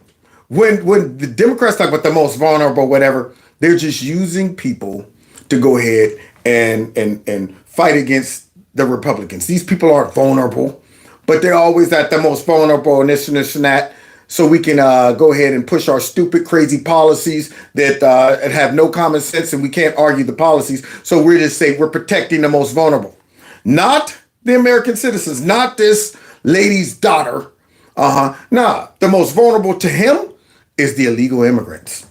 When the Democrats talk about the most vulnerable, whatever, they're just using people to go ahead and fight against the Republicans. These people aren't vulnerable, but they're always at the most vulnerable and this and this and that. So we can go ahead and push our stupid, crazy policies that have no common sense, and we can't argue the policies. So we're just say we're protecting the most vulnerable, not the American citizens, not this lady's daughter. Nah, the most vulnerable to him is the illegal immigrants.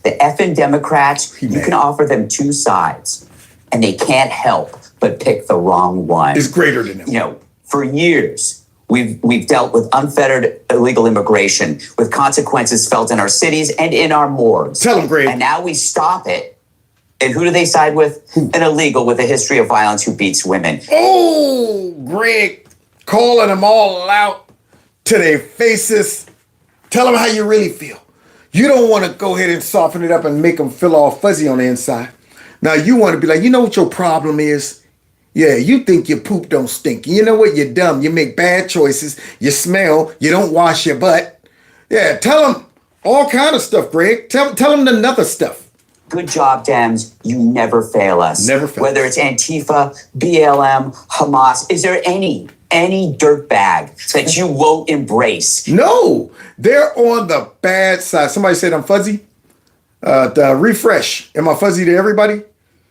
The effing Democrats, you can offer them two sides, and they can't help but pick the wrong one. It's greater than them. You know, for years, we've dealt with unfettered illegal immigration with consequences felt in our cities and in our morgues. Tell them, Greg. And now we stop it. And who do they side with? An illegal with a history of violence who beats women. Oh, Greg, calling them all out to their faces. Tell them how you really feel. You don't want to go ahead and soften it up and make them feel all fuzzy on the inside. Now you want to be like, you know what your problem is? Yeah, you think your poop don't stink. You know what? You're dumb. You make bad choices. You smell. You don't wash your butt. Yeah, tell them all kind of stuff, Greg. Tell them the other stuff. Good job, Dems. You never fail us. Never fail. Whether it's Antifa, BLM, Hamas, is there any dirtbag that you won't embrace? No, they're on the bad side. Somebody said I'm fuzzy. Refresh. Am I fuzzy to everybody?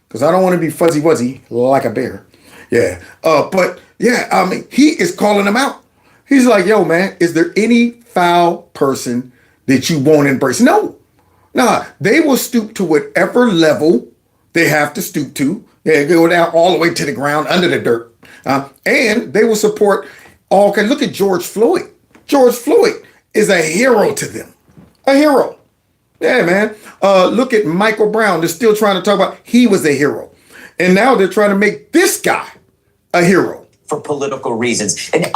Because I don't want to be fuzzy-wuzzy like a bear. Yeah. But yeah, I mean, he is calling them out. He's like, yo, man, is there any foul person that you won't embrace? No. Nah, they will stoop to whatever level they have to stoop to. They go down all the way to the ground, under the dirt. And they will support all kinds. Look at George Floyd. George Floyd is a hero to them. A hero. Yeah, man. Look at Michael Brown. They're still trying to talk about he was a hero. And now they're trying to make this guy a hero. For political reasons. And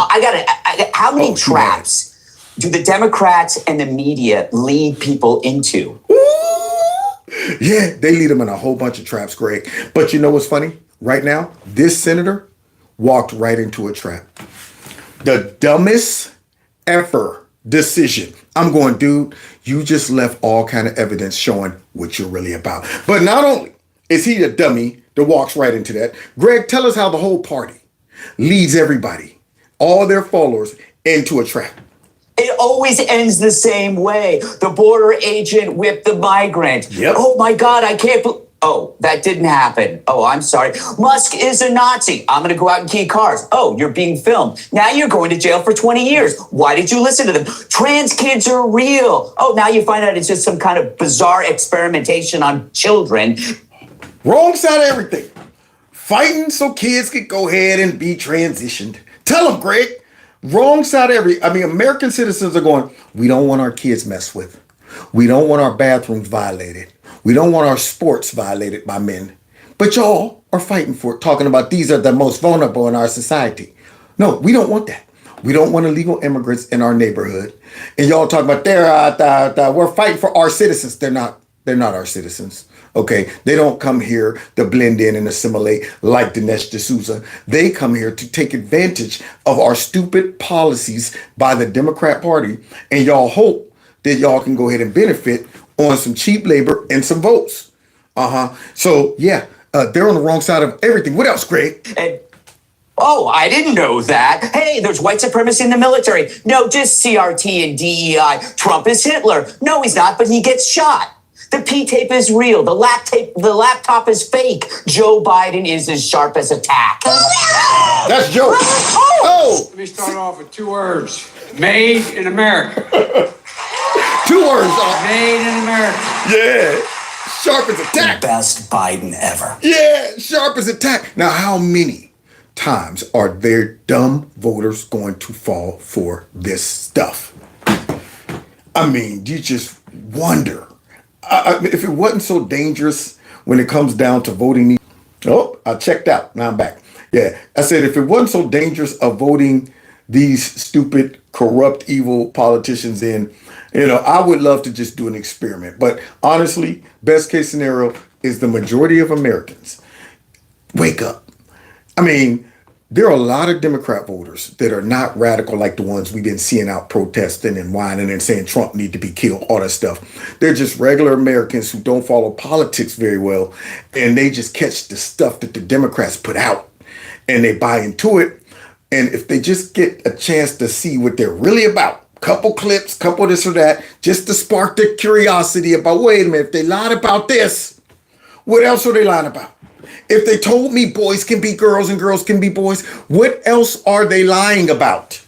how many traps do the Democrats and the media lead people into? Yeah, they lead them in a whole bunch of traps, Greg. But you know what's funny? Right now, this senator walked right into a trap. The dumbest ever decision. I'm going, dude, you just left all kind of evidence showing what you're really about. But not only is he a dummy that walks right into that, Greg, tell us how the whole party leads everybody, all their followers, into a trap. It always ends the same way. The border agent whipped the migrant. Yep. Oh my God, I can't believe. Oh, that didn't happen. Oh, I'm sorry. Musk is a Nazi. I'm going to go out and key cars. Oh, you're being filmed. Now you're going to jail for 20 years. Why did you listen to them? Trans kids are real. Oh, now you find out it's just some kind of bizarre experimentation on children. Wrong side of everything. Fighting so kids could go ahead and be transitioned. Tell them, Greg. Wrong side of American citizens are going, we don't want our kids messed with. We don't want our bathrooms violated. We don't want our sports violated by men. But y'all are fighting for it, talking about these are the most vulnerable in our society. No, we don't want that. We don't want illegal immigrants in our neighborhood. And y'all talking about we're fighting for our citizens. They're not our citizens. Okay, they don't come here to blend in and assimilate like Dinesh D'Souza. They come here to take advantage of our stupid policies by the Democrat Party, and y'all hope that y'all can go ahead and benefit on some cheap labor and some votes. So yeah, they're on the wrong side of everything. What else, Greg? Oh, I didn't know that. Hey, there's white supremacy in the military. No, just CRT and DEI. Trump is Hitler. No, he's not, but he gets shot. The P-tape is real. The laptop is fake. Joe Biden is as sharp as a tack. That's Joe. Let me start off with 2 words. Made in America. 2 words. Made in America. Yeah. Sharp as a tack. The best Biden ever. Yeah, sharp as a tack. Now, how many times are their dumb voters going to fall for this stuff? I mean, you just wonder. If it wasn't so dangerous when it comes down to voting. Oh, I checked out. Now I'm back. Yeah, I said if it wasn't so dangerous of voting these stupid, corrupt, evil politicians in, I would love to just do an experiment. But honestly, best case scenario is the majority of Americans wake up. I mean, there are a lot of Democrat voters that are not radical like the ones we've been seeing out protesting and whining and saying Trump need to be killed, all that stuff. They're just regular Americans who don't follow politics very well, and they just catch the stuff that the Democrats put out, and they buy into it. And if they just get a chance to see what they're really about, couple clips, couple this or that, just to spark their curiosity about, wait a minute, if they lied about this, what else are they lying about? If they told me boys can be girls and girls can be boys, what else are they lying about?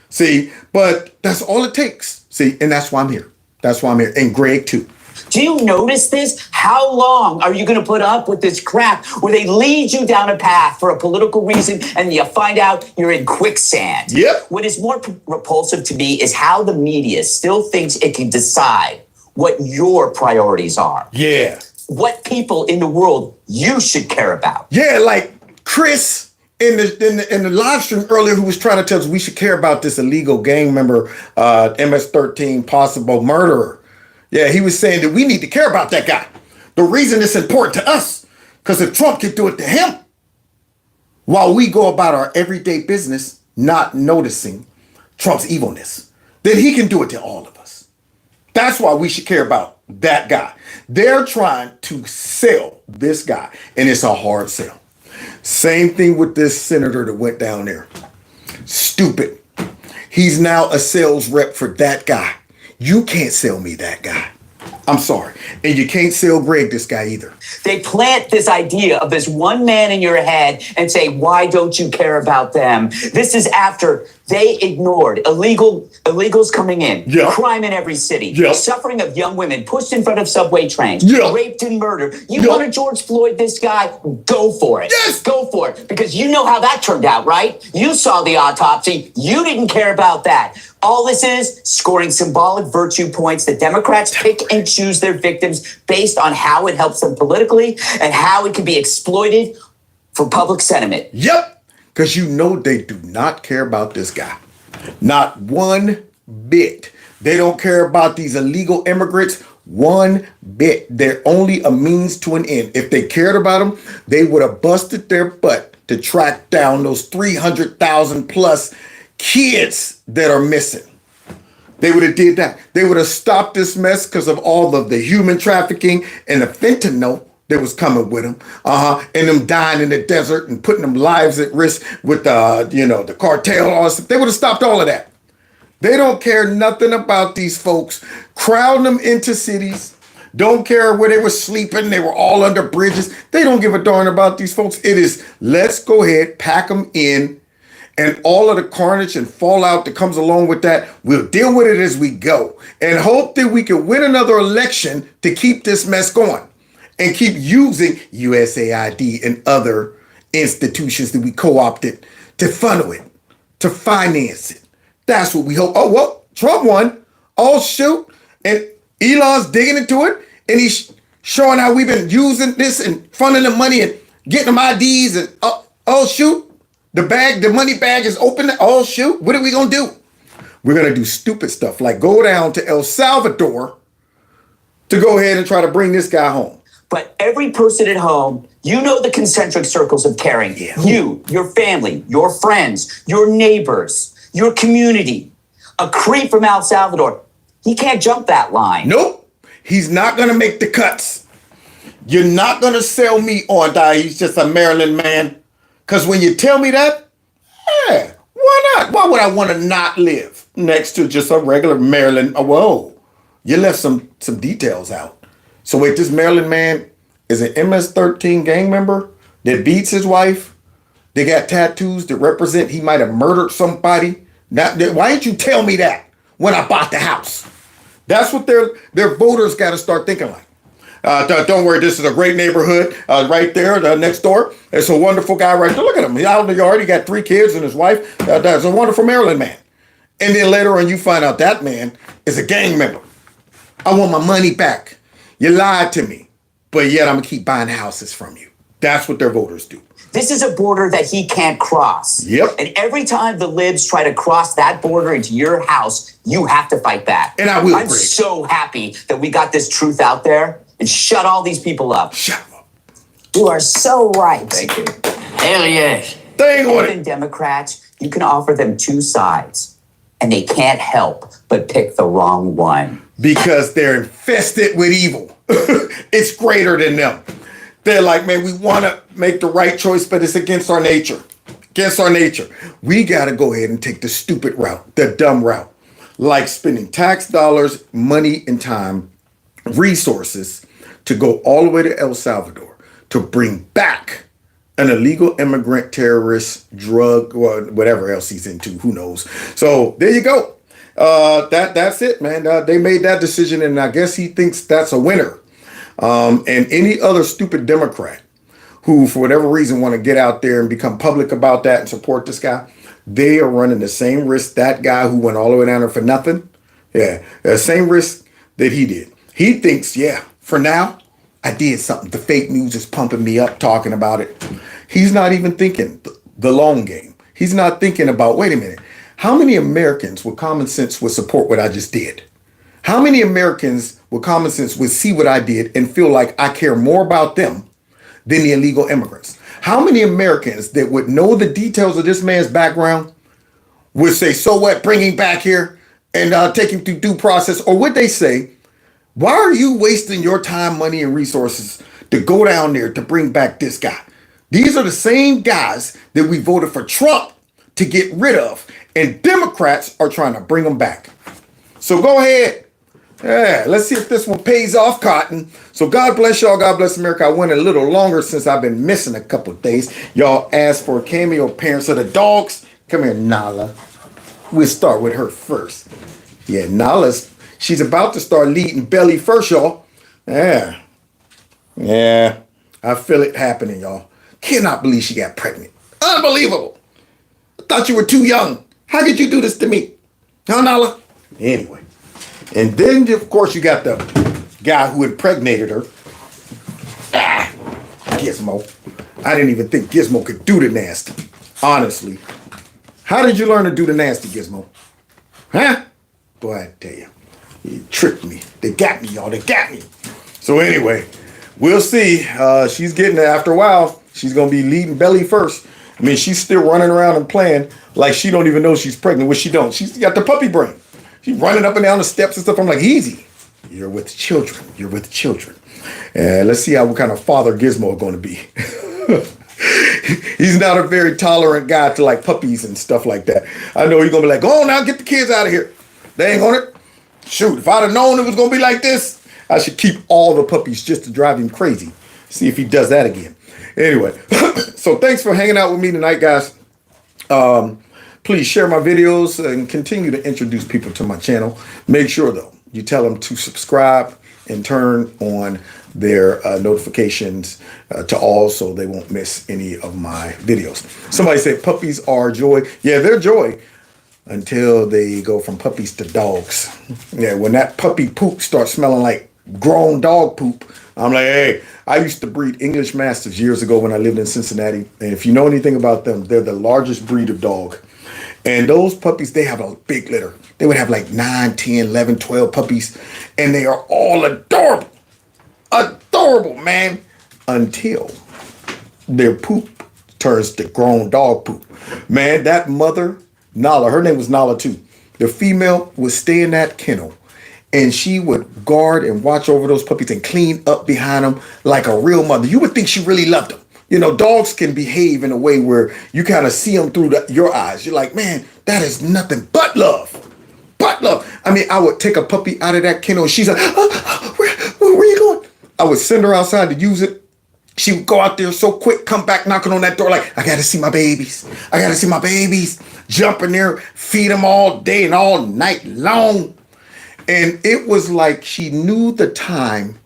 See, but that's all it takes. See, and that's why I'm here. That's why I'm here. And Greg, too. Do you notice this? How long are you going to put up with this crap where they lead you down a path for a political reason and you find out you're in quicksand? Yep. What is more repulsive to me is how the media still thinks it can decide what your priorities are. Yeah. What people in the world you should care about. Yeah, like Chris in the live stream earlier, who was trying to tell us we should care about this illegal gang member, MS-13 possible murderer. Yeah, he was saying that we need to care about that guy. The reason it's important to us, because if Trump could do it to him, while we go about our everyday business not noticing Trump's evilness, then he can do it to all of us. That's why we should care about that guy. They're trying to sell this guy, and it's a hard sell. Same thing with this senator that went down there. Stupid. He's now a sales rep for that guy. You can't sell me that guy. I'm sorry. And you can't sell Greg this guy either. They plant this idea of this one man in your head and say, why don't you care about them? This is after they ignored illegals coming in, crime in every city, suffering of young women pushed in front of subway trains, raped and murdered. You want to George Floyd this guy? Go for it. Yes. Go for it. Because you know how that turned out, right? You saw the autopsy. You didn't care about that. All this is scoring symbolic virtue points. The Democrats pick and choose their victims based on how it helps them politically and how it can be exploited for public sentiment. Yep. Because you know they do not care about this guy. Not one bit. They don't care about these illegal immigrants one bit. They're only a means to an end. If they cared about them, they would have busted their butt to track down those 300,000 plus kids that are missing. They would have did that. They would have stopped this mess because of all of the human trafficking and the fentanyl that was coming with them, and them dying in the desert and putting them lives at risk with the cartel. All this. They would have stopped all of that. They don't care nothing about these folks. Crowding them into cities. Don't care where they were sleeping. They were all under bridges. They don't give a darn about these folks. It is, let's go ahead, pack them in, and all of the carnage and fallout that comes along with that, we'll deal with it as we go and hope that we can win another election to keep this mess going and keep using USAID and other institutions that we co-opted to funnel it, to finance it. That's what we hope. Oh, well, Trump won. Oh, shoot. And Elon's digging into it, and he's showing how we've been using this and funneling the money and getting them IDs. And oh, shoot. The money bag is open. Oh, shoot. What are we going to do? We're going to do stupid stuff like go down to El Salvador to go ahead and try to bring this guy home. But every person at home, you know the concentric circles of caring. Yeah. You, your family, your friends, your neighbors, your community. A creep from El Salvador, he can't jump that line. Nope. He's not going to make the cuts. You're not going to sell me on that. He's just a Maryland man. Because when you tell me that, yeah, why not? Why would I want to not live next to just a regular Maryland? Oh, whoa, you left some details out. So wait, this Maryland man is an MS-13 gang member that beats his wife. They got tattoos that represent he might have murdered somebody. Now, why didn't you tell me that when I bought the house? That's what their voters got to start thinking like. Don't worry, this is a great neighborhood right there next door. It's a wonderful guy right there. Look at him. He's out in the yard. He got 3 kids and his wife. That's a wonderful Maryland man. And then later on, you find out that man is a gang member. I want my money back. You lied to me. But yet I'm going to keep buying houses from you. That's what their voters do. This is a border that he can't cross. Yep. And every time the libs try to cross that border into your house, you have to fight back. And I will, I'm Greg. so happy that we got this truth out there and shut all these people up. Shut up. You are so right. Thank you. Hell yes. Even Democrats, you can offer them 2 sides, and they can't help but pick the wrong one. Because they're infested with evil. It's greater than them. They're like, man, we want to make the right choice, but it's against our nature. Against our nature. We got to go ahead and take the stupid route, the dumb route. Like spending tax dollars, money, and time, resources to go all the way to El Salvador to bring back an illegal immigrant, terrorist, drug, or whatever else he's into. Who knows? So there you go. That's it, man. They made that decision, and I guess he thinks that's a winner. And any other stupid Democrat who, for whatever reason, want to get out there and become public about that and support this guy, they are running the same risk that guy who went all the way down there for nothing. Yeah, the same risk that he did. He thinks, yeah, for now, I did something. The fake news is pumping me up, talking about it. He's not even thinking the long game. He's not thinking about, wait a minute, how many Americans with common sense would support what I just did? How many Americans with common sense would see what I did and feel like I care more about them than the illegal immigrants? How many Americans that would know the details of this man's background would say, so what, bring him back here and take him through due process? Or would they say, why are you wasting your time, money, and resources to go down there to bring back this guy? These are the same guys that we voted for Trump to get rid of, and Democrats are trying to bring them back. So go ahead. Yeah, let's see if this one pays off, Cotton. So God bless y'all. God bless America. I went a little longer since I've been missing a couple of days. Y'all asked for a cameo appearance of the dogs. Come here, Nala. We'll start with her first. Yeah, she's about to start leading belly first, y'all. Yeah. Yeah. I feel it happening, y'all. Cannot believe she got pregnant. Unbelievable. I thought you were too young. How could you do this to me? Huh, Nala? Anyway. And then, of course, you got the guy who impregnated her. Gizmo. I didn't even think Gizmo could do the nasty. Honestly. How did you learn to do the nasty, Gizmo? Huh? Boy, I tell you. You tricked me. They got me, y'all. They got me. So anyway, we'll see. She's getting there after a while. She's going to be leading belly first. I mean, she's still running around and playing like she don't even know she's pregnant, which she don't. She's got the puppy brain. She's running up and down the steps and stuff. I'm like, easy. You're with children. You're with children. And let's see what kind of father Gizmo is going to be. He's not a very tolerant guy to like puppies and stuff like that. I know he's going to be like, go on now, get the kids out of here. They ain't going to. Shoot, if I'd have known it was going to be like this, I should keep all the puppies just to drive him crazy. See if he does that again. Anyway, so thanks for hanging out with me tonight, guys. Please share my videos and continue to introduce people to my channel. Make sure, though, you tell them to subscribe and turn on their notifications to all so they won't miss any of my videos. Somebody said puppies are joy. Yeah, they're joy until they go from puppies to dogs. Yeah, when that puppy poop starts smelling like grown dog poop, I'm like, hey, I used to breed English Mastiffs years ago when I lived in Cincinnati. And if you know anything about them, they're the largest breed of dog. And those puppies, they have a big litter. They would have like 9, 10, 11, 12 puppies. And they are all adorable. Adorable. adorable, man. Until their poop turns to grown dog poop. Man, that mother, Nala, her name was Nala too. The female would stay in that kennel and she would guard and watch over those puppies and clean up behind them like a real mother. You would think she really loved them. You know, dogs can behave in a way where you kind of see them through your eyes. You're like, man, that is nothing but love. But love. I mean, I would take a puppy out of that kennel and she's like, where are you going? I would send her outside to use it. She would go out there so quick, come back knocking on that door like, I got to see my babies. I got to see my babies. Jump in there, feed them all day and all night long. And it was like she knew the time,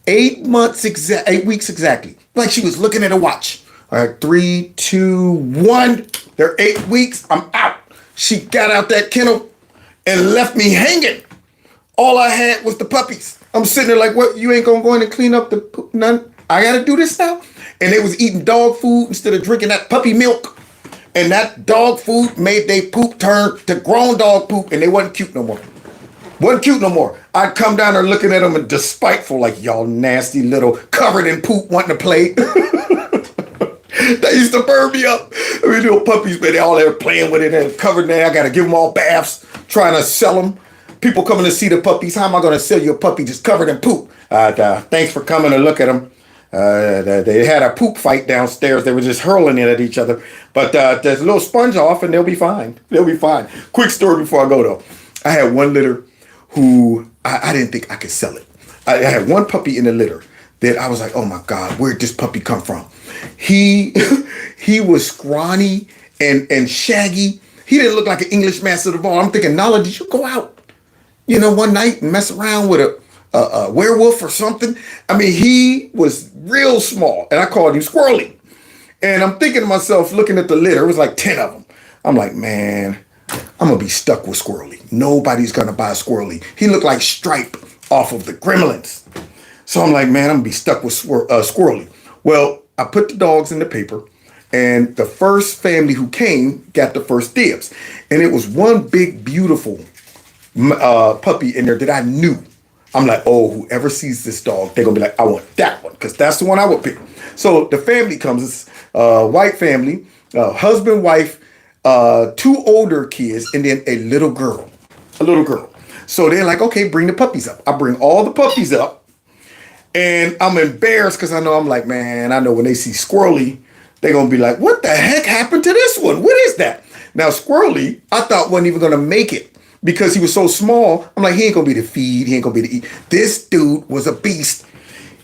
8 weeks exactly. Like she was looking at a watch. All right, 3, 2, 1. They're 8 weeks. I'm out. She got out that kennel and left me hanging. All I had was the puppies. I'm sitting there like, what? You ain't gonna go in and clean up the poop? None. I gotta do this now? And they was eating dog food instead of drinking that puppy milk. And that dog food made they poop turn to grown dog poop and they wasn't cute no more. Wasn't cute no more. I'd come down there looking at them and despiteful like y'all nasty little covered in poop wanting to play. They used to burn me up. I mean, little puppies, man, they all there playing with it and covered in there. I gotta give them all baths, trying to sell them. People coming to see the puppies. How am I gonna sell you a puppy just covered in poop? Thanks for coming to look at them. They had a poop fight downstairs. They were just hurling it at each other. But there's a little sponge off and they'll be fine. They'll be fine. Quick story before I go though. I had one litter who I didn't think I could sell it. I had one puppy in the litter that I was like, oh my God, where'd this puppy come from? He was scrawny and shaggy. He didn't look like an English master of all. I'm thinking, Nala, did you go out, one night and mess around with a werewolf or something? I mean, he was real small and I called him Squirrely. And I'm thinking to myself, looking at the litter, it was like 10 of them. I'm like, man, I'm gonna be stuck with Squirrely. Nobody's gonna buy Squirrely. He looked like Stripe off of the Gremlins. So I'm like, man, I'm gonna be stuck with Squirrely. Well, I put the dogs in the paper and the first family who came got the first dibs. And it was one big, beautiful puppy in there that I knew. I'm like, oh, whoever sees this dog, they're gonna be like, I want that one, because that's the one I would pick. So the family comes, it's a white family, husband, wife, 2 older kids, and then a little girl. So they're like, okay, bring the puppies up. I bring all the puppies up, and I'm embarrassed because I'm like, man, I know when they see Squirrely, they're gonna be like, what the heck happened to this one? What is that? Now Squirrely, I thought wasn't even gonna make it because he was so small. I'm like, he ain't gonna be to feed, he ain't gonna be to eat. This dude was a beast.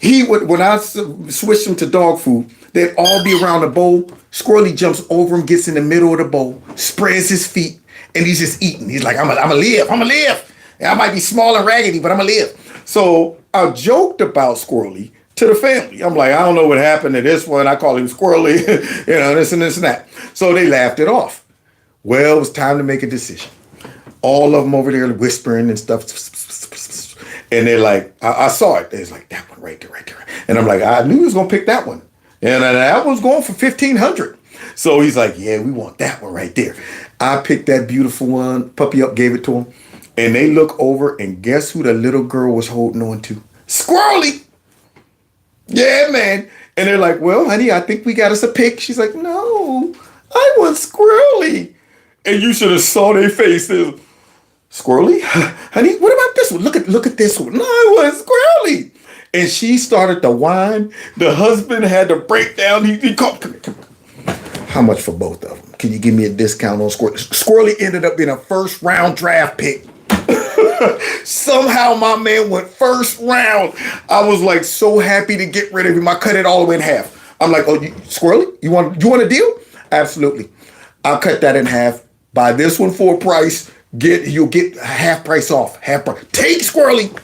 He would, when I switched him to dog food, they'd all be around the bowl. Squirrely jumps over him, gets in the middle of the bowl, spreads his feet, and he's just eating. He's like, I'm gonna live. And I might be small and raggedy, but I'm gonna live. So I joked about Squirrely to the family. I'm like, I don't know what happened to this one. I call him Squirrely, this and this and that. So they laughed it off. Well, it was time to make a decision. All of them over there whispering and stuff. And they're like, I saw it. They're like, that one right there. And I'm like, I knew he was going to pick that one. And that one's going for $1,500. So he's like, yeah, we want that one right there. I picked that beautiful one, puppy up, gave it to him. And they look over and guess who the little girl was holding on to? Squirrely. Yeah, man. And they're like, well, honey, I think we got us a pick. She's like, no, I want Squirrely. And you should have saw their faces. Squirrely? Honey, what about this one? Look at this one. No, I want Squirrely. And she started to whine. The husband had to break down. He called, come. How much for both of them? Can you give me a discount on Squirrely? Squirrely ended up being a first round draft pick. Somehow my man went first round. I was like so happy to get rid of him. I cut it all the way in half. I'm like, oh, Squirrely, you want a deal? Absolutely. I'll cut that in half. Buy this one for a price. You'll get half price off. Half price. Take Squirrely.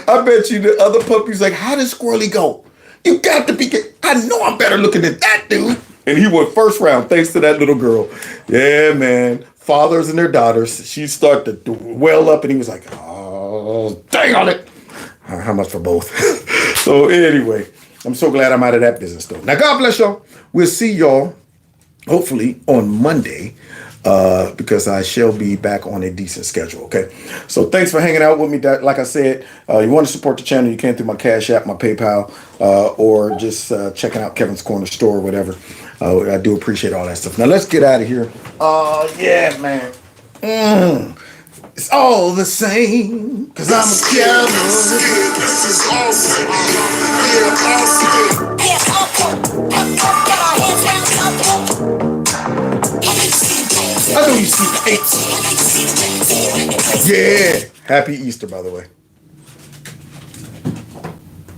I bet you the other puppy's like, how does Squirrely go? You got to be. I know I'm better looking than that dude. And he went first round thanks to that little girl. Yeah, man. Fathers and their daughters. She started to well up and he was like, oh, dang on it. How much for both? So anyway, I'm so glad I'm out of that business though. Now, God bless y'all. We'll see y'all hopefully on Monday. because I shall be back on a decent schedule. Okay, so thanks for hanging out with me. Like I said, you want to support the channel, you can through my Cash App, my PayPal, or just checking out Kevin's Corner Store or whatever. I do appreciate all that stuff. Now let's get out of here. Yeah, man. It's all the same, cause I'm a cowboy. This is awesome. I know you see the 8. Yeah. Happy Easter, by the way.